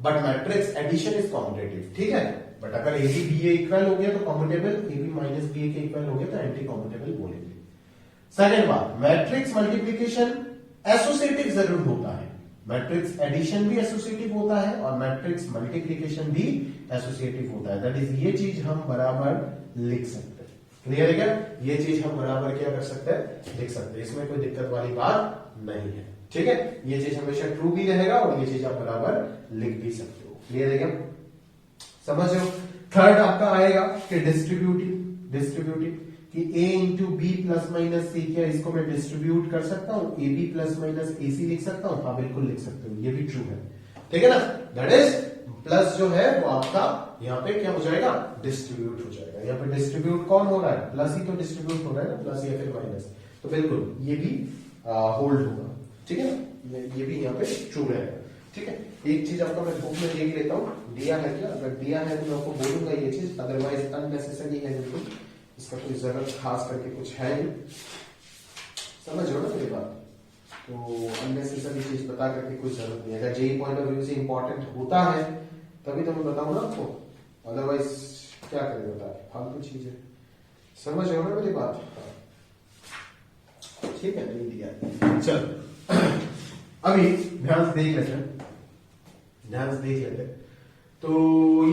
but matrix addition is commutative, ठीक है। बट अगर A B B A equal हो गया तो commutable, A B minus B A के इक्वल हो गया तो एंटी कम्यूटेबल बोलेंगे। सेकंड बात, मैट्रिक्स मल्टीप्लिकेशन एसोसिएटिव जरूर होता है, मैट्रिक्स एडिशन भी एसोसिएटिव होता है और मैट्रिक्स मल्टीप्लिकेशन भी एसोसिएटिव होता है। दैट इज ये चीज हम बराबर लिख सकते हैं। क्लियर है क्या? ये चीज हम बराबर क्या कर सकते हैं, लिख सकते हैं, इसमें कोई दिक्कत वाली बात नहीं है, ठीक है। ये चीज हमेशा ट्रू भी रहेगा और ये चीज आप बराबर लिख भी सकते हो। क्लियर है क्या? समझ रहे हो? थर्ड आपका आएगा कि डिस्ट्रीब्यूटिव कि a into B plus minus C, क्या इसको मैं डिस्ट्रीब्यूट कर सकता हूं, A B plus minus A C लिख सकता हूं? हाँ बिल्कुल लिख सकते हो, ये भी ट्रू है, ठीक है ना। दैट इज प्लस जो है वो आपका यहाँ पे क्या हो जाएगा, डिस्ट्रीब्यूट हो जाएगा। यहाँ पे डिस्ट्रीब्यूट कौन हो रहा है, प्लस ही तो डिस्ट्रीब्यूट हो रहा है ना, प्लस या फिर माइनस, तो बिल्कुल ये भी होल्ड होगा, ठीक है ना। ये भी यहाँ पे ट्रू रहेगा, ठीक है। एक चीज आपको मैं बुक में देख लेता हूँ, दिया है क्या, अगर दिया है तो मैं आपको बोलूंगा ये चीज, अदरवाइज अननेसेसरी है बिल्कुल, इसका कोई जरूरत खास करके कुछ है नहीं, समझ रहे हो ना मेरी बात। तो अननेसेसरी चीज बता करके कोई जरूरत नहीं, अगर जेई पॉइंट ऑफ व्यू से इंपॉर्टेंट होता है तभी तो मैं बताऊं ना आपको, अदरवाइज क्या करें बता, फालतू चीज है, समझ रहे हो ना मेरी बात। ठीक है, नहीं दिया, चल अभी ध्यान से देख लेते हैं, ध्यान से देख लेते हैं। तो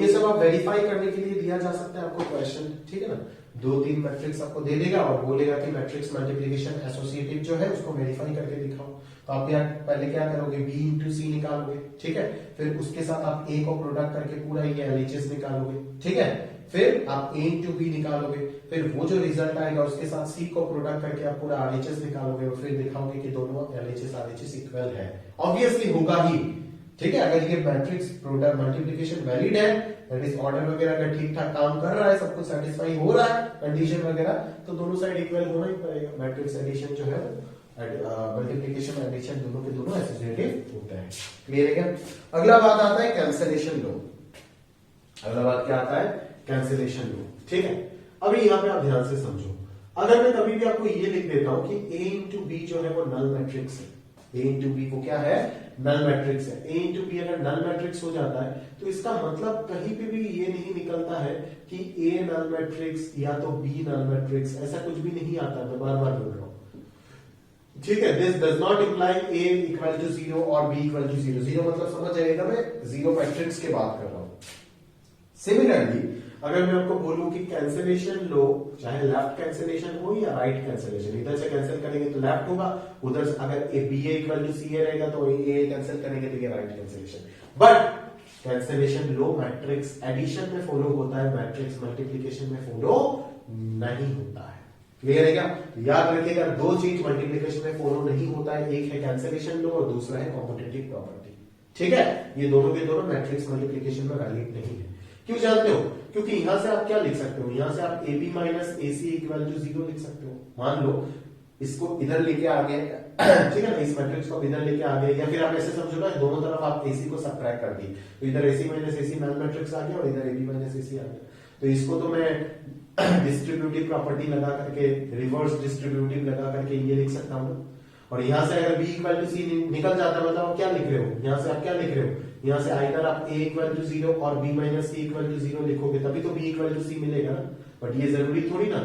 ये सब आप वेरीफाई करने के लिए दिया जा सकता है आपको क्वेश्चन, ठीक है ना। 2-3 मैट्रिक्स आपको दे देगा और बोलेगा कि मैट्रिक्स मल्टीप्लिकेशन एसोसिएटिव जो है उसको वेरीफाई करके दिखाओ। तो आप पहले क्या करोगे, बी इंटू सी निकालोगे, ठीक है। फिर उसके साथ आप ए को प्रोडक्ट करके पूरा ये एलएचएस निकालोगे, ठीक है। फिर आप ए इंटू बी निकालोगे, फिर वो जो रिजल्ट आएगा उसके साथ सी को प्रोडक्ट करके आप पूरा आरएचएस निकालोगे और फिर दिखाओगे कि दोनों एलएचएस आरएचएस इक्वल है। ऑब्वियसली होगा ही, ठीक है। अगर ये मैट्रिक्स प्रोडक्ट मल्टीप्लिकेशन वैलिड है, दैट इज ऑर्डर वगैरह अगर ठीक ठाक काम कर रहा है, सब कुछ सेटिस्फाई हो रहा है, कंडीशन वगैरह, तो दोनों साइड इक्वल होना ही पड़ेगा। मैट्रिक्स एडिशन जो है मल्टीप्लिकेशन एडिशन दोनों के दोनों एसोसिएटिव होते हैं। क्लियर है क्या? अगला बात आता है कैंसलेशन लो। अगला बात क्या आता है, कैंसलेशन लो, ठीक है। अभी यहाँ पे आप ध्यान से समझो, अगर मैं कभी भी आपको ये लिख देता हूं कि a इंटू बी जो है वो नल मैट्रिक्स है, a इंटू बी वो क्या है, नल मैट्रिक्स है। a इंटू बी अगर नल मैट्रिक्स हो जाता है तो इसका मतलब कहीं पे भी ये नहीं निकलता है कि a नल मैट्रिक्स या तो b नल मैट्रिक्स, ऐसा कुछ भी नहीं आता, मैं बार बार बोल रहा हूं, ठीक है। This does not imply a equal to 0 और b इक्वल टू 0। 0 मतलब समझ जाएगा, मैं जीरो मैट्रिक्स की बात कर रहा हूं। सिमिलरली अगर मैं आपको बोलूं कि कैंसिलेशन लो, चाहे लेफ्ट कैंसिलेशन हो या राइट कैंसिलेशन, इधर से कैंसिल करेंगे तो लेफ्ट होगा, उधर से अगर A B equal to C रहेगा तो ए कैंसिल करेंगे तो ये right cancellation. But cancellation law matrix addition में फॉलो होता है, मैट्रिक्स मल्टीप्लिकेशन में फॉलो नहीं होता है। क्लियर है क्या? याद रखिएगा, दो चीज मल्टीप्लिकेशन में फॉलो नहीं होता है, एक है कैंसिलेशन लो और दूसरा है कॉम्पिटिटिव प्रॉपर्टी, ठीक है। ये दोनों के दोनों मैट्रिक्स मल्टीप्लिकेशन में वैलिड नहीं है। क्यों जानते हो? क्योंकि यहां से आप क्या लिख सकते हो, यहां से आप A B minus A C equal to 0 लिख सकते हो। मान लो इसको इधर लेके आ गए, ठीक है ना, इस मैट्रिक्स को इधर लेके आ गए, या फिर आप ऐसे समझो ना, दोनों तरफ आप एसी को सबट्रैक्ट कर दी, तो इधर A C minus A C null matrix आ गया और इधर एबी माइनस एसी आ गया। तो इसको तो मैं डिस्ट्रीब्यूटिव प्रॉपर्टी लगा करके, रिवर्स डिस्ट्रीब्यूटिव लगा करके ये लिख सकता हूं। और यहां से अगर b इक्वल टू सी निकल जाता है, मतलब आप क्या लिख रहे हो, यहां से आप क्या लिख रहे हो, यहां से आइदर आप a इक्वल टू 0 और b minus C equal to 0 लिखोगे, तभी तो b इक्वल टू सी मिलेगा ना। बट ये जरूरी थोड़ी ना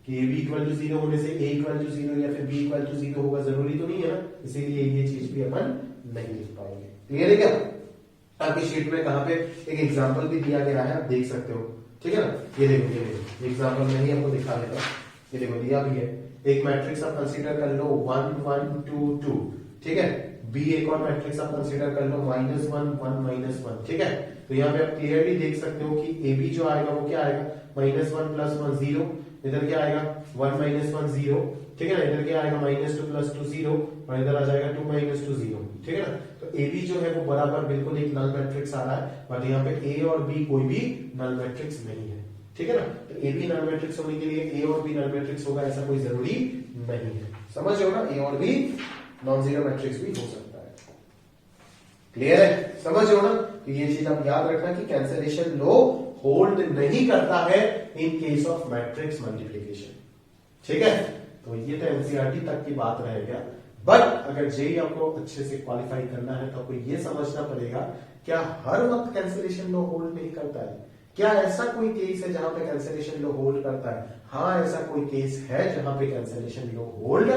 कि a b इक्वल टू 0 होने से a इक्वल टू 0 या फिर b इक्वल टू 0 होगा, जरूरी तो नहीं है ना, इसीलिए ये चीज भी अपन नहीं लिख पाएंगे। क्लियर है क्या? आपकी शीट में कहां पे एक एग्जांपल भी दिया गया है, आप देख सकते हो, ठीक है ना। ये देखो एग्जांपल में ही आपको दिखा देता हूं, ये देखो दिया भी है, एक मैट्रिक्स आप कंसीडर कर लो 1 1 2 2, ठीक है। बी एक और मैट्रिक्स आप कंसीडर कर लो -1 1 -1, ठीक है। तो यहाँ पे आप क्लियरली देख सकते हो कि ए बी जो आएगा वो क्या आएगा, -1 + 1 0, इधर क्या आएगा 1 माइनस 1 0, ठीक है ना, इधर क्या आएगा -2 + 2 0 और इधर आ जाएगा 2 - 2 0, ठीक है ना। तो ए बी जो है वो बराबर बिल्कुल एक नल मैट्रिक्स आ रहा है, बट यहाँ पे ए और बी कोई भी नल मैट्रिक्स नहीं है, ठीक है ना। तो ए बी नल मैट्रिक्स होने के लिए ए और बी नल मैट्रिक्स होगा ऐसा कोई जरूरी नहीं है, समझ रहे हो ना। ए और बी नॉन जीरो मैट्रिक्स भी हो सकता है, क्लियर है, समझ रहे हो ना। तो ये चीज आप याद रखना कि कैंसलेशन लॉ होल्ड नहीं करता है इन केस ऑफ मैट्रिक्स मल्टीप्लिकेशन, ठीक है। तो ये तो एनसीईआरटी तक की बात रहेगा, बट अगर जेई आपको अच्छे से क्वालिफाई करना है तो आपको ये समझना पड़ेगा क्या हर वक्त कैंसलेशन लॉ होल्ड नहीं करता है, क्या ऐसा कोई केस है जहां पे कैंसलेशन लॉ होल्ड करता है। हाँ, ऐसा कोई केस है जहां पे कैंसलेशन लॉ होल्ड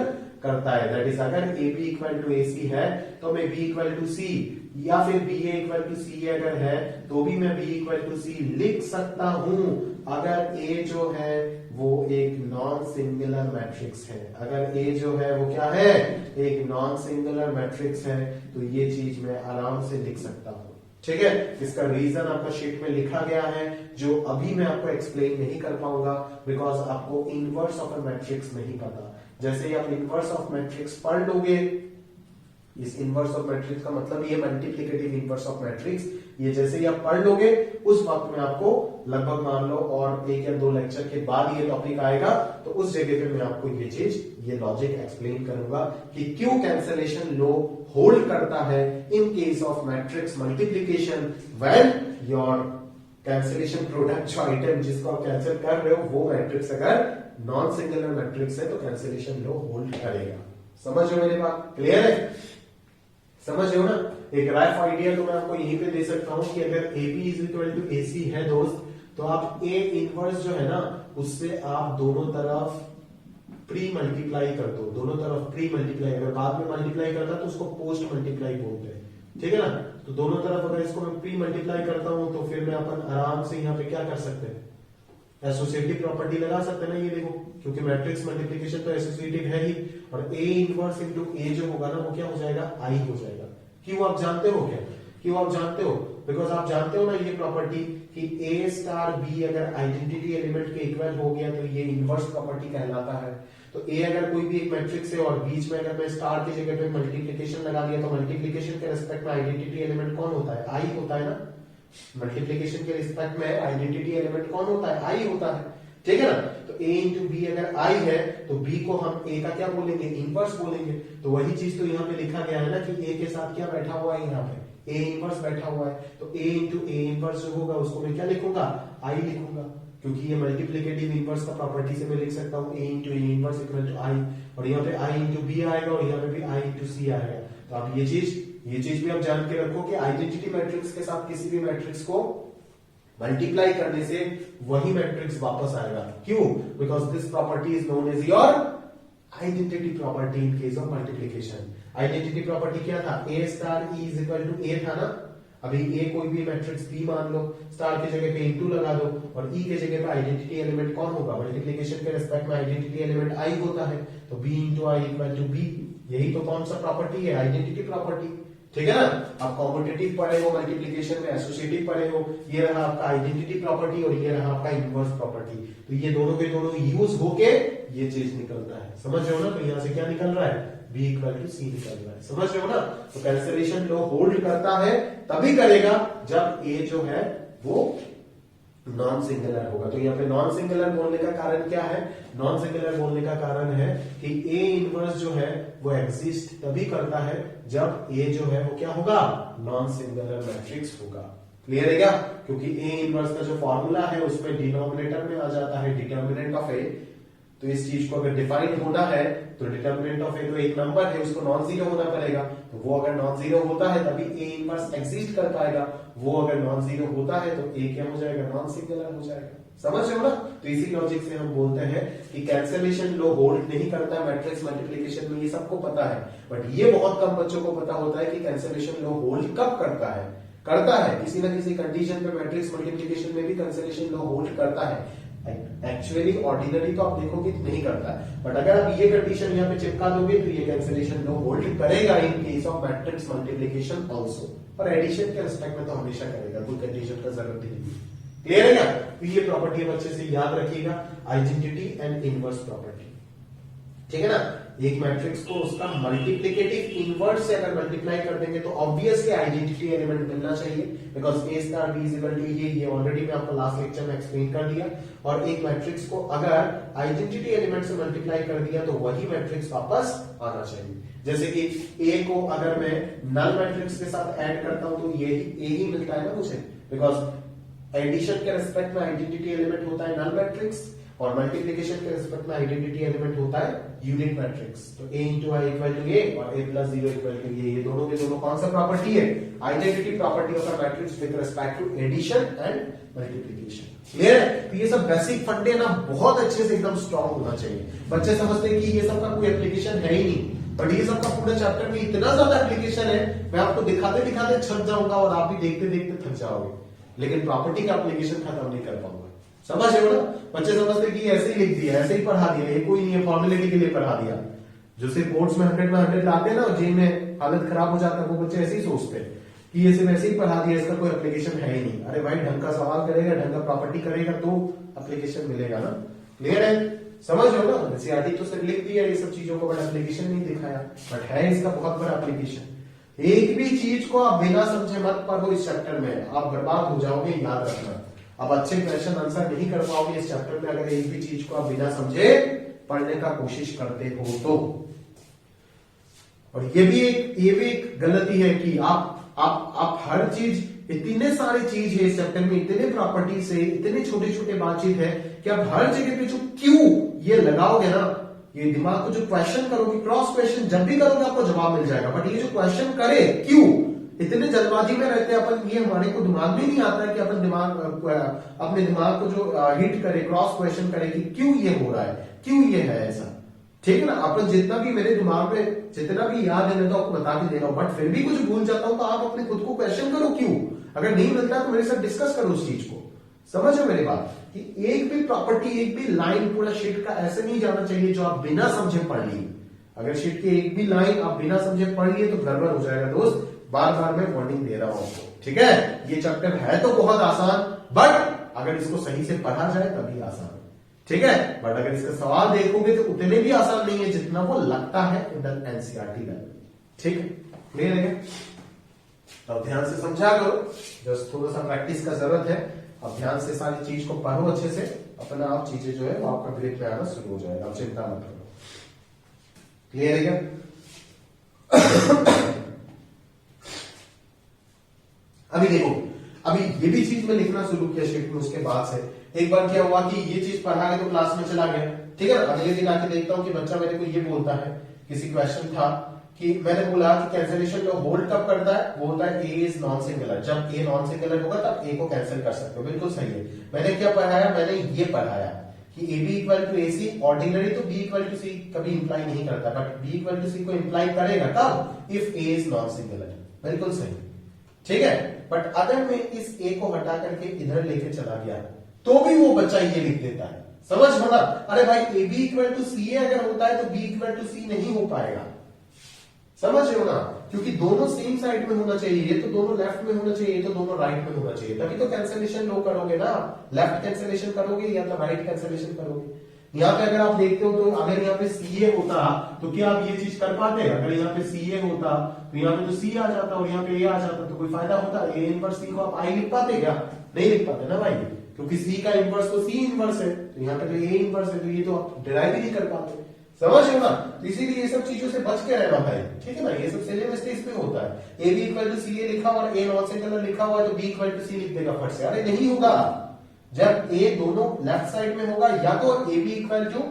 करता है, दैट इज अगर A B equal to A C है तो मैं बी इक्वल टू सी, या फिर बी ए इक्वल टू सी अगर है तो भी मैं बी इक्वल टू सी लिख सकता हूं अगर ए जो है वो एक नॉन सिंगुलर मैट्रिक्स है। अगर ए जो है वो क्या है, एक नॉन सिंगुलर मैट्रिक्स है, तो ये चीज मैं आराम से लिख सकता हूं, ठीक है। इसका रीजन आपका शीट में लिखा गया है, जो अभी मैं आपको एक्सप्लेन नहीं कर पाऊंगा बिकॉज आपको इनवर्स ऑफ अ मैट्रिक्स नहीं पता। जैसे ही आप इनवर्स ऑफ मैट्रिक्स पढ़ लोगे, इस इनवर्स ऑफ मैट्रिक्स का मतलब ये मल्टीप्लिकेटिव इनवर्स ऑफ मैट्रिक्स, ये जैसे ही आप पढ़ लोगे उस वक्त में आपको लगभग मान लो और 1 या 2 लेक्चर के बाद ये टॉपिक आएगा, तो उस जगह पे मैं आपको ये चीज, ये लॉजिक एक्सप्लेन करूंगा कि क्यों कैंसलेशन लॉ होल्ड करता है इन case of matrix multiplication when your cancellation product जो आइटम जिसको आप कैंसिल कर रहे हो वो मैट्रिक्स अगर नॉन सिंगुलर मैट्रिक्स है तो कैंसलेशन लॉ होल्ड करेगा। समझ रहे हो मेरी बात, क्लियर है, समझ रहे हो ना। एक रफ आइडिया तो मैं आपको यहीं पे दे सकता हूं कि अगर A B is equal to A C है दोस्त, तो आप ए इनवर्स जो है ना उससे आप दोनों तरफ प्री मल्टीप्लाई कर दो, दोनों तरफ प्री मल्टीप्लाई, अगर बाद में मल्टीप्लाई करता तो उसको पोस्ट मल्टीप्लाई बोलते हैं, ठीक है ना। तो दोनों तरफ अगर इसको मैं प्री मल्टीप्लाई करता हूं तो फिर मैं अपन आराम से यहाँ पे क्या कर सकते हैं, एसोसिएटिव प्रॉपर्टी लगा सकते हैं ना। ये देखो, क्योंकि मैट्रिक्स मल्टीप्लिकेशन तो एसोसिएटिव है ही, और ए इनवर्स इनटू ए जो होगा ना वो क्या हो जाएगा, आई हो जाएगा। क्यों आप जानते हो क्या, क्यों आप जानते हो, बिकॉज आप जानते हो ना ये प्रॉपर्टी कि ए स्टार बी अगर आइडेंटिटी एलिमेंट के इक्वल हो गया तो ये इनवर्स प्रॉपर्टी कहलाता है। तो ए अगर कोई भी एक मैट्रिक्स है और बीच में अगर मैं स्टार की जगह पे मल्टीप्लिकेशन लगा दिया तो मल्टीप्लिकेशन के रिस्पेक्ट में आइडेंटिटी एलिमेंट कौन होता है, आई होता है ना। मल्टीप्लिकेशन के रिस्पेक्ट में आइडेंटिटी एलिमेंट कौन होता है, आई होता है, ठीक है ना। तो a इंटू बी अगर आई है तो b को हम a का क्या बोलेंगे, इनवर्स बोलेंगे। तो वही चीज तो यहाँ पे लिखा गया है ना कि a के साथ क्या बैठा हुआ है, यहाँ पे a इनवर्स बैठा हुआ है। तो a इंटू a इनवर्स जो होगा उसको मैं क्या लिखूंगा, i लिखूंगा, क्योंकि ये मल्टीप्लिकेटिव इनवर्स का प्रॉपर्टी से मैं लिख सकता हूँ a into a inverse equal to i, और यहाँ पे i इंटू b आएगा और यहाँ पे भी i इंटू c आएगा। तो आप ये चीज भी आप जान के रखो कि आइडेंटिटी मैट्रिक्स के साथ किसी भी मैट्रिक्स को मल्टीप्लाई करने से वही मैट्रिक्स वापस आएगा। क्यों, because this property is known as your identity property in case of multiplication. Identity property क्या था, A star E is equal to A था ना। अभी ए कोई भी मैट्रिक्स बी मान लो, स्टार की जगह पे इनटू लगा दो, और ई के जगह पे आइडेंटिटी एलिमेंट कौन होगा, मल्टीप्लिकेशन के रिस्पेक्ट में आइडेंटिटी एलिमेंट आई होता है। तो B into I equal to B, यही तो कौन सा प्रॉपर्टी है, आइडेंटिटी प्रॉपर्टी, ठीक है ना। आप कॉम्पिटिटिव पढ़े हो, मल्टीप्लिकेशन में एसोसिएटिव पढ़े हो, ये रहा आपका आइडेंटिटी प्रॉपर्टी और ये रहा आपका इनवर्स प्रॉपर्टी। तो ये दोनों के दोनों यूज होके ये चीज निकलता है, समझ रहे हो ना। तो यहां से क्या निकल रहा है, b इक्वल टू सी निकल रहा है, समझ रहे हो ना। तो कैंसलेशन लॉ होल्ड करता है तभी करेगा जब a जो है वो नॉन सिंगुलर होगा। तो यहाँ पे नॉन सिंगुलर बोलने का कारण क्या है, नॉन सिंगुलर बोलने का कारण है कि a इनवर्स जो है वो एग्जिस्ट तभी करता है जब a जो है वो क्या होगा, नॉन सिंगुलर मैट्रिक्स होगा। क्लियर है क्या, क्योंकि a इनवर्स का जो फॉर्मूला है उसमें डिनोमिनेटर में आ जाता है डिटर्मिनेंट ऑफ a। तो इस चीज को अगर डिफाइन होना है तो डिटर्मिनेंट ऑफ ए तो एक नंबर है, उसको नॉन जीरो होना पड़ेगा। तो वो अगर नॉन जीरो होता है तभी ए इनवर्स एग्जिस्ट कर पाएगा, वो अगर नॉन जीरो होता है तो ए क्या हो जाएगा, नॉन सिंगुलर हो जाएगा। समझ रहे हो ना। तो इसी लॉजिक से हम बोलते हैं कि कैंसलेशन लॉ होल्ड नहीं करता है मैट्रिक्स मल्टीप्लिकेशन में, ये सबको पता है, बट ये बहुत कम बच्चों को पता होता है कि कैंसलेशन लॉ होल्ड कब करता है किसी ना किसी कंडीशन पे मैट्रिक्स मल्टीप्लिकेशन में भी कैंसलेशन लॉ होल्ड करता है। एक्चुअली ऑर्डिनरी तो आप देखोगे तो नहीं करता है, बट अगर आप ये कंडीशन यहाँ पे चिपका दोगे तो ये कैंसलेशन लॉ होल्ड करेगा इन case of matrix multiplication also, और एडिशन के रिस्पेक्ट में तो हमेशा करेगा, कोई कंडीशन का जरूरत ही नहीं। क्लियर है क्या? तो ये प्रॉपर्टी अब अच्छे से याद रखिएगा, आइडेंटिटी एंड इनवर्स प्रॉपर्टी, ठीक है ना। एक मैट्रिक्स को उसका मल्टीप्लिकेटिव इनवर्स से अगर मल्टीप्लाई कर देंगे तो ऑब्वियसली आइडेंटिटी एलिमेंट मिलना चाहिए, because A star B is equal to ये ऑलरेडी मैं आपको लास्ट लेक्चर में एक्सप्लेन कर दिया। और एक मैट्रिक्स को अगर आइडेंटिटी एलिमेंट से मल्टीप्लाई कर दिया तो वही मैट्रिक्स वापस आना चाहिए। जैसे कि ए को अगर मैं नल मैट्रिक्स के साथ ऐड करता हूं तो ये ए ही मिलता है ना मुझे, बिकॉज एडिशन के रिस्पेक्ट में आइडेंटिटी एलिमेंट होता है नल मैट्रिक्स और मल्टीप्लिकेशन के रिस्पेक्ट में आइडेंटिटी एलिमेंट होता है यूनिट मैट्रिक्स। तो a into I equal to A और a प्लस 0 इक्वल टू ये दोनों के दोनों कौन सा प्रॉपर्टी है? Identity property of a matrix with respect to addition and multiplication. Clear है? तो ये सब बेसिक फंडे ना बहुत अच्छे से एकदम स्ट्रॉन्ग होना चाहिए। बच्चे समझते हैं कि ये सब का कोई एप्लीकेशन है ही नहीं, बट ये सब का पूरा चैप्टर में इतना ज्यादा एप्लीकेशन है, मैं आपको दिखाते दिखाते छप जाऊंगा और आप भी देखते देखते थक जाओगे, लेकिन प्रॉपर्टी का एप्लीकेशन खत्म नहीं कर पाऊंगा। समझ रहे हो ना? बच्चे समझते कि ऐसे ही लिख दिया, ऐसे ही पढ़ा दिया, ये कोई नहीं है, फॉर्मेलिटी के लिए पढ़ा दिया। जो सिर्फ बोर्ड्स में 100 में 100 लाते हैं ना और जेई में हालत खराब हो जाता है, वो बच्चे ऐसे ही सोचते हैं कि ये सिर्फ ऐसे ही पढ़ा दिया, इसका कोई एप्लीकेशन है ही नहीं। अरे भाई ढंग का सवाल करेगा, ढंग का प्रॉपर्टी करेगा तो एप्लीकेशन मिलेगा ना। क्लियर है? समझ रहे हो ना? सीआरटी तो सिर्फ लिख दिया ये सब चीजों को, बट एप्लीकेशन नहीं दिखाया, बट है इसका बहुत बड़ा एप्लीकेशन। एक भी चीज को आप बिना समझे मत पढ़ो इस चैप्टर में, आप बर्बाद हो जाओगे, याद रखना। अब अच्छे क्वेश्चन आंसर नहीं कर पाओगे इस चैप्टर में अगर एक भी चीज को आप बिना समझे पढ़ने का कोशिश करते हो तो। और ये भी एक गलती है कि आप हर चीज, इतने सारे चीज है इस चैप्टर में, इतने प्रॉपर्टीज है, इतने छोटे छोटे बातचीत है कि आप हर जगह पे जो क्यों ये लगाओगे ना, ये दिमाग को जो क्वेश्चन करोगे, क्रॉस क्वेश्चन जब भी करोगे आपको जवाब मिल जाएगा, बट ये जो क्वेश्चन करे क्यों, इतने जल्दबाजी में रहते हैं अपन, ये हमारे को दिमाग में नहीं आता है कि अपन अपने दिमाग को जो हिट करे, क्रॉस क्वेश्चन करे कि क्यों ये हो रहा है, क्यों ये है ऐसा। ठीक है ना? अपन जितना भी मेरे दिमाग में जितना भी याद है मैं तो आपको बता के दे रहा हूं, बट फिर भी कुछ भूल जाता हूं तो आप अपने खुद को क्वेश्चन करो क्यों। अगर नहीं मिलता तो मेरे साथ डिस्कस करो उस चीज को। समझो मेरी बात कि एक भी प्रॉपर्टी, एक भी लाइन पूरा शीट का ऐसे नहीं जाना चाहिए जो आप बिना समझे पढ़ लिए। अगर शीट की एक भी लाइन आप बिना समझे पढ़ लिए तो गड़बड़ हो जाएगा दोस्त। बार बार मैं वार्निंग दे रहा हूं आपको, ठीक है? ये चैप्टर है तो बहुत आसान, बट अगर इसको सही से पढ़ा जाए तभी आसान, ठीक है? बट अगर इसका सवाल देखोगे तो उतने भी आसान नहीं है जितना वो लगता है इन द एनसीईआरटी लेवल। ठीक है? क्लियर है? अब ध्यान से समझा करो, जस्ट थोड़ा सा प्रैक्टिस का जरूरत है। अब ध्यान से सारी चीज को पढ़ो अच्छे से, अपना आप चीजें जो है वो आपका ग्रिप में आना शुरू हो जाएगा, आप चिंता मत करो। क्लियर है क्या? अभी देखो, अभी ये भी चीज में लिखना शुरू किया शीट में, उसके बाद से एक बार क्या हुआ कि ये चीज पढ़ा के तो क्लास में चला गया, ठीक है? अगले दिन आके देखता हूं कि बच्चा मेरे को ये बोलता है, किसी क्वेश्चन था कि मैंने बोला कि कैंसिलेशन जो होल्ड कब करता है वो होता है ए इज नॉन सिंगुलर, जब ए नॉन सिंगुलर होगा तब ए को कैंसिल कर सकते हो। बिल्कुल सही है। मैंने क्या पढ़ाया? मैंने ये पढ़ाया कि A B equal to A C, ordinary तो बी इक्वल टू सी कभी इंप्लाई नहीं करता, but B equal to C को इंप्लाई करेगा कब? If A is non singular. बिल्कुल सही, ठीक है? बट अगर मैं इस ए को हटा करके इधर लेके चला गया तो भी वो बच्चा ये लिख देता है। समझ होना? अरे भाई ए बी इक्वल टू सी ए अगर होता है तो बी इक्वल टू सी नहीं हो पाएगा। समझ रहे हो ना? क्योंकि दोनों सेम साइड में होना चाहिए, ये तो दोनों लेफ्ट में होना चाहिए, ये तो दोनों राइट में होना चाहिए, तभी तो कैंसिलेशन लो करोगे ना। लेफ्ट कैंसिलेशन करोगे या तो राइट कैंसिलेशन करोगे। यहाँ पे अगर आप देखते हो तो अगर यहाँ पे सी ए होता तो क्या आप ये चीज कर पाते? अगर यहाँ पे सी ए होता तो यहाँ पे तो सी आ जाता और यहाँ पे ए आ जाता, तो कोई फायदा होता? ए इनवर्स सी को आप आई लिख पाते क्या? नहीं लिख पाते ना भाई, क्योंकि सी का इनवर्स तो सी इनवर्स है, तो यहाँ पे तो ए इनवर्स है, तो ये तो आप डिराइव ही नहीं कर पाते। समझ रहे हो ना? तो इसीलिए ये सब चीजों से बच के रहना भाई, ठीक है ना? ये सब सिले मिस्टेक्स पे होता है। ए बी इक्वल टू सी ए लिखा और ए नॉन सिंगुलर लिखा हुआ है तो बी इक्वल टू सी लिख देगा फट से। अरे नहीं होगा। जब ए दोनों लेफ्ट साइड में होगा या तो A B equal to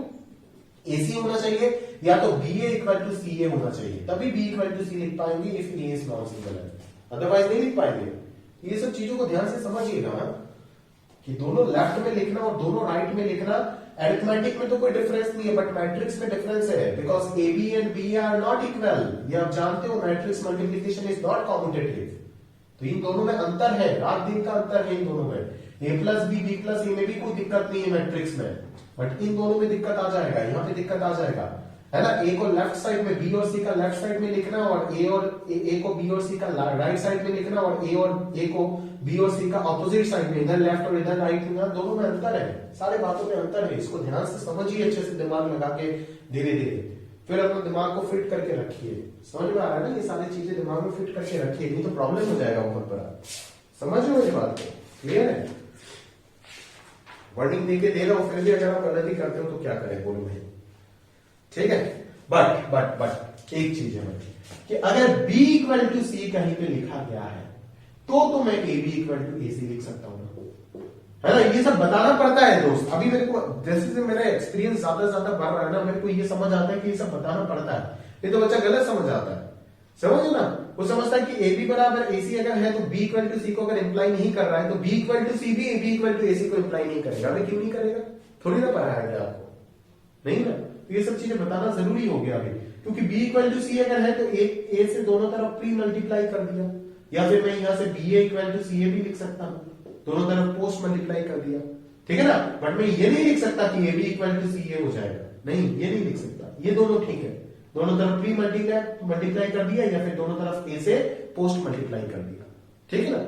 A सी होना चाहिए या तो बी ए इक्वल टू सी ए होना चाहिए, तभी बी इक्वल टू सी लिख पाएंगे if A is non singular, otherwise नहीं लिख पाएंगे। ये सब चीजों को ध्यान से समझिएगा कि दोनों लेफ्ट में लिखना और दोनों राइट में लिखना, अरिथमेटिक में तो कोई डिफरेंस नहीं है, बट मैट्रिक्स में डिफरेंस है, because A B and B are not equal. ये आप जानते हो, matrix multiplication is not commutative. तो इन दोनों में अंतर है, रात दिन का अंतर है इन दोनों में। ए प्लस बी, बी प्लस ए में भी कोई दिक्कत नहीं है मैट्रिक्स में, बट इन दोनों में दिक्कत आ जाएगा, यहाँ पे दिक्कत आ जाएगा। है ना, ए को लेफ्ट साइड में, बी और सी का लेफ्ट साइड में लिखना, और ए को बी और सी का राइट साइड में लिखना, और ए को बी और सी का ऑपोजिट साइड में, इधर लेफ्ट और इधर राइट लिखना, दोनों में अंतर है, सारे बातों में अंतर है। इसको ध्यान से समझिए, अच्छे से दिमाग लगा के धीरे धीरे, फिर अपने दिमाग को फिट करके रखिए। समझ में आ रहा है ना, ये सारी चीजें दिमाग में फिट करके रखिए, नहीं तो प्रॉब्लम हो जाएगा बहुत बड़ा। समझ रहे हो मेरी बात को? क्लियर है? वर्डिंग देके दे रहा हूं, फिर भी अगर आप गलती ही करते हो तो क्या करें, बोलो भाई। ठीक है, बट एक चीज है कि अगर B इक्वल टू सी कहीं पे लिखा गया है तो मैं AB इक्वल टू AC लिख सकता हूं, है ना। ये सब बताना पड़ता है दोस्त। अभी मेरे को जैसे से मेरा एक्सपीरियंस ज्यादा ज्यादा बढ़ रहा है ना, मेरे को ये समझ आता है कि ये सब बताना पड़ता है, नहीं तो बच्चा गलत समझ आता है। समझो ना, वो समझता है कि AB बराबर AC अगर है तो B इक्वल टू सी को अगर इंप्लाई नहीं कर रहा है तो B इक्वल टू सी भी AB इक्वल टू AC को इंप्लाई नहीं करेगा। अभी क्यों नहीं करेगा? थोड़ी ना पढ़ाया गया आपको, नहीं ना। तो ये सब चीजें बताना जरूरी हो गया अभी, क्योंकि B इक्वल टू सी अगर है तो A से दोनों तरफ प्री मल्टीप्लाई कर दिया, या फिर मैं यहां से BA इक्वल टू CA भी लिख सकता हूं, दोनों तरफ पोस्ट मल्टीप्लाई कर दिया, ठीक है ना। बट मैं ये नहीं लिख सकता कि AB इक्वल टू CA हो जाएगा, नहीं, ये नहीं लिख सकता। ये दोनों ठीक है, दोनों तरफ प्री मल्टीप्लाई कर दिया, या फिर दोनों तरफ A से पोस्ट मल्टीप्लाई कर दिया, ठीक है ना।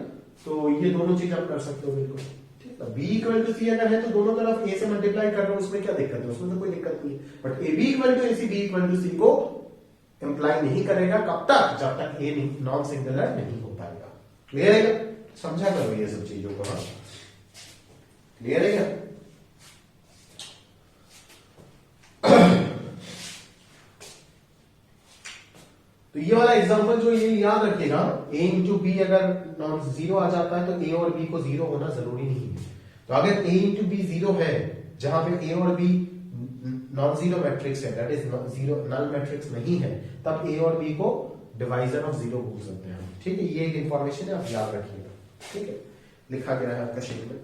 तो ये दोनों चीज आप कर सकते हो बिल्कुल, ठीक है। B इक्वल टू सी अगर है तो दोनों तरफ A से मल्टीप्लाई कर रहे हो, उसमें क्या दिक्कत है? उसमें तो कोई दिक्कत नहीं है। But AB equal to AC B equal to C को इंप्लाई नहीं करेगा, कब तक? जब तक A नॉन सिंगुलर नहीं हो पाएगा। क्लियर है? समझा करो ये सब चीजों को। हाँ, क्लियर है क्या? तो ये वाला एग्जांपल जो ये याद रखिएगा, A इंटू बी अगर नॉन जीरो आ जाता है तो A और B को जीरो होना जरूरी नहीं है। तो अगर A इंटू बी जीरो है, जहां पे A और B नॉन जीरो मैट्रिक्स है, that is zero null matrix नहीं है, तब A और B को डिवाइजर ऑफ जीरो बोल सकते हैं, ठीक है। ये एक इंफॉर्मेशन है, आप याद रखिएगा, ठीक है। लिखा गया है आपका शीट में।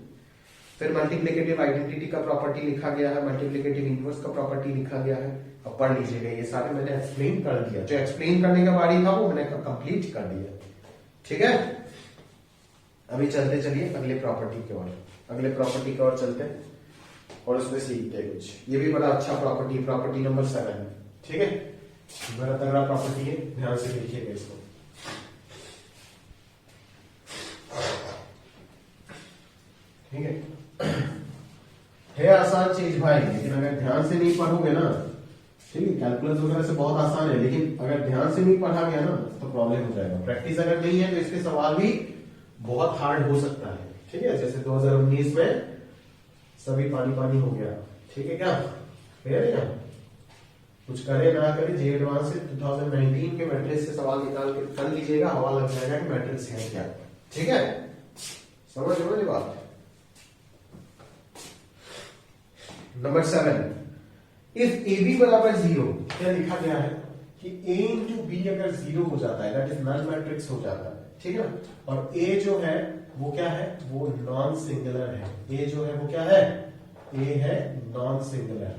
फिर मल्टीप्लिकेटिव आइडेंटिटी का प्रॉपर्टी लिखा गया है, मल्टीप्लिकेटिव इनवर्स का प्रॉपर्टी लिखा गया है। अब पढ़ लीजिएगा, ये सारे मैंने एक्सप्लेन कर दिया, जो एक्सप्लेन करने का बारी था वो मैंने कंप्लीट कर दिया, ठीक है। अभी चलते चलिए अगले प्रॉपर्टी की ओर, अगले प्रॉपर्टी की ओर चलते हैं और उसमें सीखते हैं कुछ। ये भी बड़ा अच्छा प्रॉपर्टी, प्रॉपर्टी नंबर 7, ठीक है। बड़ा तगड़ा प्रॉपर्टी है, ध्यान से देखिएगा इसको। ठीक है आसान चीज भाई, लेकिन अगर ध्यान से नहीं पढ़ोगे ना, ठीक है, कैलकुलस वगैरह से बहुत आसान है, लेकिन अगर ध्यान से नहीं पढ़ा गया ना तो प्रॉब्लम हो जाएगा। प्रैक्टिस अगर नहीं है तो इसके सवाल भी बहुत हार्ड हो सकता है, ठीक है। जैसे 2019 में सभी पानी पानी हो गया, ठीक है क्या? क्लियर है क्या? कुछ करे ना करे, जे एडवांस से 2019 के मैट्रिक्स से सवाल निकाल के कर लीजिएगा, हवा लग जाएगा कि मैट्रिक्स है क्या, ठीक है। समझ लो मेरी बात। नंबर 7, इफ ए बी बराबर 0, क्या लिखा गया है कि A इंटू बी अगर 0 हो जाता है, दैट इज नल मैट्रिक्स हो जाता है, ठीक है। और A जो है वो क्या है? वो नॉन सिंगुलर है। A जो है वो क्या है? A है नॉन सिंगुलर,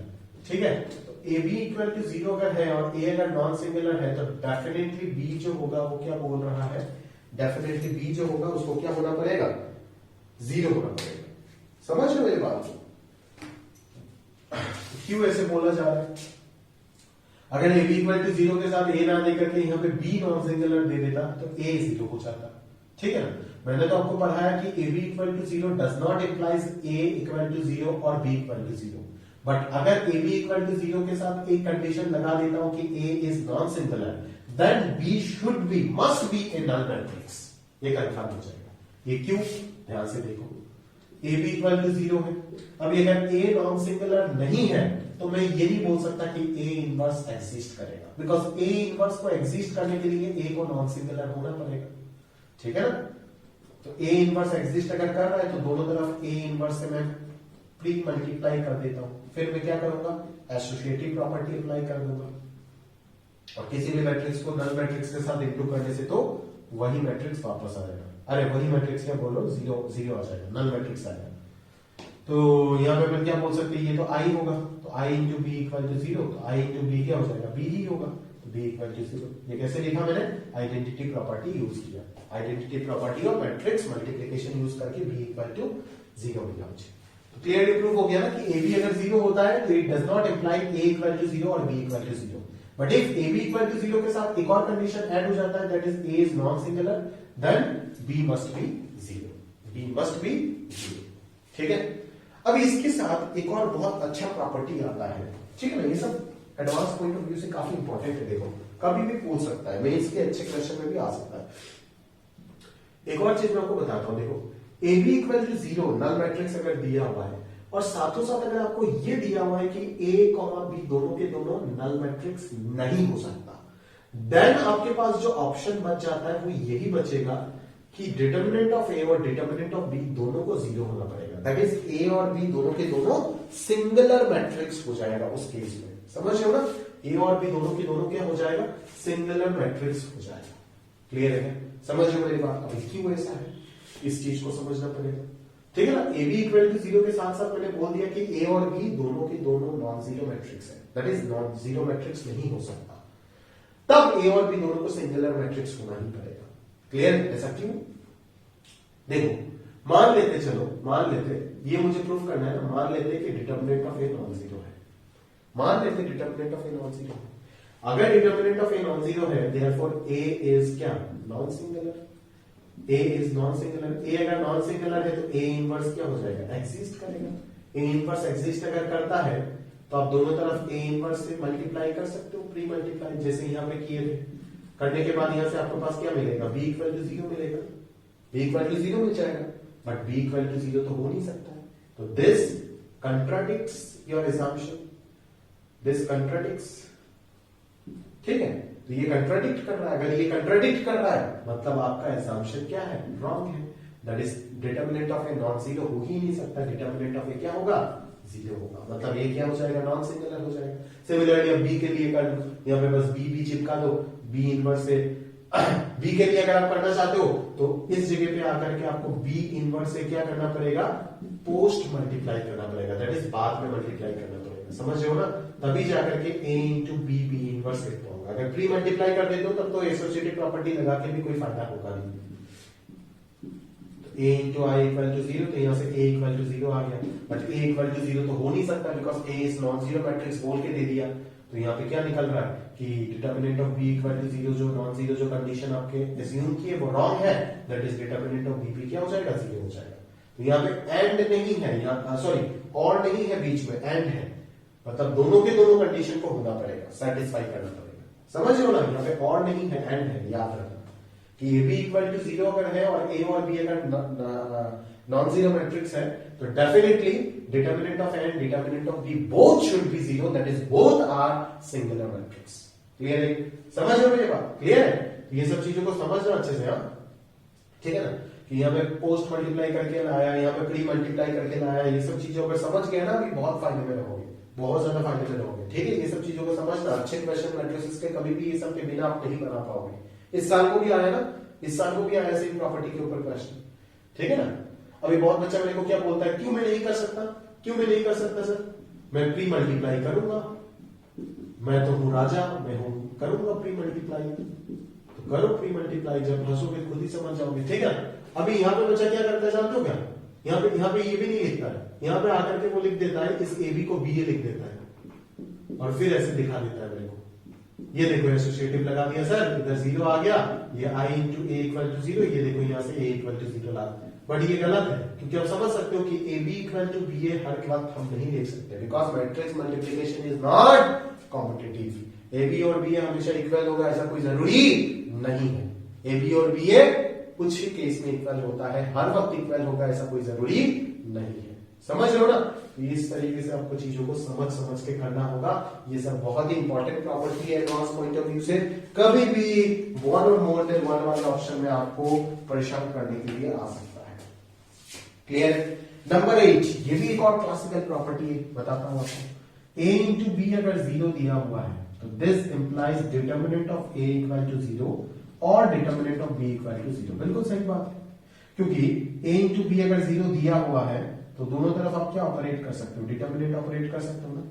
ठीक है। तो ए बी इक्वल टू 0 अगर है और A अगर नॉन सिंगुलर है तो डेफिनेटली B जो होगा वो क्या बोल रहा है? डेफिनेटली B जो होगा उसको क्या होना पड़ेगा? 0 होना पड़ेगा। समझ रहे हो मेरी बात को? क्यों ऐसे बोला जा रहा है? अगर ए बी इक्वल टू 0 के साथ A ना दे करके यहाँ पे B नॉन सिंगुलर दे देता तो A 0 हो जाता, ठीक है ना। मैंने तो आपको पढ़ाया कि A B equal to 0 does not implies A equal to 0 और B इक्वल टू 0। बट अगर ए बी इक्वल टू 0 के साथ एक कंडीशन लगा देता हूं कि A is non singular, then B should be, must be a null matrix. ये कंफर्म हो जाएगा। ये क्यों? ध्यान से देखो, ए बी इक्वल टू 0 है। अब अगर A नॉन सिंगुलर नहीं है तो मैं ये नहीं बोल सकता कि A इनवर्स एग्जिस्ट करेगा, बिकॉज A इनवर्स को एग्जिस्ट करने के लिए A को नॉन सिंगुलर होना पड़ेगा, ठीक है ना। तो A इनवर्स एग्जिस्ट अगर कर रहा है तो दोनों तरफ A इनवर्स से मैं प्री मल्टीप्लाई कर देता हूं, फिर मैं क्या करूंगा? एसोसिएटिव प्रॉपर्टी अप्लाई कर दूंगा, और किसी भी मैट्रिक्स को नल मैट्रिक्स के साथ इंटू करने से तो वही मैट्रिक्स वापस आ जाएगा। अरे वही मैट्रिक्स क्या बोलो, 0 आ जाएगा, नल मैट्रिक्स आ जाएगा। तो यहाँ पे मैं क्या बोल सकते हैं? ये तो I होगा, तो I into B equal to 0, तो I इंटू बी क्या हो जाएगा? B ही होगा, तो B इक्वल टू 0। ये कैसे लिखा मैंने? आइडेंटिटी प्रॉपर्टी यूज किया, आइडेंटिटी प्रॉपर्टी और मैट्रिक्स मल्टीप्लिकेशन यूज करके B इक्वल टू 0 लिखा मुझे। तो क्लियरली प्रूफ हो गया ना कि ए बी अगर जीरो होता है तो it does not imply A equal to zero और B equal to zero. But if A B equal to zero के साथ एक और कंडीशन ऐड हो जाता है, that is A is non singular, then B must be zero, B must be zero. ठीक है, अब इसके साथ एक और बहुत अच्छा प्रॉपर्टी आता है, ठीक है ना, ये सब एडवांस पॉइंट ऑफ व्यू से काफी इंपॉर्टेंट है। देखो कभी भी पूछ सकता है, मेंस के अच्छे क्वेश्चन में भी आ सकता है। एक और चीज मैं आपको बताता हूं, देखो A B equal to zero null matrix अगर दिया हुआ है और साथों साथ अगर आपको ये दिया हुआ है कि ए कॉमा बी दोनों के दोनों नल मैट्रिक्स नहीं हो सकता, देन आपके पास जो ऑप्शन बच जाता है वो यही बचेगा कि डिटर्मिनेंट ऑफ ए और डिटर्मिनेंट ऑफ बी दोनों को जीरो होना पड़ेगा। दैट इज ए और बी दोनों के दोनों सिंगुलर मैट्रिक्स हो जाएगा उस केस में। समझ रहे हो ना, ए और बी दोनों के दोनों क्या हो जाएगा, सिंगुलर मैट्रिक्स हो जाएगा। क्लियर है, समझ रहे हो मेरी बात। अब क्यों ऐसा है, इस चीज को समझना पड़ेगा। ठीक है ना, A B equal to zero के साथ साथ मैंने बोल दिया कि ए और बी दोनों के दोनों नॉन जीरो मैट्रिक्स है, that is non zero matrix नहीं हो सकता, तब ए और बी दोनों को सिंगुलर मैट्रिक्स होना ही पड़ेगा। क्लियर, ऐसा क्यों, देखो मान लेते, चलो मान लेते, ये मुझे प्रूफ करना है ना, मान लेते कि determinant of A non zero है, मान लेते determinant of A non zero है। अगर determinant of A non zero है, देयरफॉर ए इज क्या, non singular, A is non singular. A अगर नॉन सिंगुलर है तो ए इनवर्स क्या हो जाएगा, एग्जिस्ट करेगा। ए इनवर्स एग्जिस्ट अगर करता है तो आप दोनों तरफ ए इनवर्स से मल्टीप्लाई कर सकते हो, प्री मल्टीप्लाई, जैसे यहां पे किए थे। करने के बाद यहां से आपके पास क्या मिलेगा, बी इक्वल टू जीरो मिलेगा, बी इक्वल टू जीरो मिल जाएगा, but B equal to zero तो हो नहीं सकता है। तो this contradicts your assumption, this contradicts, ठीक है, तो ये कंट्राडिक्ट कर रहा है। अगर ये कंट्राडिक्ट कर रहा है मतलब आपका assumption क्या है, रॉन्ग है। That is determinant of A non zero हो ही नहीं सकता, डिटर्मिनेंट ऑफ ए क्या होगा, जीरो होगा, मतलब ये क्या हो जाएगा, नॉन सिंगुलर हो जाएगा। सिमिलरली अब बी के लिए कर लो, यहां पे बस बी चिपका दो, बी इनवर्स से बी के लिए अगर आप करना चाहते हो तो इस जगह पे आकर के आपको बी इनवर्स से क्या करना पड़ेगा, पोस्ट मल्टीप्लाई करना पड़ेगा, दैट इज बाद में मल्टीप्लाई करना पड़ेगा। समझ रहे हो ना, तभी जाकर के ए इंटू बी बी इनवर्स लिख पाऊंगा। अगर प्री मल्टीप्लाई कर देते हो तब तो एसोसिएटिव प्रॉपर्टी लगा के भी कोई फायदा होगा नहीं। A into I equal to zero, तो यहां से ए इक्वल टू जीरो आ गया, but A equal to zero तो हो नहीं सकता because A is non zero matrix बोल के दे दिया। तो यहाँ पे क्या निकल रहा है कि determinant of B equal to zero, जो नॉन जीरो जो कंडीशन आपके एज्यूम किए वो रॉन्ग है, that is determinant of B क्या हो जाएगा, जीरो हो जाएगा। तो यहाँ पे एंड नहीं है, यहाँ सॉरी और नहीं है बीच में, एंड है, मतलब दोनों के दोनों कंडीशन को होना पड़ेगा, सेटिस्फाई करना पड़ेगा। समझ रहे हो ना, यहाँ पे और नहीं है, एंड है, याद रखना कि A B equal to zero अगर है और ए और बी अगर नॉन जीरो मैट्रिक्स है तो definitely determinant of A and determinant of B both should be zero, that is both are singular matrix. Clear है, समझ रहे हो मेरी बात, क्लियर है। तो ये सब चीजों को समझना अच्छे से, हाँ ठीक है ना, कि यहाँ पे पोस्ट मल्टीप्लाई करके लाया, यहाँ पे प्री मल्टीप्लाई करके लाया, ये सब चीजों को समझ गए ना अभी बहुत फायदे में रहोगे, बहुत ज्यादा फायदे में रहोगे। ठीक है, ये सब चीजों को समझना, अच्छे क्वेश्चन मैट्रिसेस के कभी भी ये सब के बिना आप नहीं बना पाओगे। इस साल को भी आया ना, इस साल को भी आया सेम प्रॉपर्टी के ऊपर प्रश्न, ठीक है ना। अभी बहुत बच्चा मेरे को क्या बोलता है, क्यों मैं नहीं कर सकता, क्यों मैं नहीं कर सकता सर, मैं प्री मल्टीप्लाई करूंगा, मैं तो हूं राजा, मैं हूं करूंगा प्री मल्टीप्लाई, तो करो प्री मल्टीप्लाई, जब हंसोगे खुद ही समझ जाओगे। ठीक है, अभी यहाँ पे बच्चा क्या करता है जानते हो क्या, यहाँ पे ये भी नहीं लिखता है, यहाँ पे आकर के वो लिख देता है इस ए बी को बी ए लिख देता है और फिर ऐसे दिखा देता है मेरे को, ये देखो एसोसिएटिव लगा दिया सर, इधर जीरो आ गया, ये I into A equal to zero, ये देखो यहाँ से ए इक्वल टू जीरो ला, बट ये गलत है क्योंकि आप समझ सकते हो कि A B equal to B A हर वक्त हम नहीं लिख सकते because matrix multiplication is not competitive. A B और बी ए हमेशा इक्वल होगा ऐसा कोई जरूरी नहीं है, ए बी और बी ए कुछ ही केस में इक्वल होता है, हर वक्त इक्वल होगा ऐसा कोई जरूरी नहीं है। समझ रहे हो ना, तो इस तरीके से आपको चीजों को समझ के करना होगा। ये सब बहुत ही इंपॉर्टेंट प्रॉपर्टी है एडवांस पॉइंट ऑफ व्यू से, कभी भी वन और मोर देन वन वाले ऑप्शन में आपको परेशान करने के लिए आ सकता है। क्लियर। नंबर 8, ये भी एक और क्लासिकल प्रॉपर्टी है, बताता हूं आपको। ए इंटू बी अगर जीरो दिया हुआ है तो this implies determinant of A equal to zero और determinant of B equal to zero. बिल्कुल सही बात है, क्योंकि ए इंटू बी अगर जीरो दिया हुआ है तो दोनों तरफ आप क्या ऑपरेट कर सकते हो, डिटर्मिनेंट ऑपरेट कर सकते हो ना।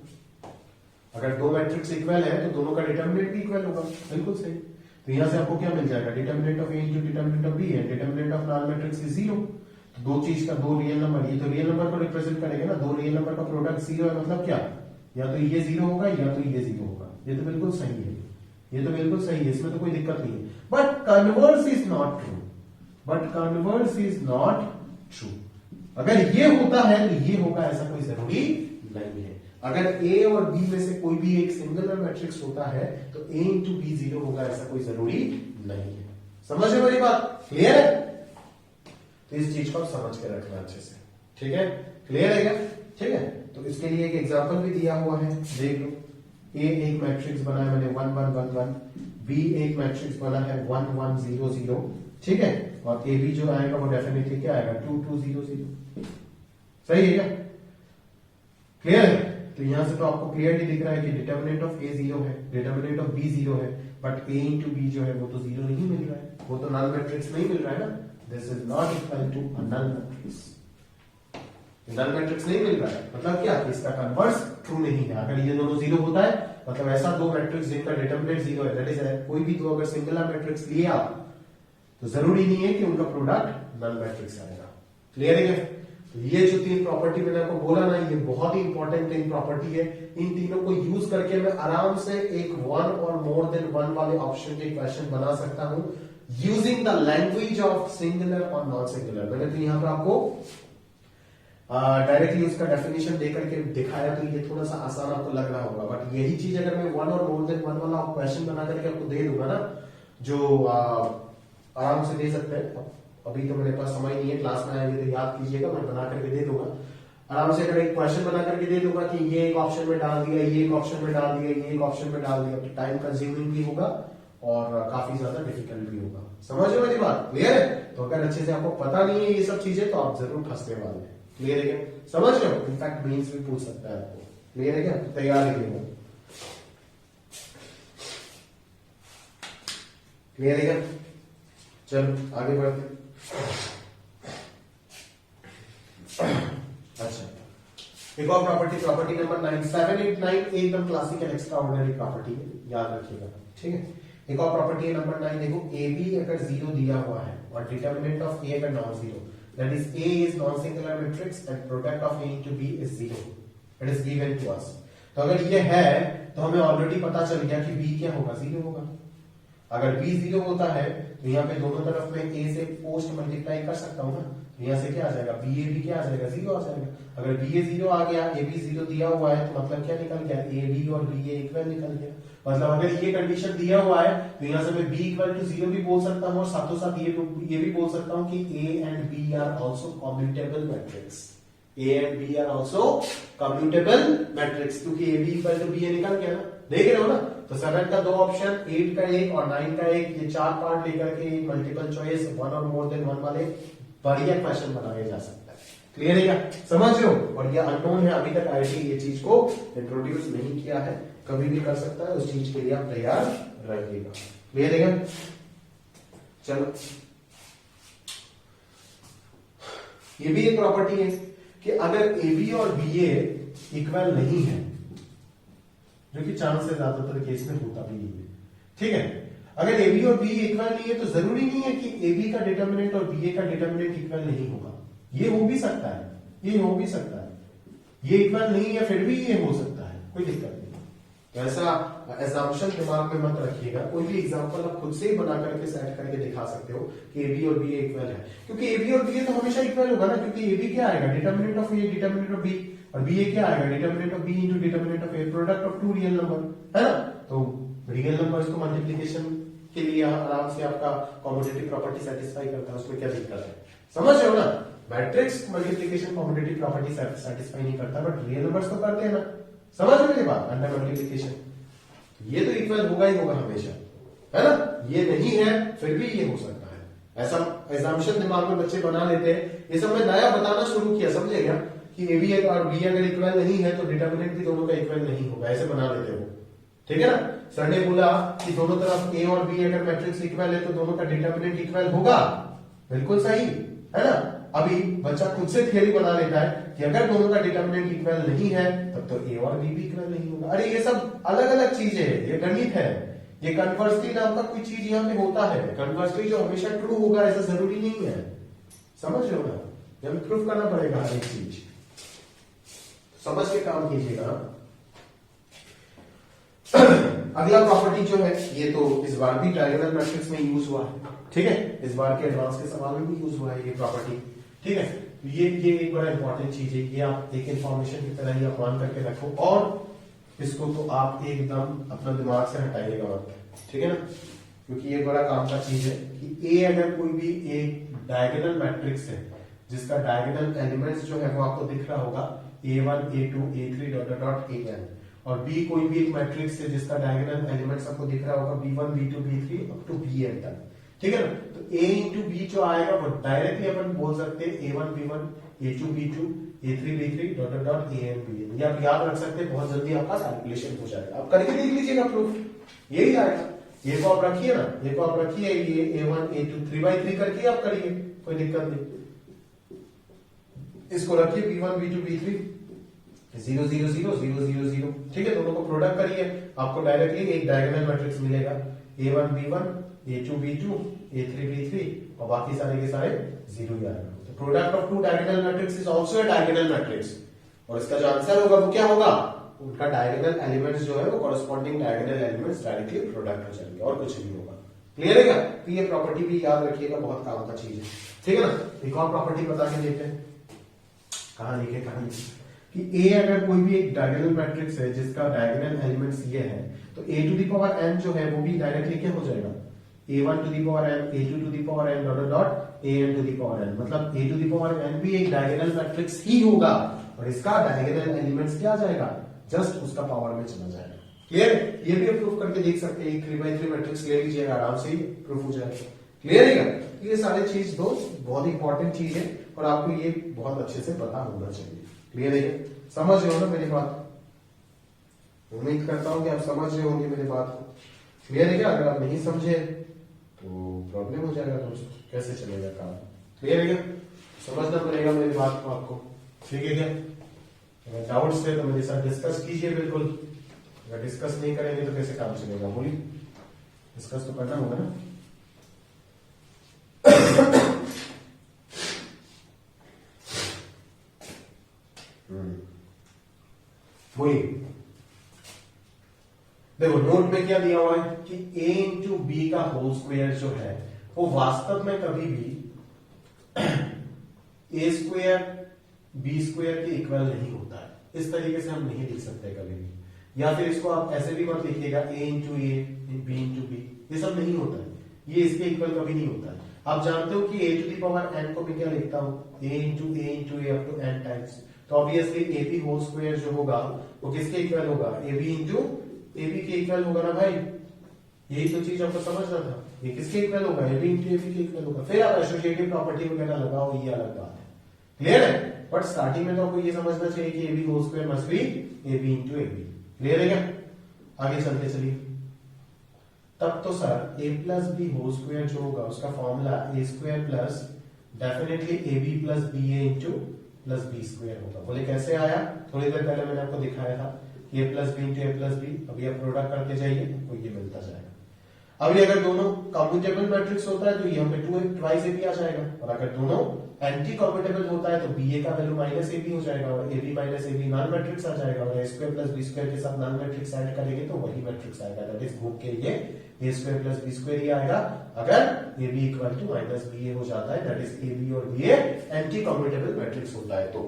अगर दो मैट्रिक्स इक्वल है तो दोनों का डिटर्मिनेंट भी इक्वल होगा, बिल्कुल सही। तो यहां से आपको क्या मिल जाएगा, determinant of A into determinant of B है, determinant of non matrix is zero, तो दो चीज का, दो रियल नंबर, ये तो रियल नंबर को रिप्रेजेंट करेंगे ना, दो रियल नंबर का प्रोडक्ट जीरो है, मतलब क्या, या तो ये जीरो होगा या तो ये जीरो होगा। ये तो बिल्कुल सही है, ये तो बिल्कुल सही है, इसमें तो कोई दिक्कत नहीं है। But converse is not true, but converse is not true. अगर ये होता है तो ये होगा, ऐसा कोई जरूरी नहीं है। अगर ए और बी में से कोई भी एक सिंगुलर मैट्रिक्स होता है तो ए इंटू बी जीरो होगा, ऐसा कोई जरूरी नहीं है। समझ रहे मेरी बात, क्लियर है? तो इस चीज को आप समझ के रखना अच्छे से, ठीक है? क्लियर है क्या? ठीक है, तो इसके लिए एक एग्जांपल भी दिया हुआ है, देख लो। ए एक मैट्रिक्स बना है मैंने 1 1 1 1, बी एक मैट्रिक्स बना है 1 1 0 0, ठीक है? और ए बी जो आएगा वो डेफिनेटली क्या आएगा, 2 2 0 0। सही है क्या? क्लियर है? तो यहां से तो आपको क्लियरली दिख रहा है कि डिटर्मिनेंट ऑफ ए 0 है, डिटर्मिनेंट ऑफ बी 0 है, बट ए इंटू बी जो है वो तो 0 नहीं मिल रहा है, वो तो नल मैट्रिक्स नहीं मिल रहा है ना। This is not equal to a null matrix, null matrix नहीं मिल रहा है, मतलब क्या, कि इसका कन्वर्स ट्रू नहीं है। अगर ये दोनों जीरो होता है, मतलब ऐसा दो मैट्रिक्स जिनका डिटर्मिनेंट जीरो है, दैट इज कोई भी दो अगर सिंगुलर मैट्रिक्स लिए आप, तो जरूरी नहीं है कि उनका प्रोडक्ट नल मैट्रिक्स आएगा। क्लियर है क्या? तो ये जो तीन प्रॉपर्टी मैंने आपको बोला ना, ये बहुत ही इंपॉर्टेंट तीन प्रॉपर्टी है। इन तीनों को यूज करके मैं आराम से एक 1 और मोर देन 1 वाले ऑप्शन के क्वेश्चन बना सकता हूं using the language of singular और नॉन सिंगुलर। मैंने तो यहां पर आपको डायरेक्टली उसका डेफिनेशन देकर के दिखाया, तो ये थोड़ा सा आसान आपको लग रहा होगा। बट यही चीज अगर मैं 1 और मोर देन 1 वाला क्वेश्चन बना करके आपको दे दूंगा ना, जो आराम से दे सकते हैं, अभी तो मेरे पास समय नहीं है, क्लास में आएंगे तो याद कीजिएगा, मैं बना करके दे दूंगा आराम से। अगर एक क्वेश्चन बना करके दे दूंगा कि ये एक ऑप्शन में डाल दिया, ये एक ऑप्शन में डाल दिया, ये एक ऑप्शन में डाल दिया, तो टाइम कंज्यूमिंग भी होगा और काफी ज्यादा डिफिकल्ट भी होगा। समझ रहे मेरी बात, क्लियर है? तो अगर अच्छे से आपको पता नहीं है ये सब चीजें, तो आप जरूर फंसने वाले हैं। क्लियर है क्या? समझ रहे हो? इनफैक्ट मेंस भी पूछ सकता है आपको। क्लियर है क्या? तैयार रहिएगा। क्लियर है क्या? चलो आगे बढ़ते। अच्छा, एक और प्रॉपर्टी नंबर 9, 7 8 9 एकदम क्लासिकल एक्स्ट्राऑर्डिनरी प्रॉपर्टी है, याद रखिएगा, ठीक है? एक और प्रॉपर्टी है नंबर 9, देखो ए बी अगर 0 दिया हुआ है और डिटर्मिनेंट ऑफ ए अगर non zero, that is A is non singular matrix and product of A into B is 0, it is given to us. तो अगर ये है तो हमें ऑलरेडी पता चल गया कि बी क्या होगा, 0 होगा। अगर बी 0 होता है तो यहाँ पे दोनों तरफ में ए से पोस्ट मल्टीप्लाई कर सकता हूँ ना, तो यहाँ से क्या आ जाएगा, बी ए भी क्या आ जाएगा, 0 आ जाएगा। अगर बी ए 0 आ गया, ए बी 0 दिया हुआ है, तो मतलब क्या निकल गया, ए बी और बी ए इक्वल निकल गया। मतलब अगर ये कंडीशन दिया हुआ है तो यहाँ से मैं बी इक्वल टू 0 भी बोल सकता हूँ और साथों साथ ये भी बोल सकता हूँ कि A and B are also commutable matrix, A and B are also commutable matrix, क्योंकि A B equal to B A निकल गया ना, देख रहे हो ना? तो 7 का 2 ऑप्शन, 8 का 1 और 9 का 1, ये 4 पार्ट लेकर के मल्टीपल चॉइस 1 और मोर देन 1 वाले बढ़िया क्वेश्चन बनाया जा सकता है। क्लियर है क्या? समझ रहे हो? और ये अननोन है, अभी तक आईटी ये चीज को इंट्रोड्यूस नहीं किया है, कभी भी कर सकता है, उस चीज के लिए आप तैयार रहिएगा। क्लियर है क्या? चलो, ये भी एक प्रॉपर्टी है कि अगर ए बी और बी ए इक्वल नहीं है, जो कि चांस है ज्यादातर केस में होता भी नहीं है, ठीक है? अगर ए बी और बी इक्वल नहीं है तो जरूरी नहीं है कि ए बी का डिटर्मिनेंट और बी ए का डिटर्मिनेंट इक्वल नहीं होगा। ये हो भी सकता है, ये हो भी सकता है, ये इक्वल नहीं है फिर भी ये हो सकता है, कोई दिक्कत नहीं। तो ऐसा एजम्पशन दिमाग में मत रखिएगा, कोई भी एग्जांपल आप खुद से ही बना करके सेट करके दिखा सकते हो कि ए बी और बी ए इक्वल है, क्योंकि ए बी और बी ए तो हमेशा इक्वल होगा ना, क्योंकि ए बी क्या आएगा, determinant of A determinant of B, और बी ए क्या आएगा, determinant of B into determinant of A, product of two real number, है ना? तो रियल नंबर्स को मल्टीप्लिकेशन के लिए आराम से आपका कॉम्युटेटिव प्रॉपर्टी सेटिस्फाई करता है, उसमें क्या दिक्कत है? समझ रहे हो ना? मैट्रिक्स मल्टीप्लिकेशन कॉम्युटेटिव प्रॉपर्टी सेटिस्फाई नहीं करता, बट रियल नंबर्स तो करते हैं ना। समझ रहे मेरी बात? अंडर मल्टीप्लिकेशन ये तो इक्वल होगा ही होगा हमेशा, है ना? ये नहीं है फिर भी ये हो सकता है, ऐसा एजम्पशन दिमाग में बच्चे बना लेते हैं। ये सब मैं नया बताना शुरू किया, समझे क्या? कि ए बी और बी अगर इक्वल नहीं है तो डिटर्मिनेंट भी दोनों का इक्वल नहीं होगा, ऐसे बना लेते हो, ठीक है ना? सर ने बोला कि दोनों तरफ ए और बी अगर मैट्रिक्स इक्वल है तो दोनों का डिटर्मिनेंट इक्वल होगा, बिल्कुल सही है ना? अभी बच्चा खुद से थियरी बना लेता है कि अगर दोनों का डिटर्मिनेंट इक्वल नहीं है तब तो ए और बी भी इक्वल नहीं होगा। अरे ये सब अलग अलग चीजें हैं, ये गणित है, ये कन्वर्सली नाम का कोई चीज यहाँ पे होता है। कन्वर्सली जो हमेशा ट्रू होगा ऐसा जरूरी नहीं है, समझ रहे हो ना? ये प्रूफ करना पड़ेगा हर एक चीज, समझ के काम कीजिएगा। अगला प्रॉपर्टी जो है ये तो इस बार भी डायगोनल मैट्रिक्स में यूज हुआ है, ठीक है, इस बार के एडवांस के सवाल में भी यूज हुआ है ये प्रॉपर्टी, ठीक है। ये एक बड़ा इंपॉर्टेंट चीज है, ये आप एक इंफॉर्मेशन की तरह ही आप मान करके रखो और इसको तो आप एकदम अपना दिमाग से हटाइएगा मत, ठीक है ना, क्योंकि ये बड़ा काम का चीज है कि ए अगर कोई भी एक डायगोनल मैट्रिक्स है जिसका डायगोनल एलिमेंट्स जो है वो आपको दिख रहा होगा a1 a2 a3 dot dot an, और बी कोई भी एक मैट्रिक्स है जिसका डायगोनल एलिमेंट्स आपको दिख रहा होगा b1 b2 b3 up to bn तक, ठीक है ना। तो a इंटू बी जो आएगा वो डायरेक्टली अपन बोल सकते हैं a1 b1 a2 b2 a3 b3 dot dot an bn, ये आप याद रख सकते हैं, बहुत जल्दी आपका कैलकुलेशन हो जाएगा। आप करके देख लीजिएगा प्रूफ, यही आएगा। ये को आप रखिए ना, ये को आप रखिए, ये a1 a2 3/3 करके आप करिए, कोई दिक्कत नहीं। इसको रखिए b1 b2 b3 0 0 0 0 0 0, ठीक है, दोनों को प्रोडक्ट करिए, आपको डायरेक्टली एक डायगोनल मैट्रिक्स मिलेगा a1 b1 a2 b2 a3 b3 और बाकी सारे के सारे जीरो ही आएगा। तो product of two diagonal matrix is also a diagonal matrix, और इसका जो आंसर होगा वो क्या होगा, उनका डायगोनल एलिमेंट्स जो है वो corresponding diagonal elements directly product हो जाएंगे और कुछ नहीं होगा। क्लियर है क्या? तो ये प्रॉपर्टी भी याद रखिएगा, बहुत काम का चीज है, ठीक है ना। एक और प्रॉपर्टी बता के देखते हैं, कहां लिखे कि a अगर कोई भी एक डायगोनल मैट्रिक्स है जिसका डायगोनल एलिमेंट्स ये है, तो a to the power n जो है वो भी डायरेक्टली क्या हो जाएगा, a1 to the power n a2 to the power n dot dot an to the power n, मतलब a to the power n भी एक डायगोनल मैट्रिक्स ही होगा और इसका डायगोनल एलिमेंट्स क्या आ जाएगा, जस्ट उसका पावर में चला जाएगा। क्लियर? ये भी प्रूफ करके देख सकते हैं, 3/3 मैट्रिक्स ले लीजिएगा, आराम से ही प्रूफ हो जाएगा। क्लियर है क्या? ये सारे चीज दोस्त बहुत इंपॉर्टेंट चीज है और आपको ये बहुत अच्छे से पता होना चाहिए। क्लियर है? समझ रहे हो ना मेरी बात? उम्मीद करता हूं कि आप समझ रहे होंगे मेरी बात को। क्लियर है क्या? अगर आप नहीं समझे तो प्रॉब्लम हो जाएगा दोस्त, कैसे चलेगा काम। क्लियर है क्या? समझना पड़ेगा मेरी बात को आपको, ठीक है क्या? अगर डाउट्स है तो मेरे साथ डिस्कस कीजिए, बिल्कुल। अगर डिस्कस नहीं करेंगे तो कैसे काम चलेगा, बोलिए। डिस्कस तो करना होगा ना। बोलिए। देखो नोट में क्या दिया हुआ है कि a इंटू बी का होल स्क्वायर जो है वो वास्तव में कभी भी a स्क्वायर बी स्क्वायर के इक्वल नहीं होता है। इस तरीके से हम नहीं लिख सकते कभी भी, या फिर इसको आप ऐसे भी मत लिखिएगा a into A B into B, ये सब नहीं होता है, ये इसके इक्वल कभी नहीं होता है। आप जानते हो कि a to the power n को मैं क्या लिखता हूं, a into A up to n times, तो obviously A B whole square जो होगा वो किसके इक्वल होगा, A B into A B के इक्वल होगा ना भाई। यही तो चीज आपको समझना था, ये किसके इक्वल होगा, A B into A B के इक्वल होगा। फिर आप एसोसिएटिव प्रॉपर्टी वगैरह लगाओ, ये अलग बात है। क्लियर है? बट स्टार्टिंग में तो आपको ये समझना चाहिए कि A B whole square must be A B into A B. Clear है क्या? आगे चलते चलिए। तब तो sir a plus B whole square जो होगा उसका formula A square plus definitely A B plus B A into plus B square होगा। बोले कैसे आया? थोड़ी देर पहले मैंने आपको दिखाया था, ए plus B into A plus B. अभी आप प्रोडक्ट करके जाइए, आपको ये मिलता जाएगा। अभी अगर दोनों कॉम्प्यूटेबल मैट्रिक्स होता है तो यहाँ पे 2 ट्वाइस ए बी आ जाएगा, और अगर दोनों एंटी कॉम्प्यूटेबल होता है तो बी ए का वैल्यू माइनस ए बी हो जाएगा और A B minus A B non matrix आ जाएगा, और A square plus B square के साथ नॉन मैट्रिक्स ऐड करेंगे तो वही मैट्रिक्स आएगा। दैट इज बुक के लिए A square plus B square ही आएगा अगर A B equal to minus B A हो जाता है, दैट इज ए बी और B A anti computable matrix होता है। तो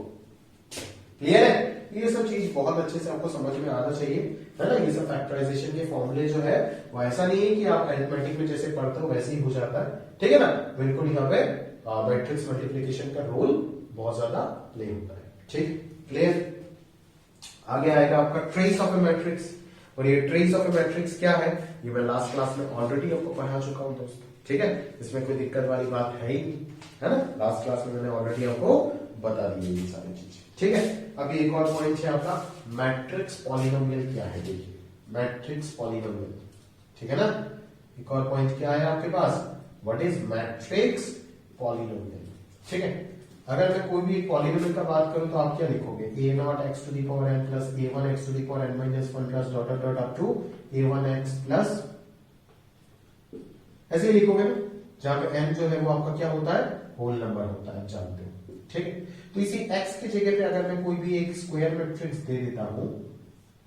क्लियर है? ये सब चीज बहुत अच्छे से आपको समझ में आना चाहिए, है ना। ये सब फैक्टराइजेशन के फॉर्मूले जो है वो ऐसा नहीं है कि आप अरिथमेटिक में जैसे पढ़ते हो वैसे ही हो जाता है, ठीक है ना। बिल्कुल यहाँ पे मैट्रिक्स मल्टीप्लिकेशन का रोल बहुत ज्यादा प्ले होता है, ठीक। क्लियर? आगे आएगा आपका ट्रेस ऑफ ए मैट्रिक्स, और ये ट्रेस ऑफ ए मैट्रिक्स क्या है ये मैं लास्ट क्लास में ऑलरेडी आपको पढ़ा चुका हूं दोस्तों, ठीक है। इसमें कोई दिक्कत वाली बात है ही नहीं, है ना। लास्ट क्लास में मैंने ऑलरेडी आपको बता दी है ये सारी चीजें, ठीक है। अभी एक और पॉइंट है आपका मैट्रिक्स पॉलिनोमियल क्या है, देखिए मैट्रिक्स पॉलिनोमियल, ठीक है ना। एक और पॉइंट क्या है आपके पास, व्हाट इज मैट्रिक्स पॉलिनोमियल, ठीक है। अगर मैं कोई भी पॉलिनोमियल का बात करूं तो आप क्या लिखोगे, a not x to the power n plus a1 x to the power n minus 1 plus dot dot up to a1 x plus, ऐसे ही लिखोगे ना, जहां पे n जो है वो आपका क्या होता है, होल नंबर होता है, जानते हो, ठीक है। तो इसी x की जगह पे अगर मैं कोई भी एक स्क्वायर मैट्रिक्स दे देता हूं,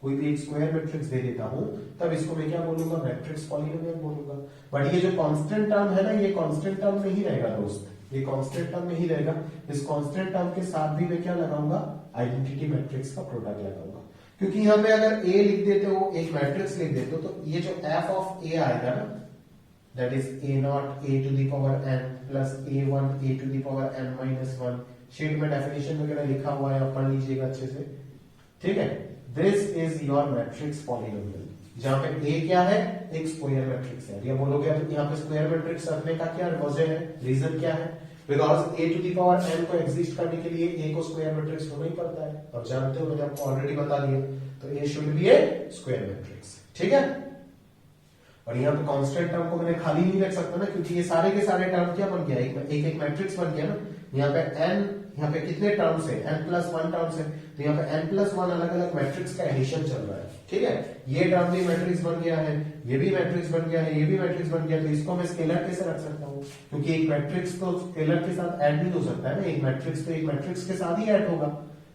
कोई भी एक स्क्वायर मैट्रिक्स दे देता हूं, तब इसको मैं क्या बोलूंगा, मैट्रिक्स पॉलिनोमियल बोलूंगा। बट ये जो कांस्टेंट टर्म है ना, ये कांस्टेंट टर्म नहीं रहेगा दोस्त, ये कांस्टेंट टर्म नहीं रहेगा। इस कांस्टेंट टर्म के साथ भी मैं क्या लगाऊंगा, आइडेंटिटी मैट्रिक्स का प्रोडक्ट लगाऊंगा। क्योंकि यहां पे अगर a लिख देते हो, एक मैट्रिक्स लिख देते हो, तो ये जो f ऑफ a आएगा ना, that is a not a to the power n plus a1 a to the power n minus 1। Sheet में डेफिनेशन वगैरह लिखा हुआ है, आप पढ़ लीजिएगा अच्छे से, ठीक है। This is your matrix polynomial, जहां पे a क्या है, एक स्क्वायर मैट्रिक्स है। ये बोलोगे तो यहाँ पे स्क्वायर मैट्रिक्स रखने का क्या वजह है, रीजन क्या है, because a to the power n को एग्जिस्ट करने के लिए a को स्क्वायर मैट्रिक्स होना ही पड़ता है। आप जानते हो, मैंने आपको ऑलरेडी बता दिया। तो a should B A square matrix, ठीक है। और यहाँ पे कांस्टेंट टर्म को मैंने खाली नहीं रख सकता ना, क्योंकि ये सारे के सारे टर्म क्या बन गया, एक एक मैट्रिक्स बन गया ना। यहाँ पे n, यहाँ पे कितने टर्म्स है, n+1 टर्म्स है, तो यहाँ पे n+1 अलग अलग मैट्रिक्स का एडिशन चल रहा है, ठीक है। ये टर्म भी मैट्रिक्स बन गया है, ये भी मैट्रिक्स बन गया है, ये भी मैट्रिक्स बन गया, तो इसको मैं स्केलर कैसे रख सकता हूँ, क्योंकि एक मैट्रिक्स तो स्केलर के साथ ऐड नहीं हो सकता है ना, एक मैट्रिक्स तो एक मैट्रिक्स के साथ ही ऐड होगा।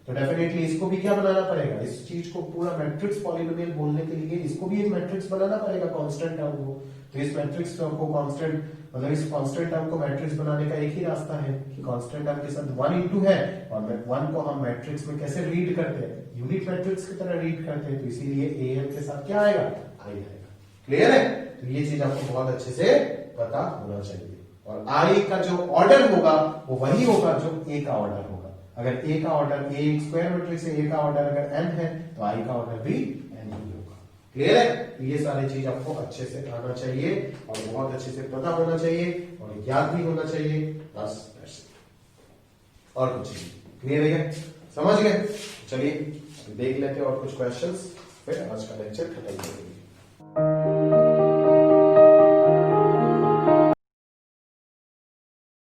तो डेफिनेटली इसको भी क्या बनाना पड़ेगा, इस चीज को पूरा मैट्रिक्स पॉलिनोमियल बोलने के लिए इसको भी एक मैट्रिक्स बनाना पड़ेगा, कांस्टेंट टर्म को। तो इस मैट्रिक्स टर्म को कांस्टेंट, मतलब इस कांस्टेंट टर्म को मैट्रिक्स बनाने का एक ही रास्ता है कि कांस्टेंट टर्म के साथ 1 इंटू है, और 1 को हम मैट्रिक्स में कैसे रीड करते हैं, यूनिट मैट्रिक्स की तरह रीड करते हैं। तो इसीलिए an के साथ क्या आएगा, i आएगा। क्लियर है? तो ये चीज आपको बहुत अच्छे से पता होना चाहिए। और i का जो ऑर्डर होगा वो वही होगा जो a का ऑर्डर होगा। अगर a का ऑर्डर, a एक स्क्वायर मैट्रिक्स है, a का ऑर्डर अगर n है, तो i का ऑर्डर भी n ही होगा। क्लियर है? तो ये सारी चीज आपको अच्छे से आना चाहिए और बहुत अच्छे से पता होना चाहिए और याद भी होना चाहिए, बस that's it। और कुछ नहीं। क्लियर है? समझ गए? चलिए देख लेते हैं और कुछ क्वेश्चंस, फिर आज का लेक्चर खत्म करेंगे।